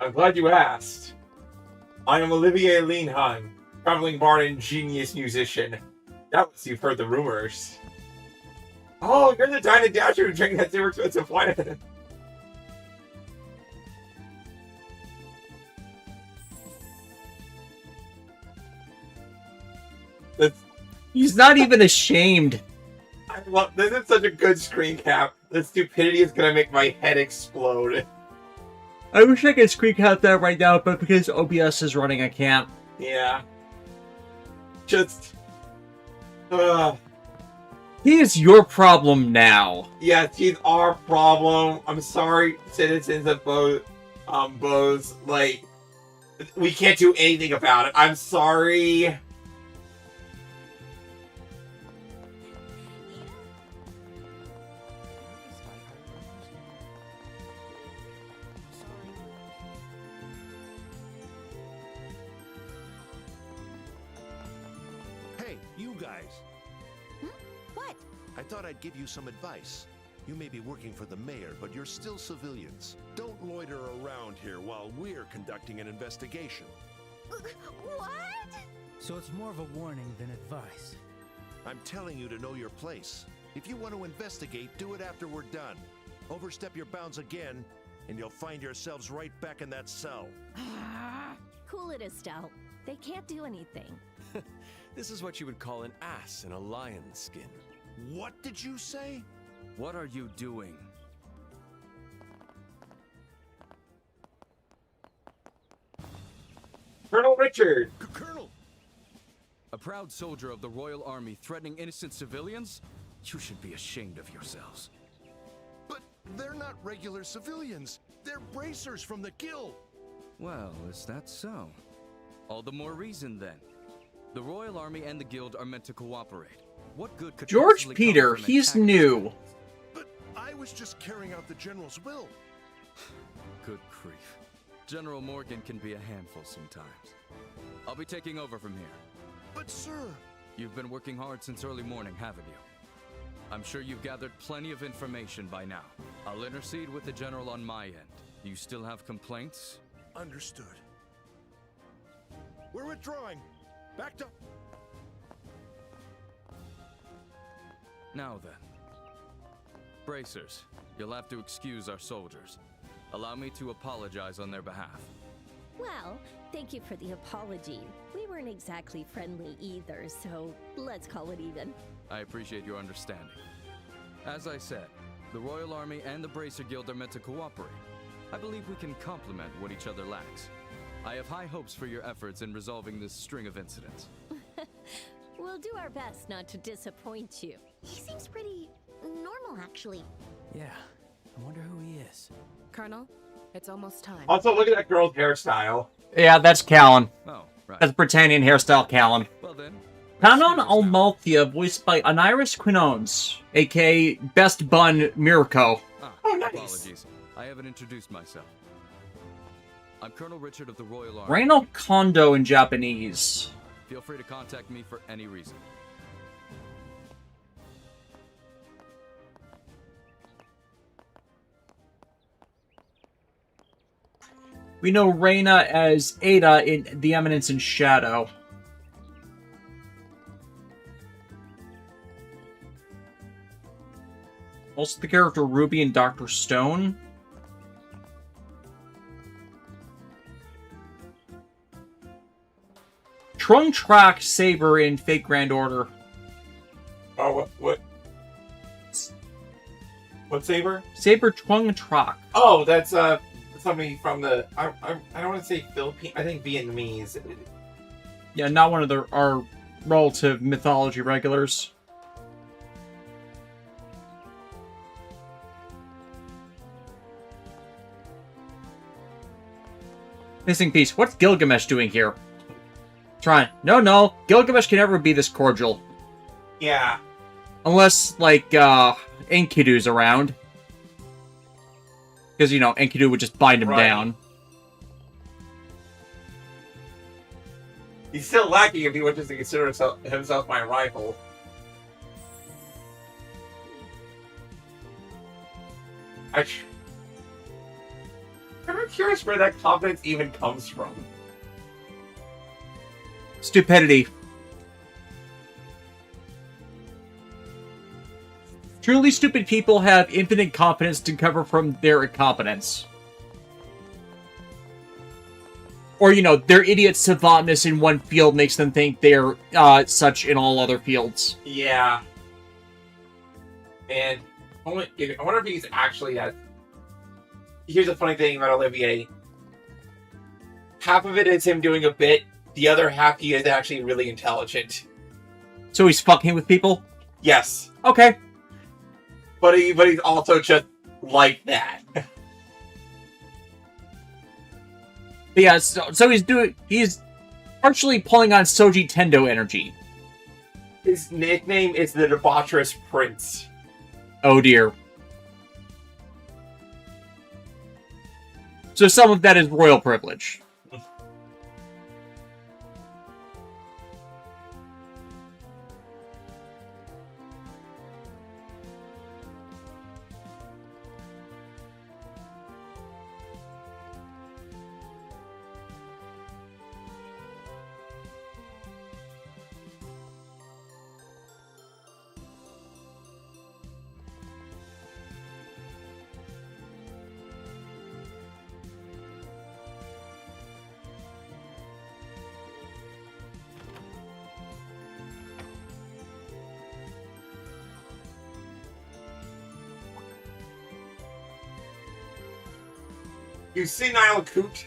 I'm glad you asked. I am Olivier Lienheim, traveling bard and genius musician. Doubtless you've heard the rumors. Oh, you're the Dino Dasher who drank that super expensive wine. He's not even ashamed. I love this. Is such a good screen cap. The stupidity is gonna make my head explode. I wish I could screen cap that right now, but because OBS is running, I can't. Yeah. Just. He is your problem now. Yes, he's our problem. I'm sorry, citizens of Bose. Like, we can't do anything about it. I'm sorry. Hey, you guys. What? I thought I'd give you some advice. You may be working for the mayor, but you're still civilians. Don't loiter around here while we're conducting an investigation. What? So it's more of a warning than advice. I'm telling you to know your place. If you want to investigate, do it after we're done. Overstep your bounds again, and you'll find yourselves right back in that cell. Cool it, Estelle. They can't do anything. This is what you would call an ass in a lion's skin. What did you say? What are you doing? Colonel Richard! Colonel! A proud soldier of the Royal Army threatening innocent civilians? You should be ashamed of yourselves. But they're not regular civilians. They're bracers from the Guild. Well, is that so? All the more reason then. The Royal Army and the Guild are meant to cooperate. What good could George possibly Peter, come from he's attacking new. But I was just carrying out the General's will. Good grief. General Morgan can be a handful sometimes. I'll be taking over from here. But sir... You've been working hard since early morning, haven't you? I'm sure you've gathered plenty of information by now. I'll intercede with the General on my end. You still have complaints? Understood. We're withdrawing. Back to... Now then. Bracers, you'll have to excuse our soldiers. Allow me to apologize on their behalf. Well, thank you for the apology. We weren't exactly friendly either, so let's call it even. I appreciate your understanding. As I said, the Royal Army and the Bracer Guild are meant to cooperate. I believe we can complement what each other lacks. I have high hopes for your efforts in resolving this string of incidents. We'll do our best not to disappoint you. He seems pretty normal, actually. Yeah, I wonder who he is. Colonel, it's almost time. Also, look at that girl's hairstyle. Yeah, that's Callan. Oh, right. That's Britannian hairstyle Callan. Well then. Canon Almalthea, voiced by Aniris Quinones, aka Best Bun Mirko. Oh, nice. Apologies. I haven't introduced myself. I'm Colonel Richard of the Royal Army. Reino Kondo in Japanese. Feel free to contact me for any reason. We know Reina as Ada in The Eminence in Shadow. Also the character Ruby in Dr. Stone. Trung Track Saber in Fate Grand Order. Oh, what? What saber? Saber Trung Track. Oh, that's somebody from the I don't want to say Philippine. I think Vietnamese. Yeah, not one of our relative mythology regulars. Missing piece. What's Gilgamesh doing here? Trying. No. Gilgamesh can never be this cordial. Yeah. Unless, like, Enkidu's around. Because, you know, Enkidu would just bind him down. He's still lacking if he wishes to consider himself my rival. I'm curious where that confidence even comes from. Stupidity. Truly stupid people have infinite competence to cover from their incompetence. Or, you know, their idiot savantness in one field makes them think they're such in all other fields. Yeah. And I wonder if he's actually that. Here's a funny thing about Olivier. Half of it is him doing a bit. The other half, he is actually really intelligent. So he's fucking with people? Yes. Okay. But he's also just like that. But yeah, so he's partially pulling on Soji Tendo energy. His nickname is the Debaucherous Prince. Oh dear. So some of that is royal privilege. You senile coot.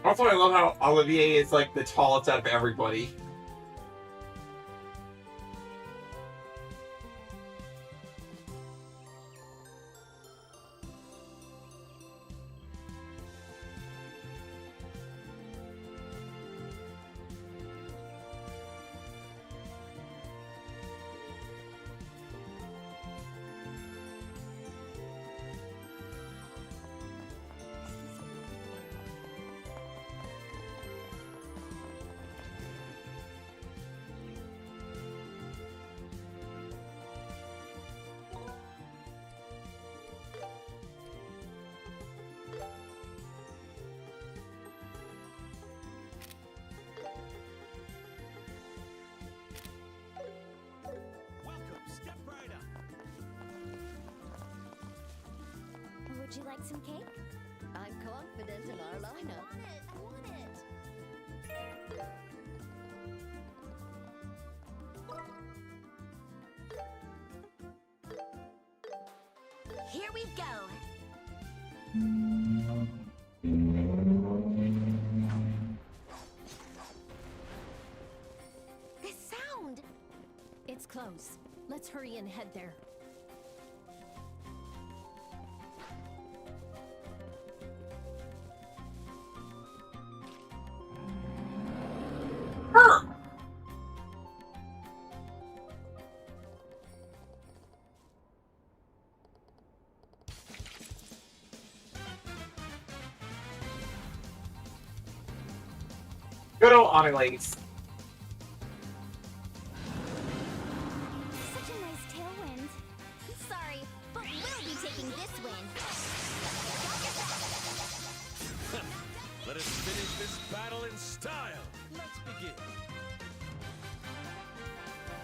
Also, I love how Olivier is like the tallest out of everybody. Would you like some cake? I'm confident in our lineup. I want it. Here we go. This sound. It's close. Let's hurry and head there. Good old Annalise. Such a nice tailwind. Sorry, but we'll be taking this win. Let us finish this battle in style. Let's begin.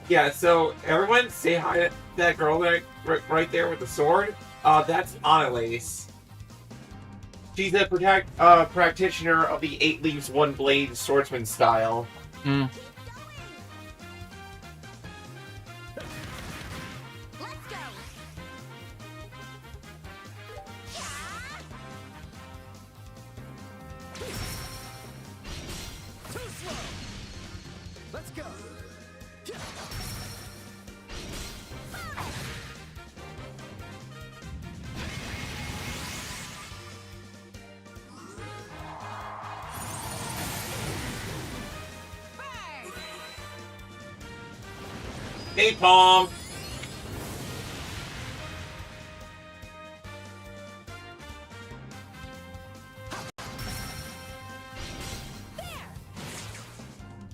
Yeah, so everyone say hi to that girl right there with the sword. That's Annalise. She's a practitioner of the 8 leaves, 1 blade swordsman style. Mm. flow. Let's go. Hey, Palm.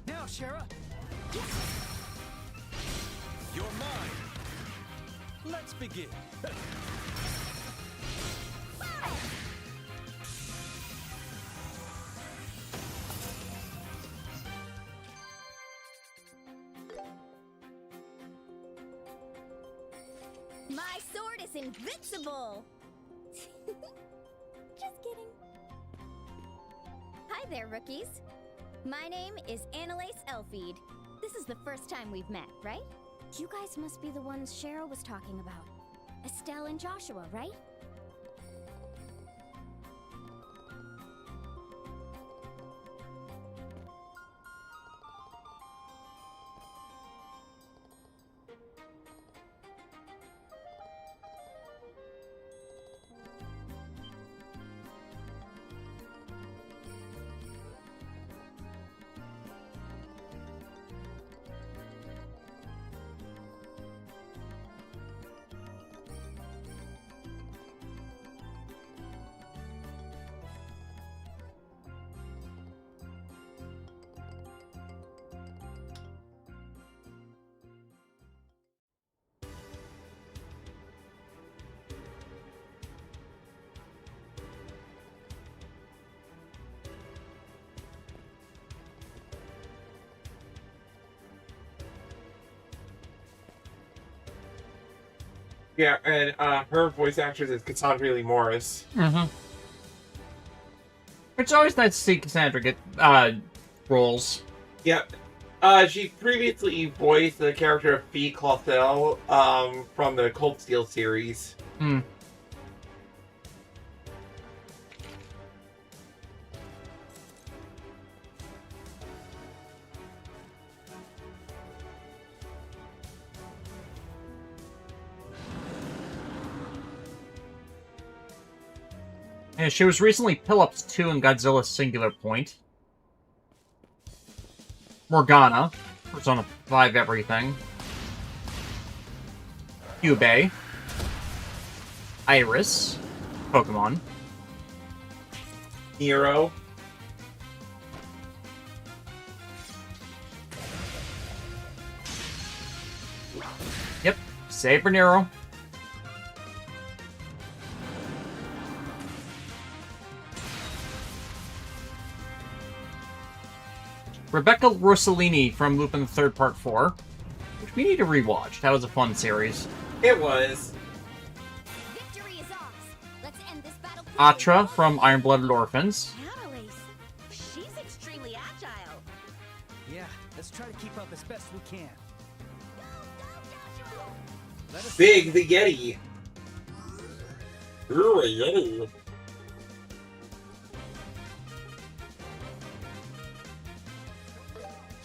Now, Shara. You're mine. Let's begin. My sword is invincible! Just kidding. Hi there, rookies. My name is Annalise Elfeed. This is the first time we've met, right? You guys must be the ones Cheryl was talking about. Estelle and Joshua, right? Yeah, and her voice actress is Cassandra Lee Morris. Mm-hmm. It's always nice to see Cassandra get roles. Yep. She previously voiced the character of Fee Clothel from the Cold Steel series. Hmm. Yeah, she was recently Pillups 2 in Godzilla Singular Point. Morgana, Persona 5 Everything. Kyubey. Iris. Pokemon. Nero. Yep, Saber Nero. Rebecca Rossellini from Lupin the Third Part 4, which we need to rewatch. That was a fun series. It was. Victory is ours. Let's end this battle. Atra from Iron Blooded Orphans. Annalise, she's extremely agile. Yeah, let's try to keep up as best we can. Let us Big the Yeti. Ooh, a Yeti.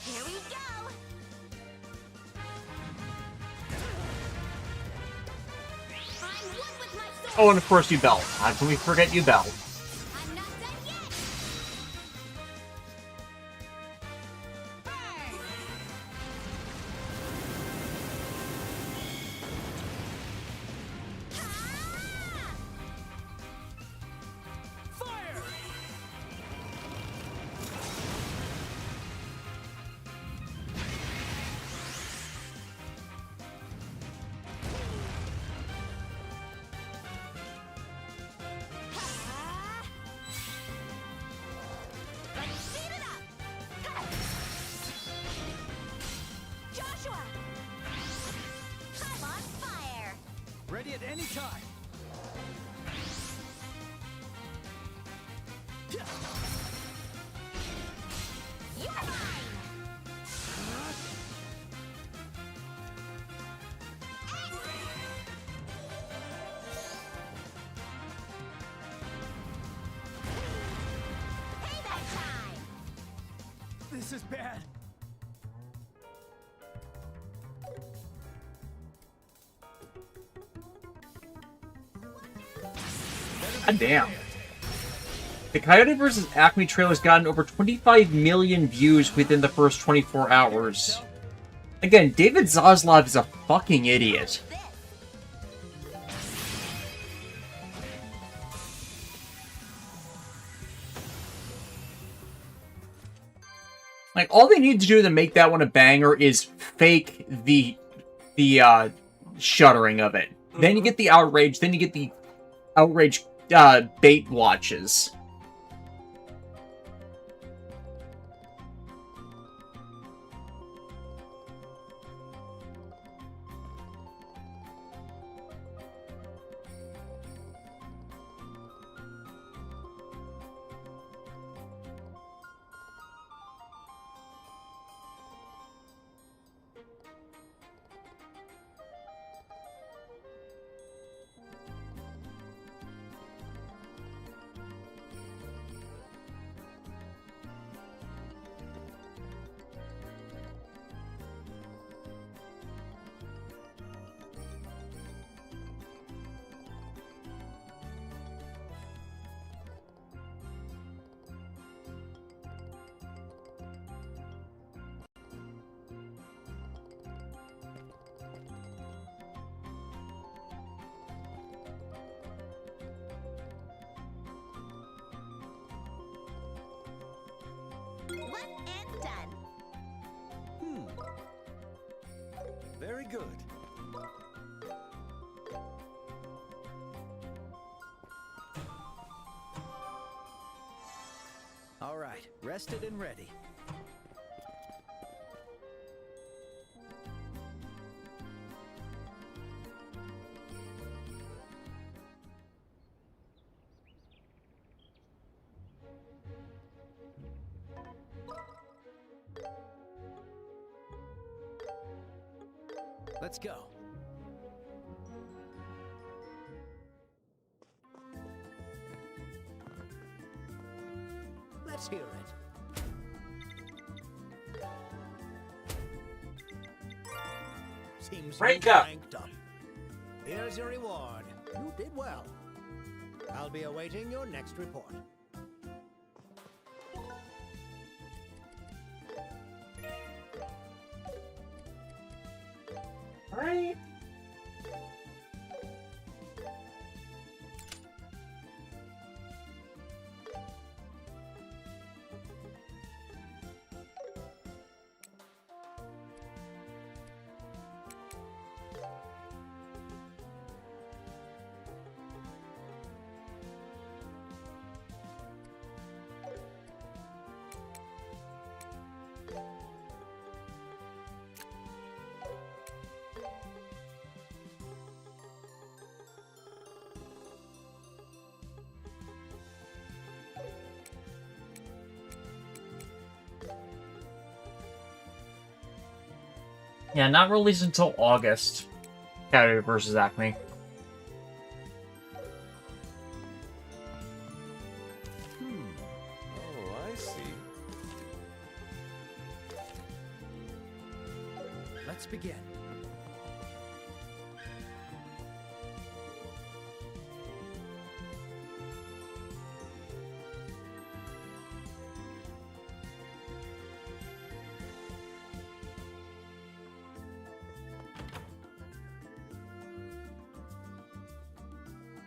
Here we go. I'm one with my sword. Oh, and of course, Yubel. How can we forget Yubel? I'm not done yet. fire! Let's speed it up. Joshua, I'm on fire. Ready at any time. You're mine. Payback time. This is bad. God damn. The Coyote vs. Acme trailer's gotten over 25 million views within the first 24 hours. Again, David Zaslav is a fucking idiot. Like, all they need to do to make that one a banger is fake the shuddering of it. Then you get the outrage, then you get the outrage bait watches. One and done. Very good. All right, rested and ready. Let's go. Let's hear it. Seems Rank you up. ranked up. Here's your reward. You did well. I'll be awaiting your next report. Right? Yeah, not released until August. Coyote vs. Acme. Oh, I see. Let's begin.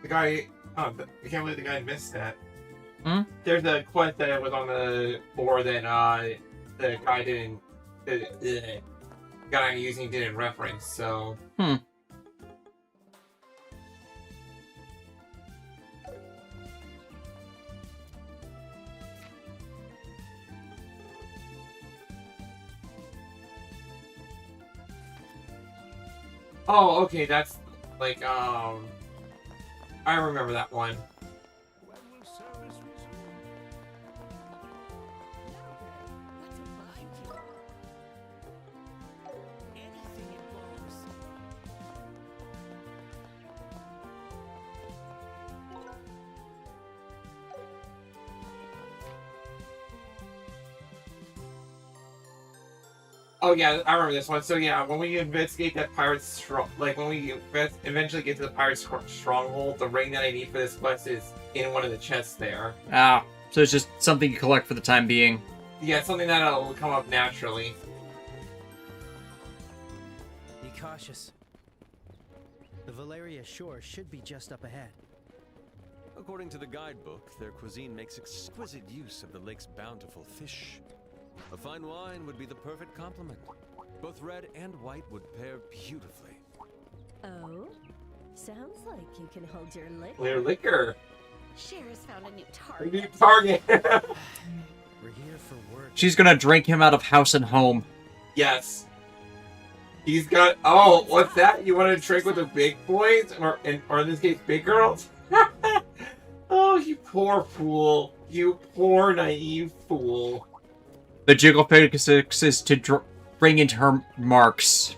The guy, I can't believe the guy missed that. Hmm? There's a quest that was on the board that the guy didn't, the guy I'm using didn't reference, so. Oh, okay, that's like, I remember that one. Oh yeah, I remember this one. So yeah, when we investigate that pirate's when we eventually get to the pirate's stronghold, the ring that I need for this quest is in one of the chests there. Ah, so it's just something you collect for the time being. Yeah, it's something that'll come up naturally. Be cautious. The Valeria shore should be just up ahead. According to the guidebook, their cuisine makes exquisite use of the lake's bountiful fish. A fine wine would be the perfect complement. Both red and white would pair beautifully. Oh? Sounds like you can hold your liquor. Their liquor. Cher has found a new A target. new target. We're here for work. She's gonna drink him out of house and home. Yes. He's got. Oh, what's that? You want to drink with the big boys, or in this case, big girls? Oh, you poor fool! You poor naive fool! The jiggle focus is to bring into her marks.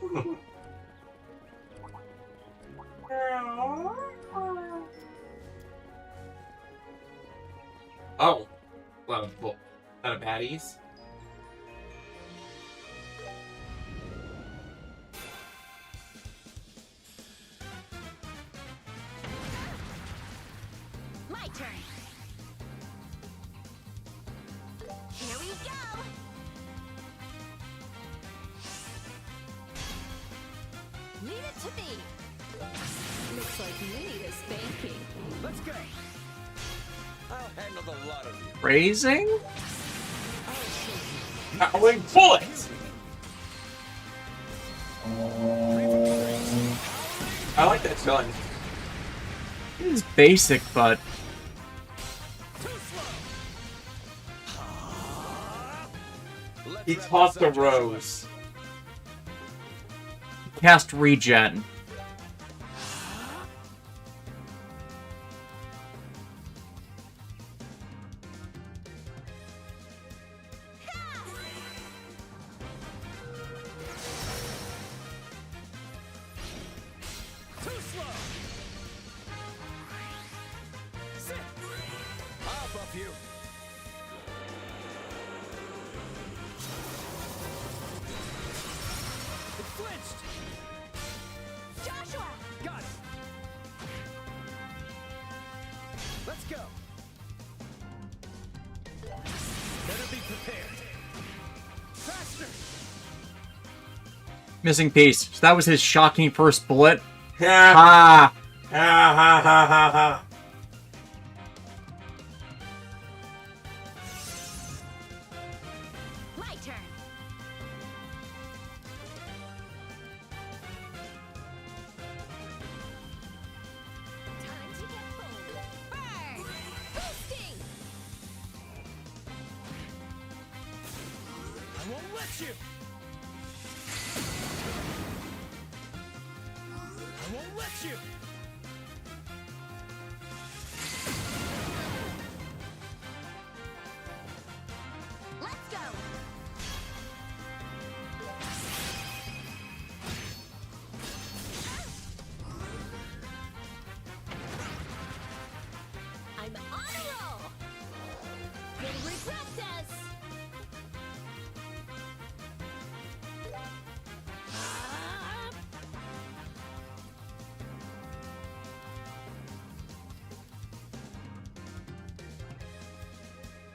Oh, a lot of baddies. My turn. Here we go. Leave it to me. Looks like you need a spanking. Let's go! I'll handle the lot of you. Raising? Howling bullets! I like that gun. It's basic, but He tossed the rose. cast regen. Too slow! Sit! I'll buff you. It flinched! Joshua! Got it! Let's go! Better be prepared. Faster! Missing piece. So that was his shocking first bullet. Ha Ah! ha ha ha ha ha. My turn. Time to get bold. Burn! Boosting! I won't let you! I won't let you! Let's go! I'm on a roll! You'll regret this! Ah!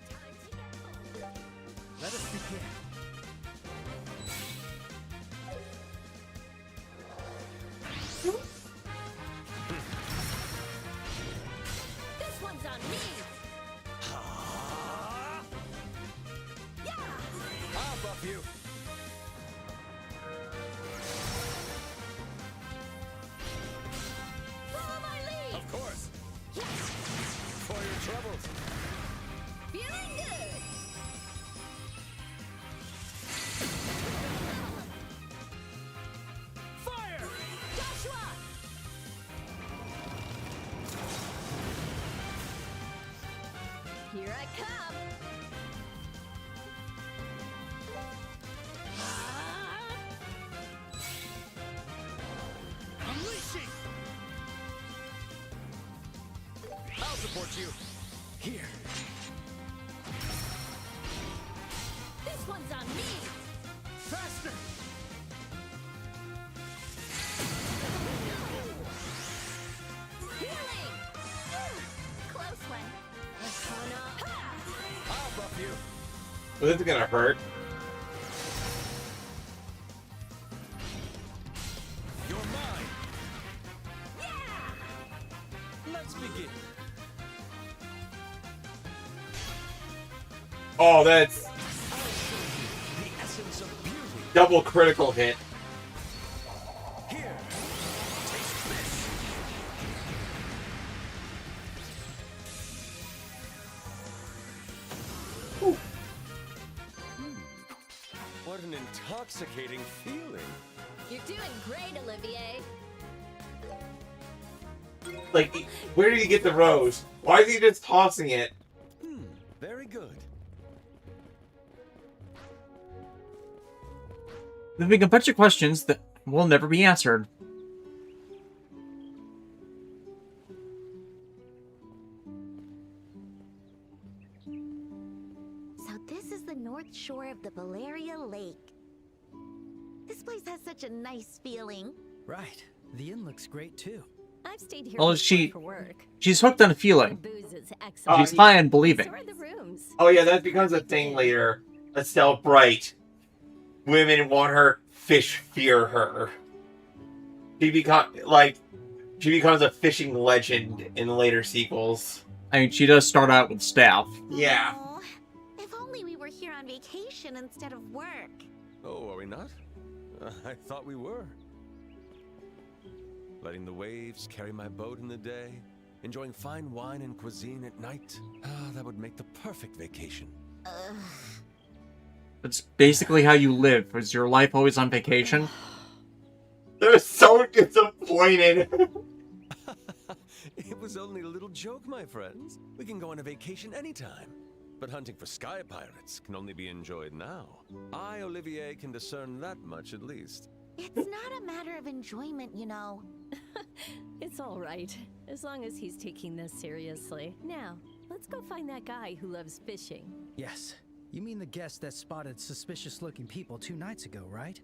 Time to get bold. Let us begin. This one's on me! Yeah! I'll buff you. Follow my lead! Of course. Yes! For your troubles. Feeling good! Fire! Joshua! Here I come! Ah! Unleashing! I'll support you. Here. This one's on me! Faster! Healing! Close one. I'll buff you. Well, this is gonna hurt. You're mine. Let's begin. Oh, that's The essence of beauty. double critical hit. Here. Taste this. What an intoxicating feeling. You're doing great, Olivier. Like, where did he get the rose? Why is he just tossing it? Very good. Leaving a bunch of questions that will never be answered. So this is the north shore of the Valeria Lake. This place has such a nice feeling. Right. The inn looks great too. I've stayed here Well, before for work. she's hooked on a feeling. Booze is excellent. She's high on believing. So are the rooms. Oh yeah, that becomes a thing later. Estelle Bright. Women want her, fish fear her. She becomes a fishing legend in later sequels. I mean, she does start out with staff. Yeah. Oh, if only we were here on vacation instead of work. Oh, are we not? I thought we were. Letting the waves carry my boat in the day, enjoying fine wine and cuisine at night. That would make the perfect vacation. That's basically how you live. Is your life always on vacation? They're so disappointed. It was only a little joke, my friends. We can go on a vacation anytime. But hunting for sky pirates can only be enjoyed now. I, Olivier, can discern that much at least. It's not a matter of enjoyment, you know. It's all right, as long as he's taking this seriously. Now, let's go find that guy who loves fishing. Yes. You mean the guest that spotted suspicious-looking people 2 nights ago, right?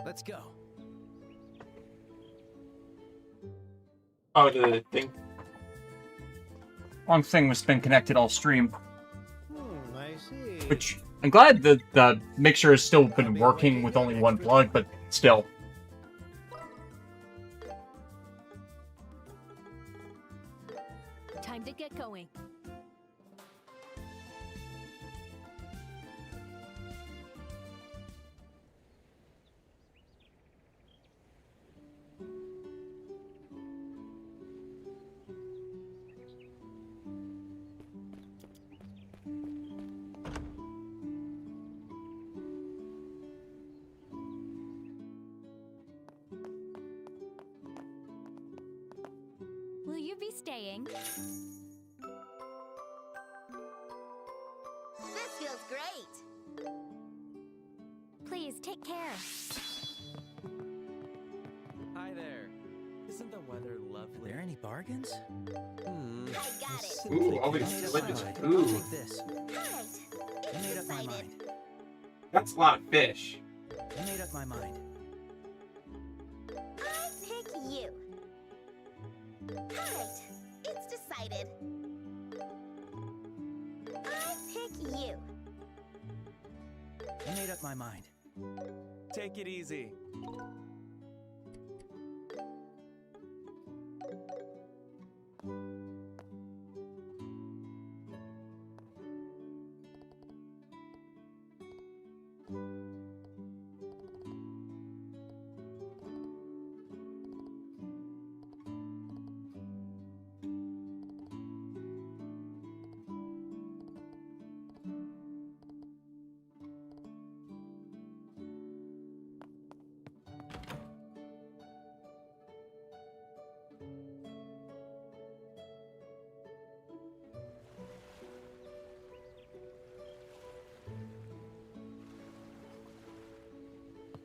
Let's go. Oh, the thing. Wrong thing was been connected all stream. I see. Which, I'm glad that the mixer has still been working with only one plug, but still. Time to get going. Will you be staying? This feels great. Please take care. Hi there. Isn't the weather Are lovely? there any bargains? I got it. Ooh, all these delicious food. Take this. Alright. I made up my Decided. mind. That's a lot of fish. I made up my mind. I pick you. Alright. It's decided. I pick you. I made up my mind. Take it easy.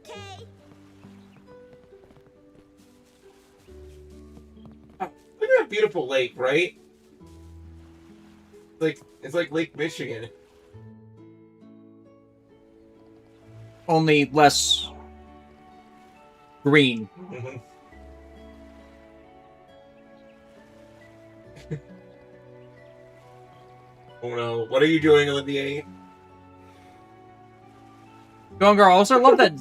Okay. a beautiful lake, right? It's like Lake Michigan. Only less green. Mm-hmm. Oh no, what are you doing, Olivier? Gungar, also love that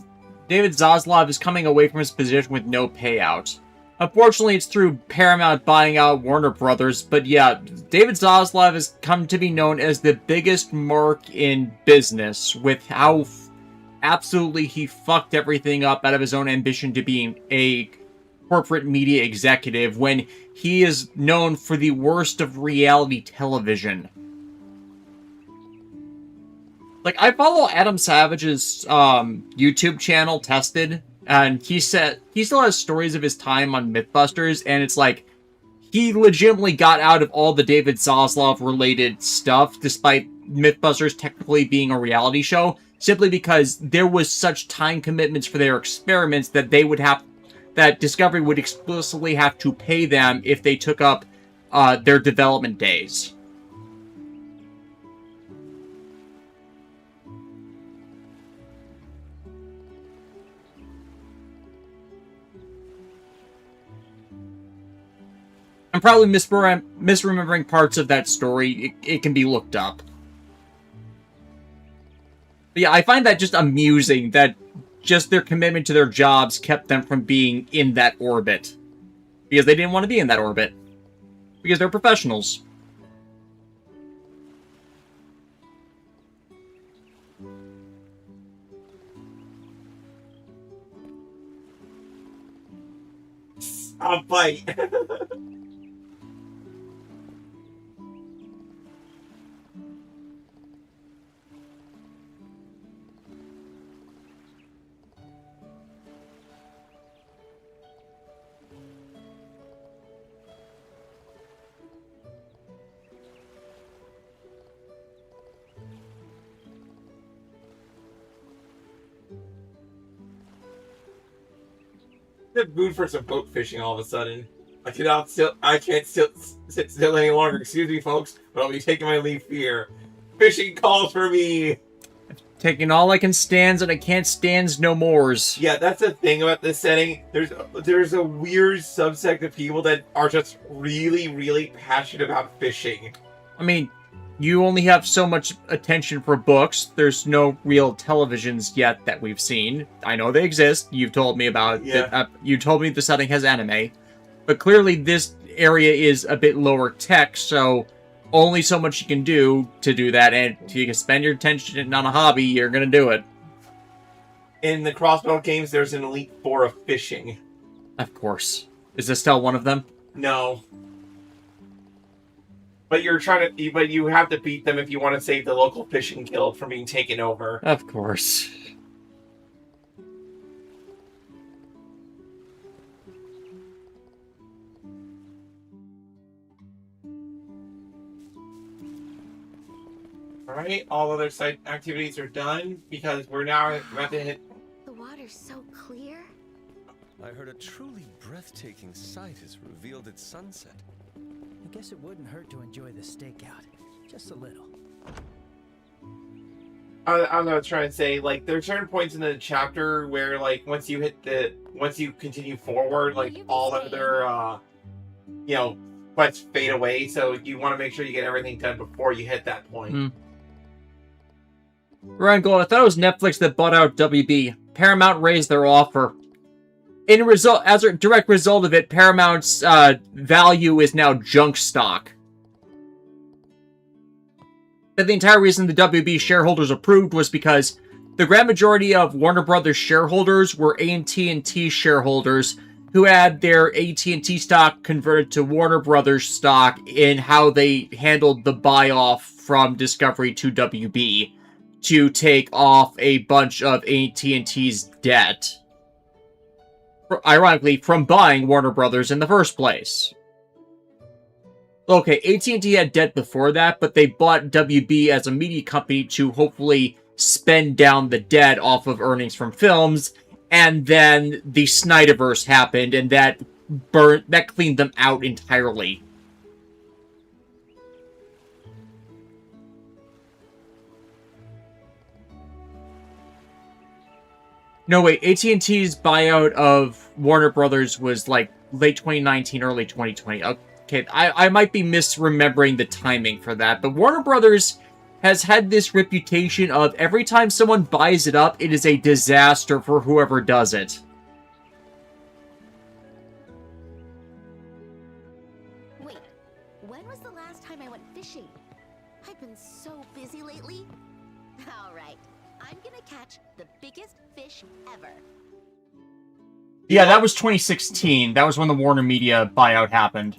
David Zaslav is coming away from his position with no payout. Unfortunately, it's through Paramount buying out Warner Brothers, but yeah, David Zaslav has come to be known as the biggest mark in business, with how absolutely he fucked everything up out of his own ambition to being a corporate media executive, when he is known for the worst of reality television. Like, I follow Adam Savage's YouTube channel, Tested, and he said he still has stories of his time on Mythbusters, and it's like, he legitimately got out of all the David Zaslav-related stuff, despite Mythbusters technically being a reality show, simply because there was such time commitments for their experiments that they would have, that Discovery would explicitly have to pay them if they took up their development days. I'm probably misremembering parts of that story. It can be looked up. But yeah, I find that just amusing that just their commitment to their jobs kept them from being in that orbit. Because they didn't want to be in that orbit. Because they're professionals. I'll fight. In the mood for some boat fishing all of a sudden. I can't sit still any longer. Excuse me, folks, but I'll be taking my leave here. Fishing calls for me. Taking all I can stands and I can't stands no mores. Yeah, that's the thing about this setting. There's a weird subsect of people that are just really, really passionate about fishing. I mean, you only have so much attention for books. There's no real televisions yet that we've seen. I know they exist. You've told me about it. You told me the setting has anime. But clearly this area is a bit lower tech, so only so much you can do to do that. And if you can spend your attention on a hobby, you're going to do it. In the Crossbelt games, there's an Elite Four of fishing. Of course. Is Estelle one of them? No. But but you have to beat them if you want to save the local fishing guild from being taken over. Of course. Alright, all other site activities are done, because we're now about to hit... The water's so clear. I heard a truly breathtaking sight has revealed its sunset. I guess it wouldn't hurt to enjoy the stakeout. Just a little. I'm not trying to say, like, there are certain points in the chapter where, like, once you continue forward, like, all other, quests fade away, so you want to make sure you get everything done before you hit that point. Ryan Gold, I thought it was Netflix that bought out WB. Paramount raised their offer. As a direct result of it, Paramount's value is now junk stock. But the entire reason the WB shareholders approved was because the grand majority of Warner Brothers shareholders were AT&T shareholders who had their AT&T stock converted to Warner Brothers stock in how they handled the buy-off from Discovery to WB to take off a bunch of AT&T's debt. Ironically, from buying Warner Brothers in the first place. Okay, AT&T had debt before that, but they bought WB as a media company to hopefully spend down the debt off of earnings from films, and then the Snyderverse happened, and that cleaned them out entirely. No, wait, AT&T's buyout of Warner Brothers was like late 2019, early 2020. Okay, I might be misremembering the timing for that, but Warner Brothers has had this reputation of every time someone buys it up, it is a disaster for whoever does it. Wait, when was the last time I went fishing? I've been so busy lately. Alright, I'm gonna catch the biggest fish ever. Yeah, that was 2016. That was when the Warner Media buyout happened.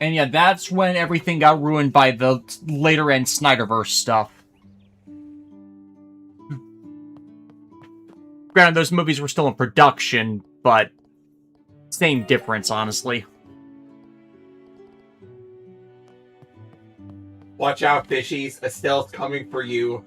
And yeah, that's when everything got ruined by the later-end Snyderverse stuff. Granted, those movies were still in production, but same difference, honestly. Watch out, fishies. Estelle's coming for you.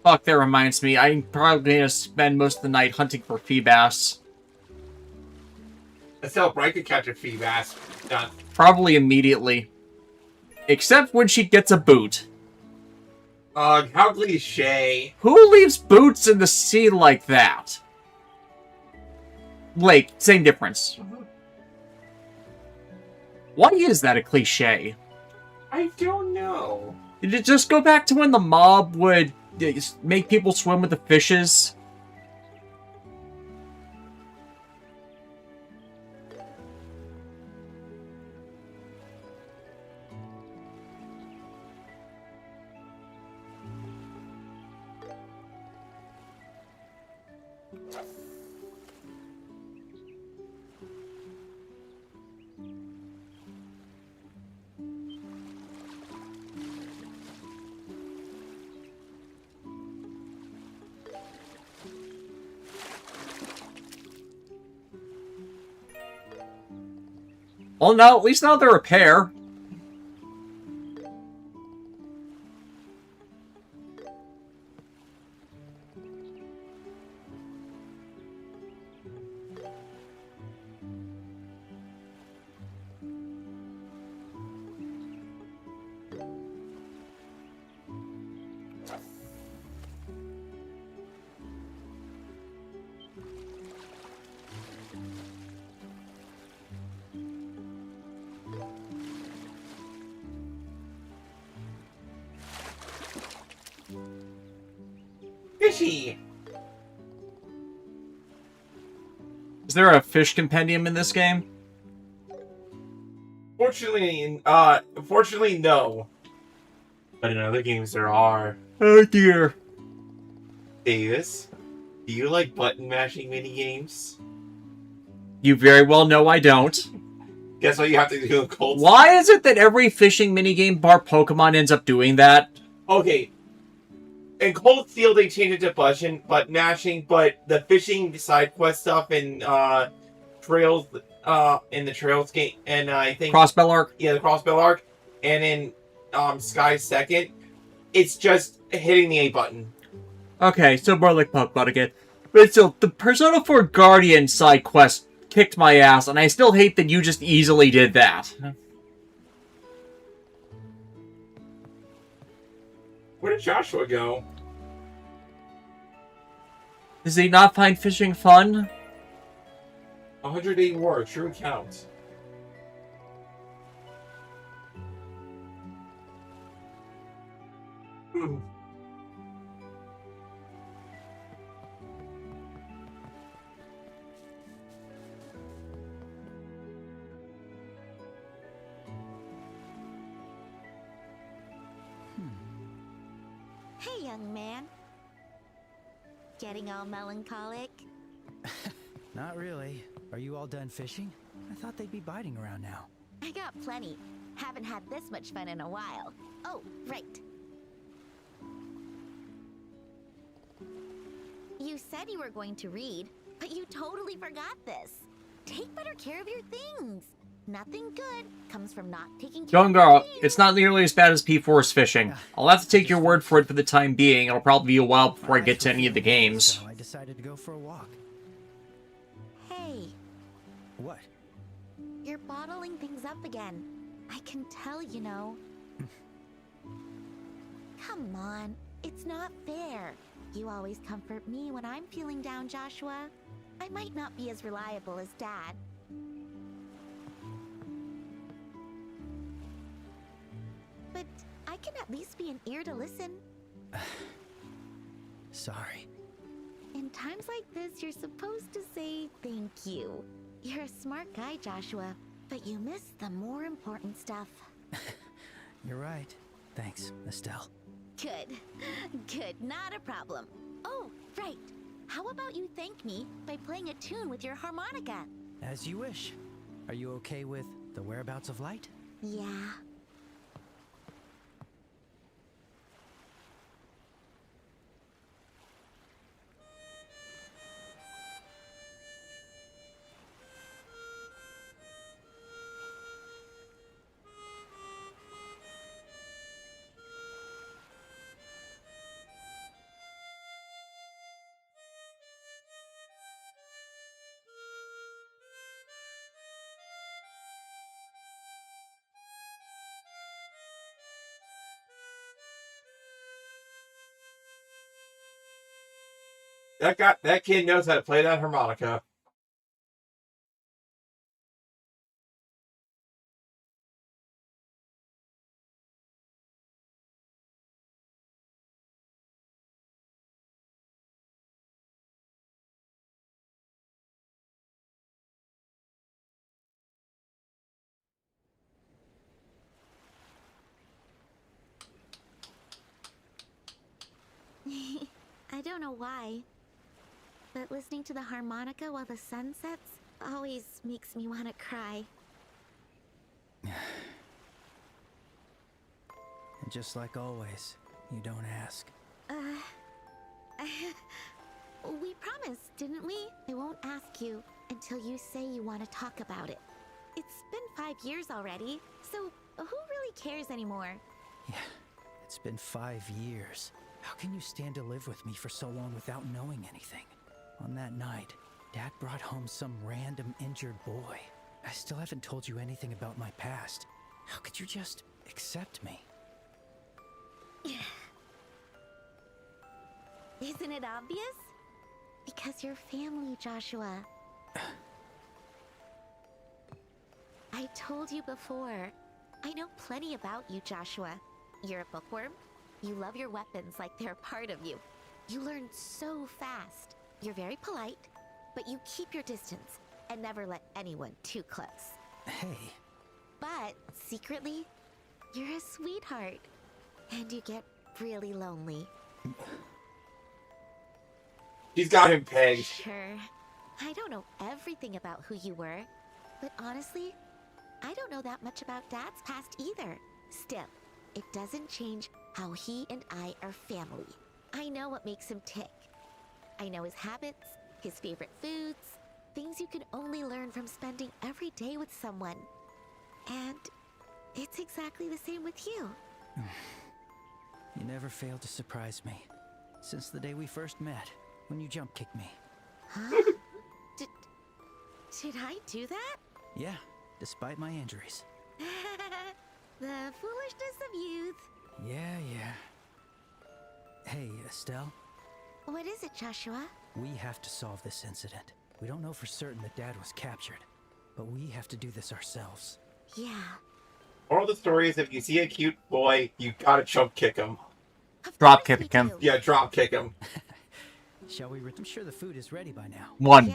Fuck, that reminds me. I'm probably gonna spend most of the night hunting for Feebas. Estelle Bright could catch a Feebas. Done. Probably immediately. Except when she gets a boot. How cliche. Who leaves boots in the sea like that? Lake, same difference. Why is that a cliche? I don't know. Did it just go back to when the mob would make people swim with the fishes? Well, no, at least now they're a pair. Fishy! Is there a fish compendium in this game? Fortunately, no. But in other games, there are. Oh dear. Davis, do you like button mashing minigames? You very well know I don't. Guess what you have to do in Cold Why is it that every fishing minigame bar Pokemon ends up doing that? Okay. In Cold Steel, they changed it to button mashing, but the fishing side quest stuff in Trails, in the Trails game, and I think Crossbell Arc? Yeah, the Crossbell Arc, and in Sky Second, it's just hitting the A button. Okay, so more like Pokemon again. But still, the Persona 4 Guardian side quest kicked my ass, and I still hate that you just easily did that. Where did Joshua go? Does he not find fishing fun? 100-day war, true count. Hey, young man. Getting all melancholic? Not really. Are you all done fishing? I thought they'd be biting around now. I got plenty. Haven't had this much fun in a while. Oh, right. You said you were going to read, but you totally forgot this. Take better care of your things. Nothing good comes from not taking care Young of your girl, things. it's not nearly as bad as P4's fishing. I'll have to take your word for it for the time being. It'll probably be a while before I get to any of the games. So I decided to go for a walk. Hey, What? you're bottling things up again. I can tell, you know. Come on, it's not fair. You always comfort me when I'm feeling down, Joshua. I might not be as reliable as Dad. But I can at least be an ear to listen. Sorry. In times like this, you're supposed to say thank you. You're a smart guy, Joshua, but you miss the more important stuff. You're right. Thanks, Estelle. Good. Good, not a problem. Oh, right. How about you thank me by playing a tune with your harmonica? As you wish. Are you okay with the whereabouts of light? Yeah. That kid knows how to play that harmonica. I don't know why, but listening to the harmonica while the sun sets always makes me want to cry. And just like always, you don't ask. We promised, didn't we? I won't ask you until you say you want to talk about it. It's been 5 years already, so who really cares anymore? Yeah, it's been 5 years. How can you stand to live with me for so long without knowing anything? On that night, Dad brought home some random injured boy. I still haven't told you anything about my past. How could you just accept me? Isn't it obvious? Because you're family, Joshua. I told you before. I know plenty about you, Joshua. You're a bookworm. You love your weapons like they're part of you. You learn so fast. You're very polite, but you keep your distance and never let anyone too close. Hey. But secretly, you're a sweetheart. And you get really lonely. He's got him pegged. Sure. I don't know everything about who you were, but honestly, I don't know that much about Dad's past either. Still, it doesn't change how he and I are family. I know what makes him tick. I know his habits, his favorite foods, things you can only learn from spending every day with someone. And it's exactly the same with you. You never failed to surprise me. Since the day we first met, when you jump kicked me. Huh? Did I do that? Yeah, despite my injuries. The foolishness of youth. Yeah. Hey, Estelle, What is it, Joshua? we have to solve this incident. We don't know for certain that Dad was captured, but we have to do this ourselves. Yeah. Moral of the story is if you see a cute boy, you gotta chump kick him. Drop kick him. Yeah, drop kick him. Shall we? I'm sure the food is ready by now. 1,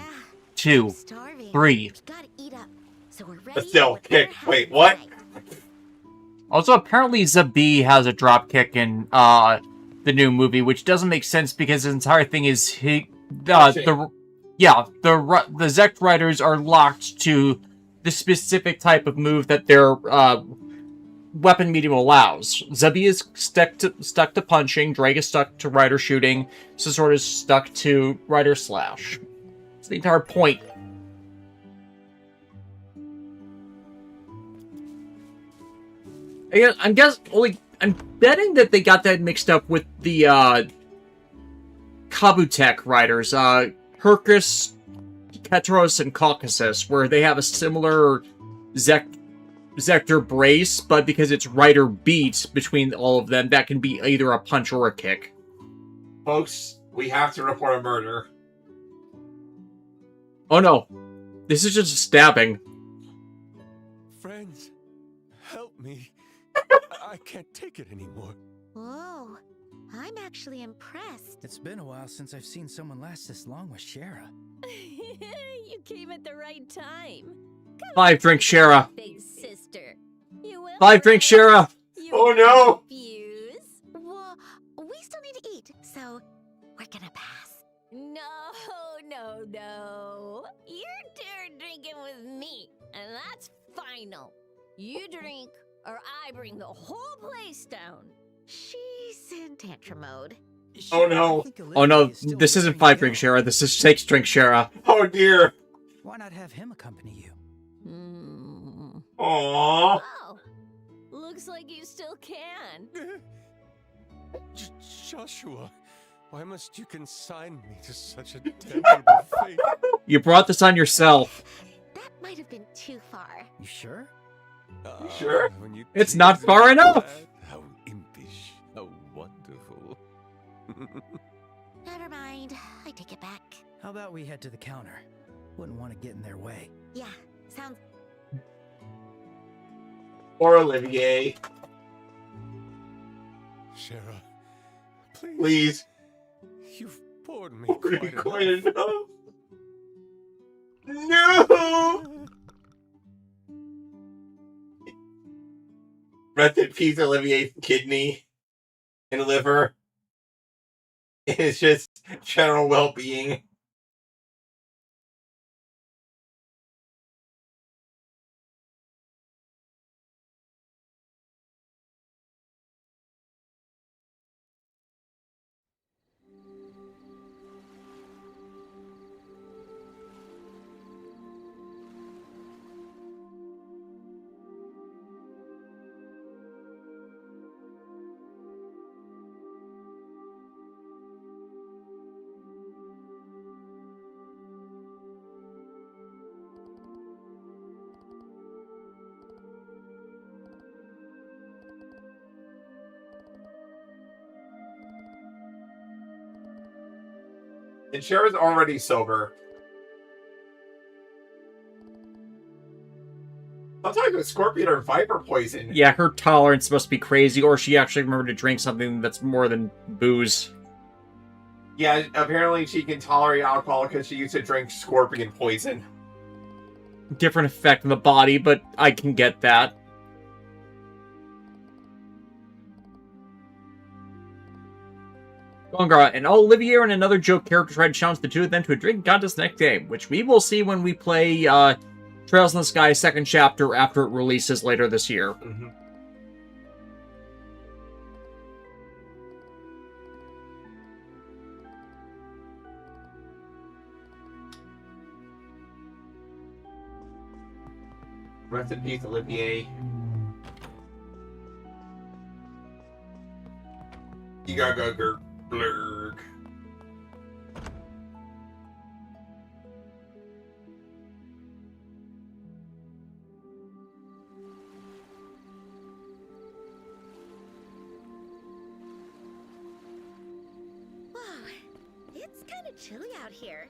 2, Starving. 3. We gotta eat up. So we're ready. Still, kick. Wait, what? Also, apparently Zabi has a drop kick in the new movie, which doesn't make sense because his entire thing is the Zect riders are locked to the specific type of move that their weapon medium allows. Zabi is stuck to punching, Drake is stuck to rider shooting, Sisort is stuck to rider slash. It's the entire point. I'm betting that they got that mixed up with the Kabutek riders, Hercus, Ketros, and Caucasus, where they have a similar Zector brace, but because it's rider beat between all of them, that can be either a punch or a kick. Folks, we have to report a murder. Oh no, this is just a stabbing. Friends, help me. I can't take it anymore. Whoa. I'm actually impressed. It's been a while since I've seen someone last this long with Shara. You came at the right time. 5 drink Shara. Big sister. You will 5 drink Shara. Oh no! refuse? Well, we still need to eat, so we're gonna pass. No. You're dare drinking with me, and that's final. You drink, or I bring the whole place down. She's in tantrum mode. Oh no! Oh no, this isn't 5 drink Shara, this is 6 drink Shara. Oh dear! Why not have him accompany you? Aww. Oh, looks like you still can. Joshua, why must you consign me to such a terrible fate? You brought this on yourself. That might have been too far. You sure? You sure? When you It's tease not me far like enough. that, how impish, how wonderful. Never mind. I take it back. How about we head to the counter? Wouldn't want to get in their way. Yeah, sounds... Or Olivier. Shara, please. Please. You've bored me Already quite quite enough. enough. No! Rest in peace, Olivier's kidney and liver. It's just general well-being. And Shara's already sober. Sometimes with scorpion or viper poison. Yeah, her tolerance must be crazy, or she actually remembered to drink something that's more than booze. Yeah, apparently she can tolerate alcohol because she used to drink scorpion poison. Different effect on the body, but I can get that. Gongra, and Olivier and another joke character tried to challenge the two of them to a drinking contest next game, which we will see when we play Trails in the Sky second chapter after it releases later this year. Mm-hmm. Rest in peace, Olivier. You gotta go blurg. It's kind of chilly out here.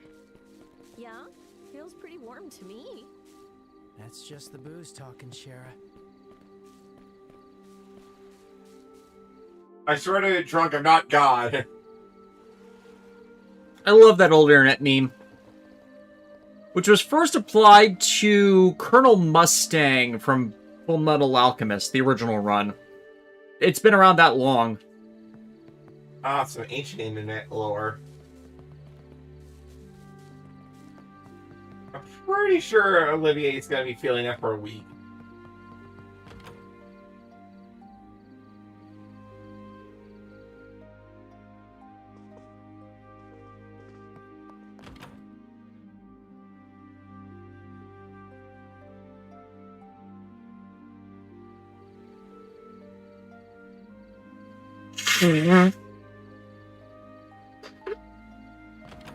Yeah? Feels pretty warm to me. That's just the booze talking, Shara. I swear to get drunk, I'm not God. I love that old internet meme, which was first applied to Colonel Mustang from Full Metal Alchemist, the original run. It's been around that long. Ah, some ancient internet lore. I'm pretty sure Olivier's gonna be feeling that for a week.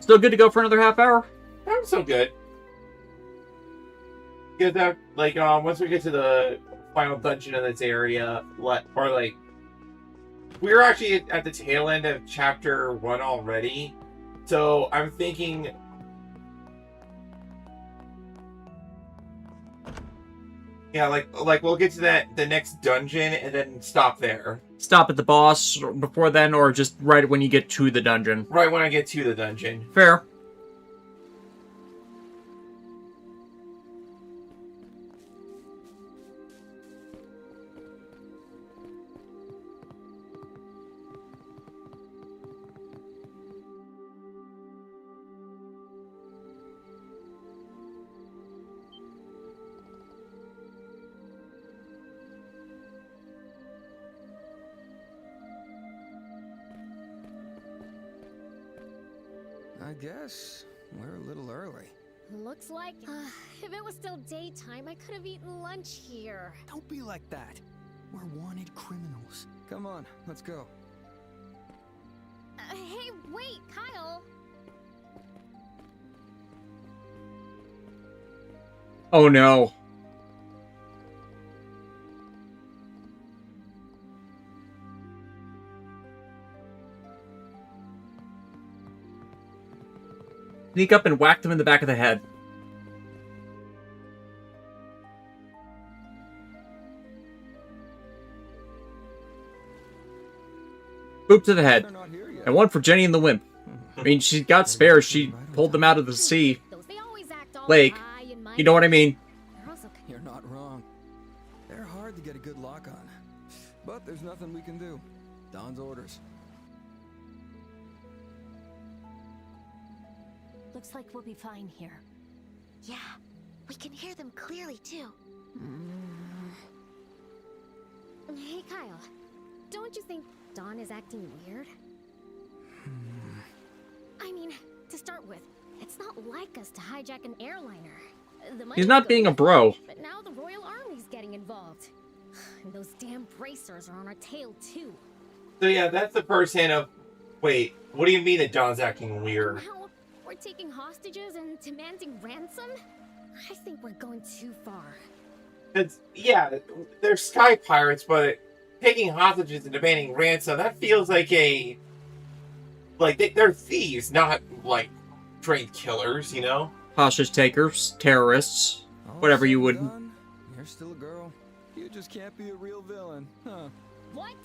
Still good to go for another half hour? I'm so good. Because that, like, once we get to the final dungeon in this area, we're actually at the tail end of chapter 1 already, so I'm thinking, yeah, like we'll get to the next dungeon and then stop there. Stop at the boss before then, or just right when you get to the dungeon? Right when I get to the dungeon. Fair. I guess we're a little early. Looks like if it was still daytime, I could have eaten lunch here. Don't be like that. We're wanted criminals. Come on, let's go. Hey, wait, Kyle. Oh no. Sneak up and whack them in the back of the head. Boop to the head. And one for Jenny and the Wimp. I mean, she's got spares. She pulled them out of the sea. Lake. You know what I mean? You're not wrong. They're hard to get a good lock on. But there's nothing we can do. Don's orders. Looks like we'll be fine here. Yeah, we can hear them clearly too. Hey, Kyle. Don't you think Don is acting weird? I mean, to start with, it's not like us to hijack an airliner. He's not being a bro. But now the Royal Army's getting involved. And those damn bracers are on our tail too. So yeah, that's the first hint of, wait, what do you mean that Don's acting weird? Now we're taking hostages and demanding ransom? I think we're going too far. Yeah, they're sky pirates, but taking hostages and demanding ransom, that feels like they're thieves, not like trained killers, you know? Hostage takers, terrorists, whatever you would. You're still a girl. You just can't be a real villain, huh? What?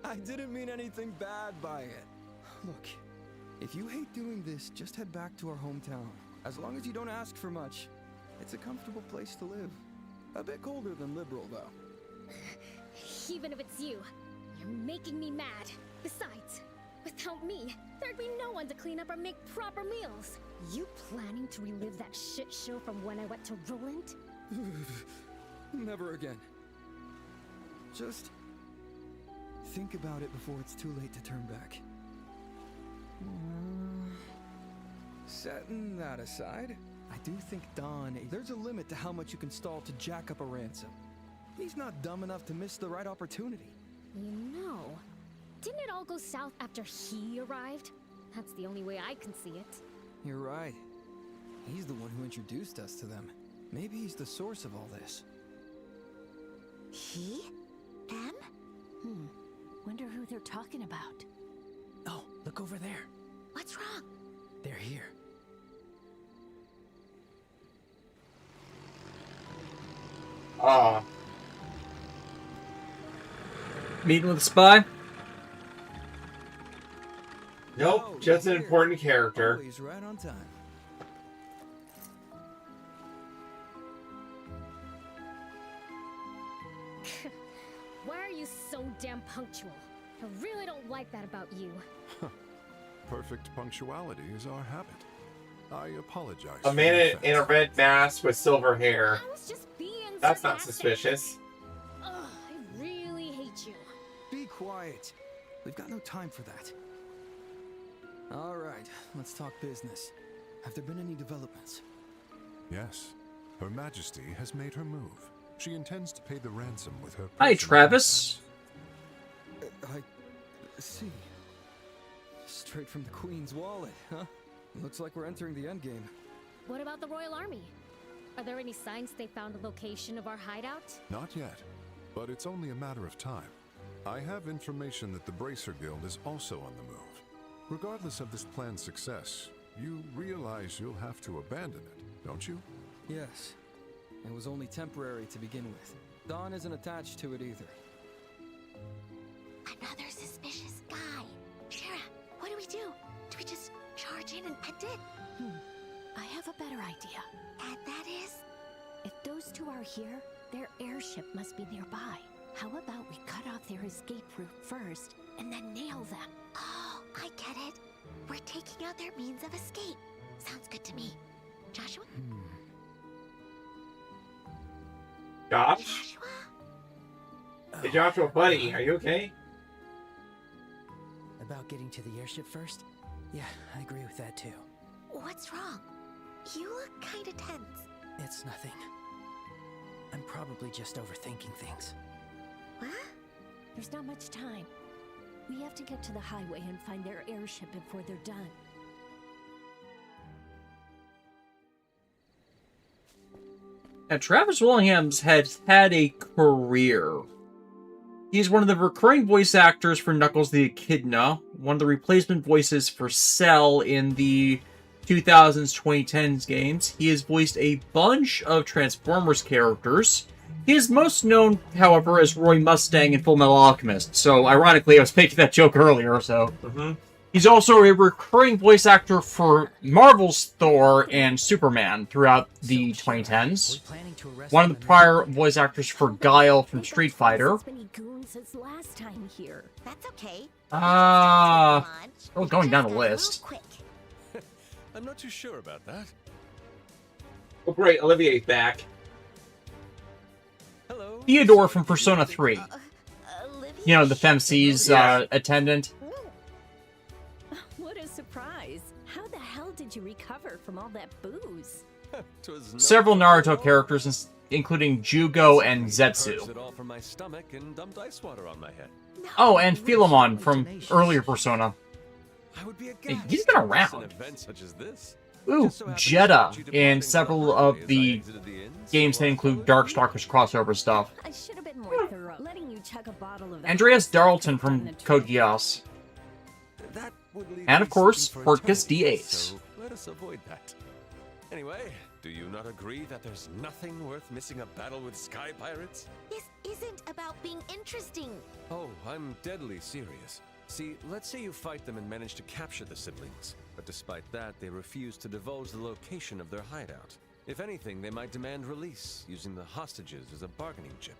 I didn't mean anything bad by it. Look, if you hate doing this, just head back to our hometown. As long as you don't ask for much, it's a comfortable place to live. A bit colder than Liberal, though. Even if it's you, you're making me mad. Besides, without me, there'd be no one to clean up or make proper meals. You planning to relive that shit show from when I went to Roland? Never again. Just think about it before it's too late to turn back. Setting that aside, I do think there's a limit to how much you can stall to jack up a ransom. He's not dumb enough to miss the right opportunity. You know, didn't it all go south after he arrived? That's the only way I can see it. You're right. He's the one who introduced us to them. Maybe he's the source of all this. He? Them? Wonder who they're talking about. Oh, look over there. What's wrong? here. Meeting with a spy? Nope, just an important character. Always right on time. Why are you so damn punctual? I really don't like that about you. Perfect punctuality is our habit. I apologize. A man in a red mask with silver hair. I was just being That's not sarcastic. suspicious. Ugh, I really hate you. Be quiet. We've got no time for that. All right, let's talk business. Have there been any developments? Yes. Her Majesty has made her move. She intends to pay the ransom with her... Hi, Travis. I see. Straight from the Queen's wallet, huh? Looks like we're entering the endgame. What about the Royal Army? Are there any signs they found the location of our hideout? Not yet, but it's only a matter of time. I have information that the Bracer Guild is also on the move. Regardless of this plan's success, you realize you'll have to abandon it, don't you? Yes. It was only temporary to begin with. Dawn isn't attached to it either. Another suspicious guy. Shira, what do we do? Do we just charge in and end it? I have a better idea. And that is? If those two are here, their airship must be nearby. How about we cut off their escape route first and then nail them? Oh, I get it. We're taking out their means of escape. Sounds good to me. Joshua? Josh? Joshua? Hey, Joshua, buddy, are you okay? About getting to the airship first? Yeah, I agree with that too. What's wrong? You look kinda tense. It's nothing. I'm probably just overthinking things. What? There's not much time. We have to get to the highway and find their airship before they're done. Now, Travis Williams has had a career. He's one of the recurring voice actors for Knuckles the Echidna, one of the replacement voices for Cell in the 2000s, 2010s games. He has voiced a bunch of Transformers characters. He is most known, however, as Roy Mustang in Full Metal Alchemist. So, ironically, I was making that joke earlier, so... He's also a recurring voice actor for Marvel's Thor and Superman throughout the 2010s. One of the prior voice actors for Guile from Street Fighter. As many goons as last time here. That's okay. Oh, going down the list. I'm not too sure about that. Oh, great, Olivier's back. Hello. Theodore from Persona 3. You know, the FemC's attendant. What a surprise. How the hell did you recover from all that booze? Several Naruto characters, including Jugo and Zetsu. It all from my stomach and dumped ice water on my head. Oh, and Philemon from earlier Persona. I would be Hey, he's been around. An event such as this. Ooh, Jeddah in several of the games that include Darkstalkers crossover stuff. I should have been more thorough, letting you chug a bottle of that. Andreas Darlton from Code Geass. That would leave And me of course, seeking for Portgas eternity, D8. So let us avoid that. Anyway, do you not agree that there's nothing worth missing a battle with sky pirates? This isn't about being interesting. Oh, I'm deadly serious. See, let's say you fight them and manage to capture the siblings. But despite that, they refuse to divulge the location of their hideout. If anything, they might demand release, using the hostages as a bargaining chip.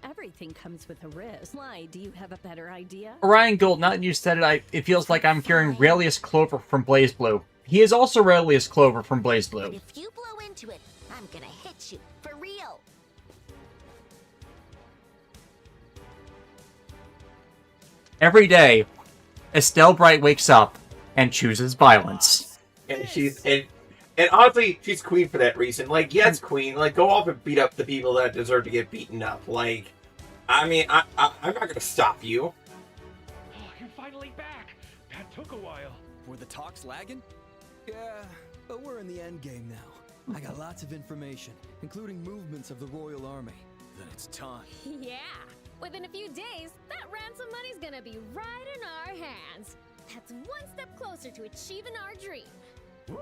Everything comes with a risk. Why? Do you have a better idea? Orion Gold, now that you said it, it feels like I'm hearing Raelius Clover from BlazBlue. He is also Raelius Clover from BlazBlue. If you blow into it, I'm gonna hit you. For real. Every day, Estelle Bright wakes up and chooses violence. And and honestly, she's queen for that reason. Like, yes, queen. Like, go off and beat up the people that deserve to get beaten up. Like, I mean, I'm not gonna stop you. Oh, you're finally back. That took a while. Were the talks lagging? Yeah, but we're in the end game now. I got lots of information, including movements of the Royal Army. Then it's time. Yeah. Within a few days, that ransom money's gonna be right in our hands. That's one step closer to achieving our dream.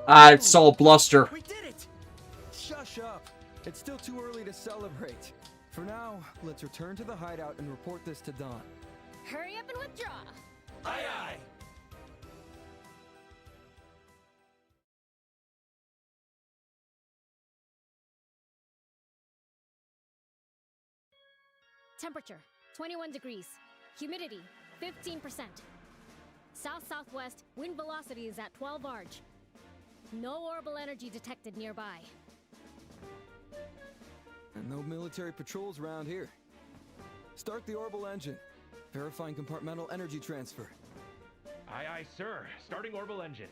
It's all bluster. We did it! Shush up. It's still too early to celebrate. For now, let's return to the hideout and report this to Dawn. Hurry up and withdraw. Aye aye! Temperature 21 degrees. Humidity 15%. South-southwest, wind velocity is at 12 arch. No orbital energy detected nearby. And no military patrols around here. Start the orbital engine. Verifying compartmental energy transfer. Aye, aye, sir. Starting orbital engine.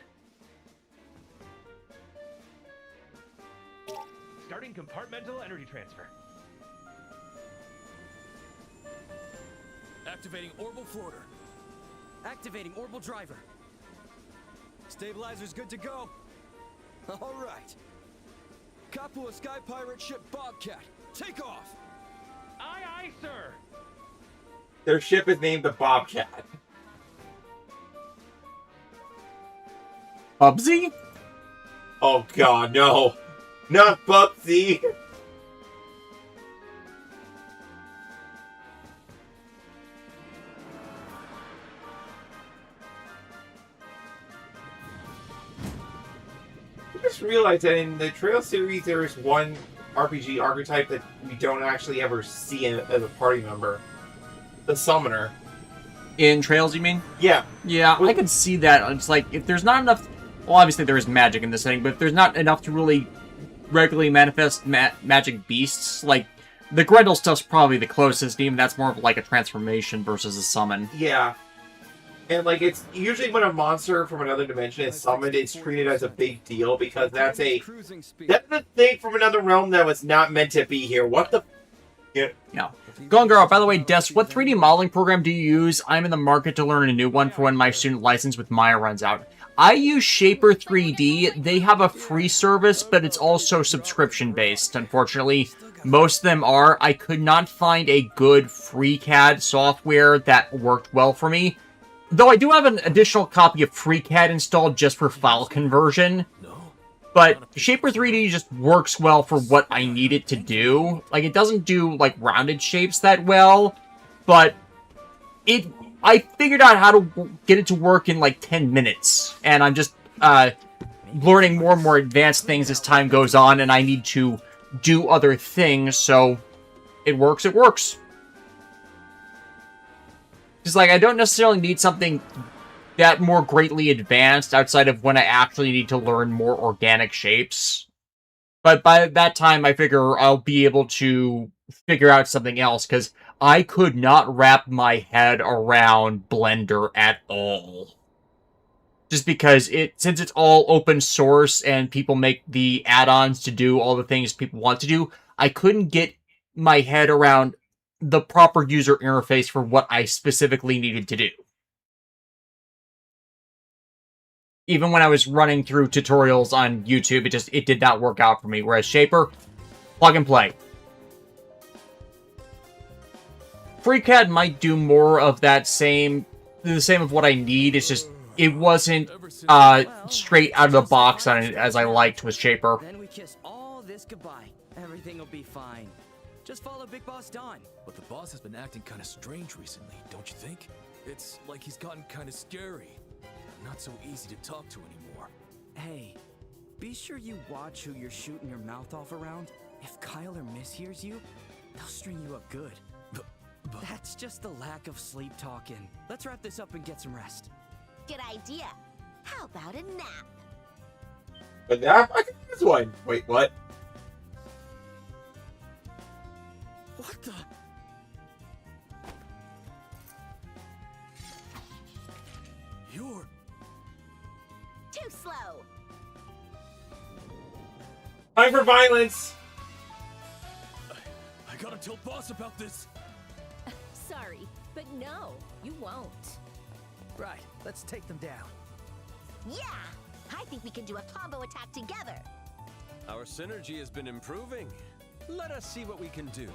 Starting compartmental energy transfer. Activating orbital floater. Activating orbital driver. Stabilizer's good to go. All right. Capua Sky Pirate ship Bobcat. Take off. Aye, aye, sir. Their ship is named the Bobcat. Bubsy? Oh god, no. Not Bubsy. I just realized that in the Trail series there is one RPG archetype that we don't actually ever see as a party member. The Summoner. In Trails, you mean? Yeah. Yeah, I can see that. It's like, if there's not enough... Well, obviously there is magic in this thing, but if there's not enough to really regularly manifest magic beasts, like, the Grendel stuff's probably the closest, even that's more of like a transformation versus a summon. Yeah. And, like, it's usually when a monster from another dimension is summoned, it's treated as a big deal, because that's a thing from another realm that was not meant to be here. What the... Yeah. Golden Girl, by the way, Des, what 3D modeling program do you use? I'm in the market to learn a new one for when my student license with Maya runs out. I use Shaper 3D. They have a free service, but it's also subscription-based, unfortunately. Most of them are. I could not find a good free CAD software that worked well for me. Though I do have an additional copy of FreeCAD installed just for file conversion. But Shaper 3D just works well for what I need it to do. Like, it doesn't do, like, rounded shapes that well, but I figured out how to get it to work in, like, 10 minutes. And I'm just learning more and more advanced things as time goes on, and I need to do other things, so it works, it works. Just like, I don't necessarily need something that more greatly advanced outside of when I actually need to learn more organic shapes. But by that time, I figure I'll be able to figure out something else, because I could not wrap my head around Blender at all. Just because since it's all open source and people make the add-ons to do all the things people want to do, I couldn't get my head around the proper user interface for what I specifically needed to do. Even when I was running through tutorials on YouTube, it did not work out for me. Whereas Shaper, plug and play. FreeCAD might do more of the same of what I need. It's just, it wasn't straight out of the box on it as I liked with Shaper. Then we kiss all this goodbye. Everything will be fine. Just follow Big Boss Don. But the boss has been acting kind of strange recently, don't you think? It's like he's gotten kind of scary. Not so easy to talk to anymore. Hey, be sure you watch who you're shooting your mouth off around. If Kyler mishears you, they'll string you up good. But that's just the lack of sleep talking. Let's wrap this up and get some rest. Good idea. How about a nap? A nap? I can do this one. Wait, what? What the? You're... Too slow. Time for violence. I gotta tell boss about this. Sorry, but no, you won't. Right, let's take them down. Yeah! I think we can do a combo attack together. Our synergy has been improving. Let us see what we can do.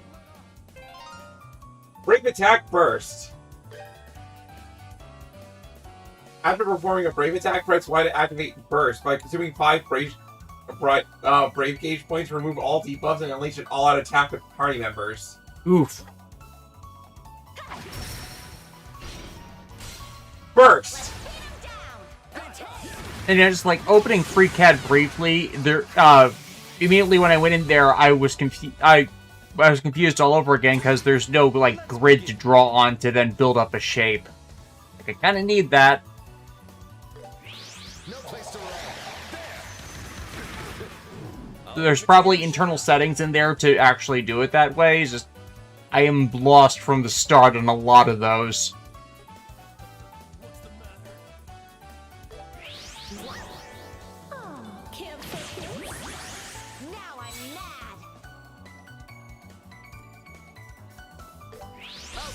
Break attack first. After performing a Brave attack, press Y to activate Burst. By consuming 5 Brave Gauge points, remove all debuffs and unleash an all-out attack with party members. Oof. Burst! And just like opening Free Cat briefly, there immediately when I went in there, I was confused. I was confused all over again because there's no like grid to draw on to then build up a shape. Like, I kind of need that. There's probably internal settings in there to actually do it that way. It's just I am lost from the start on a lot of those.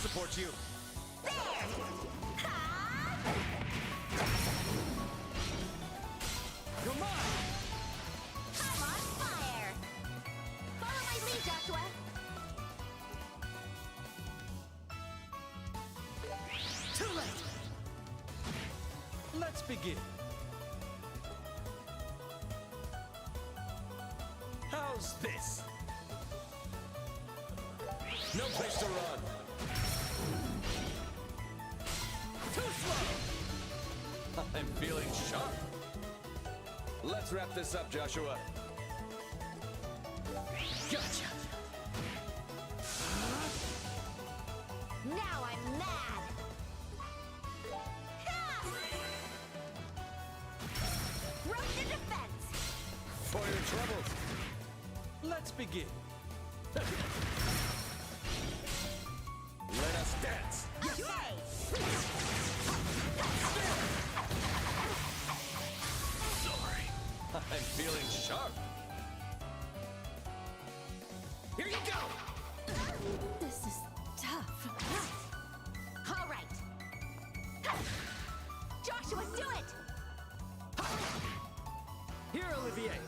Support you. Come on! I'm on fire! Follow my lead, Joshua! Too late! Let's begin. How's this? No place to run. Too slow! I'm feeling sharp. Let's wrap this up, Joshua. Gotcha! Now I'm mad! Throw the defense! For your troubles. Let's begin. Let us dance. Sorry. I'm feeling sharp. Here you go! This is tough. All right. Joshua, do it! Here, Olivier.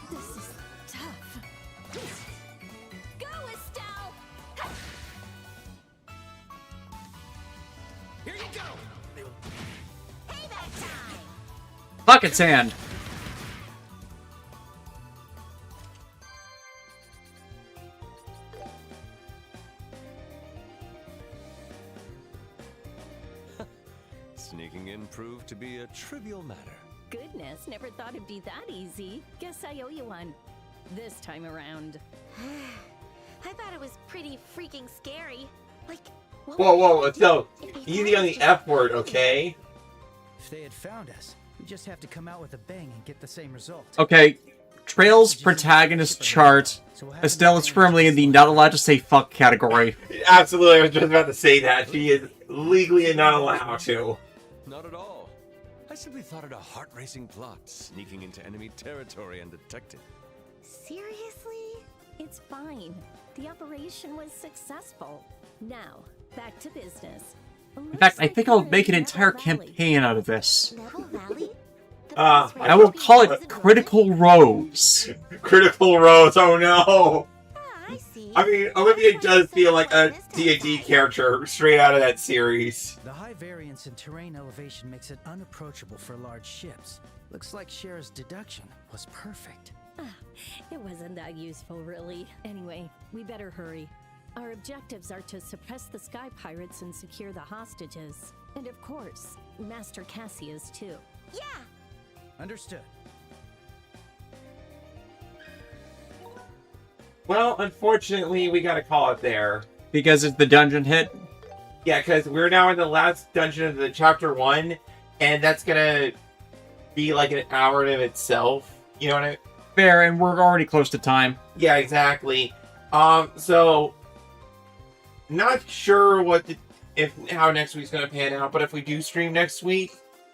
This is tough. Go, Estelle! Here you go! Payback time! Bucket sand. Sneaking in proved to be a trivial matter. Goodness, never thought it'd be that easy. Guess I owe you one. This time around. I thought it was pretty freaking scary. Like, what Whoa, would whoa, we let's do go. if they Easy found on the us F just word, sitting okay? If they had found us, we just have to come out with a bang and get the same result. Okay, Trail's protagonist chart. Estelle is firmly in the not allowed to say fuck category. Absolutely, I was just about to say that. She is legally not allowed to. Not at all. I simply thought it a heart-racing plot, sneaking into enemy territory undetected. Seriously? It's fine. The operation was successful. Now, back to business. In fact, I think I'll make an entire campaign out of this. Neville Valley? I will call it Critical Rose. Critical Rose, oh no! I see. I mean, Olivia does feel like a D&D character straight out of that series. The high variance in terrain elevation makes it unapproachable for large ships. Looks like Cher's deduction was perfect. It wasn't that useful, really. Anyway, we better hurry. Our objectives are to suppress the Sky Pirates and secure the hostages. And of course, Master Cassius, too. Yeah! Understood. Well, unfortunately, we gotta call it there. Because it's the dungeon hit? Yeah, because we're now in the last dungeon of the chapter 1, and that's gonna be like an hour in itself. You know what I mean? Fair, and we're already close to time. Yeah, exactly. So not sure how next week's gonna pan out, but if we do stream next week,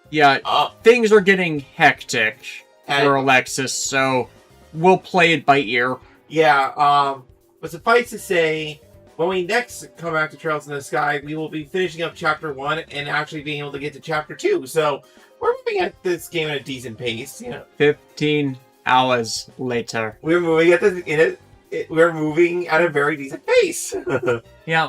yeah, things are getting hectic for Alexis, so we'll play it by ear. Yeah, but suffice to say, when we next come back to Trails in the Sky, we will be finishing up chapter 1 and actually being able to get to chapter 2. So we're moving at this game at a decent pace, you know. 15 hours later. We're moving at we're moving at a very decent pace. Yeah,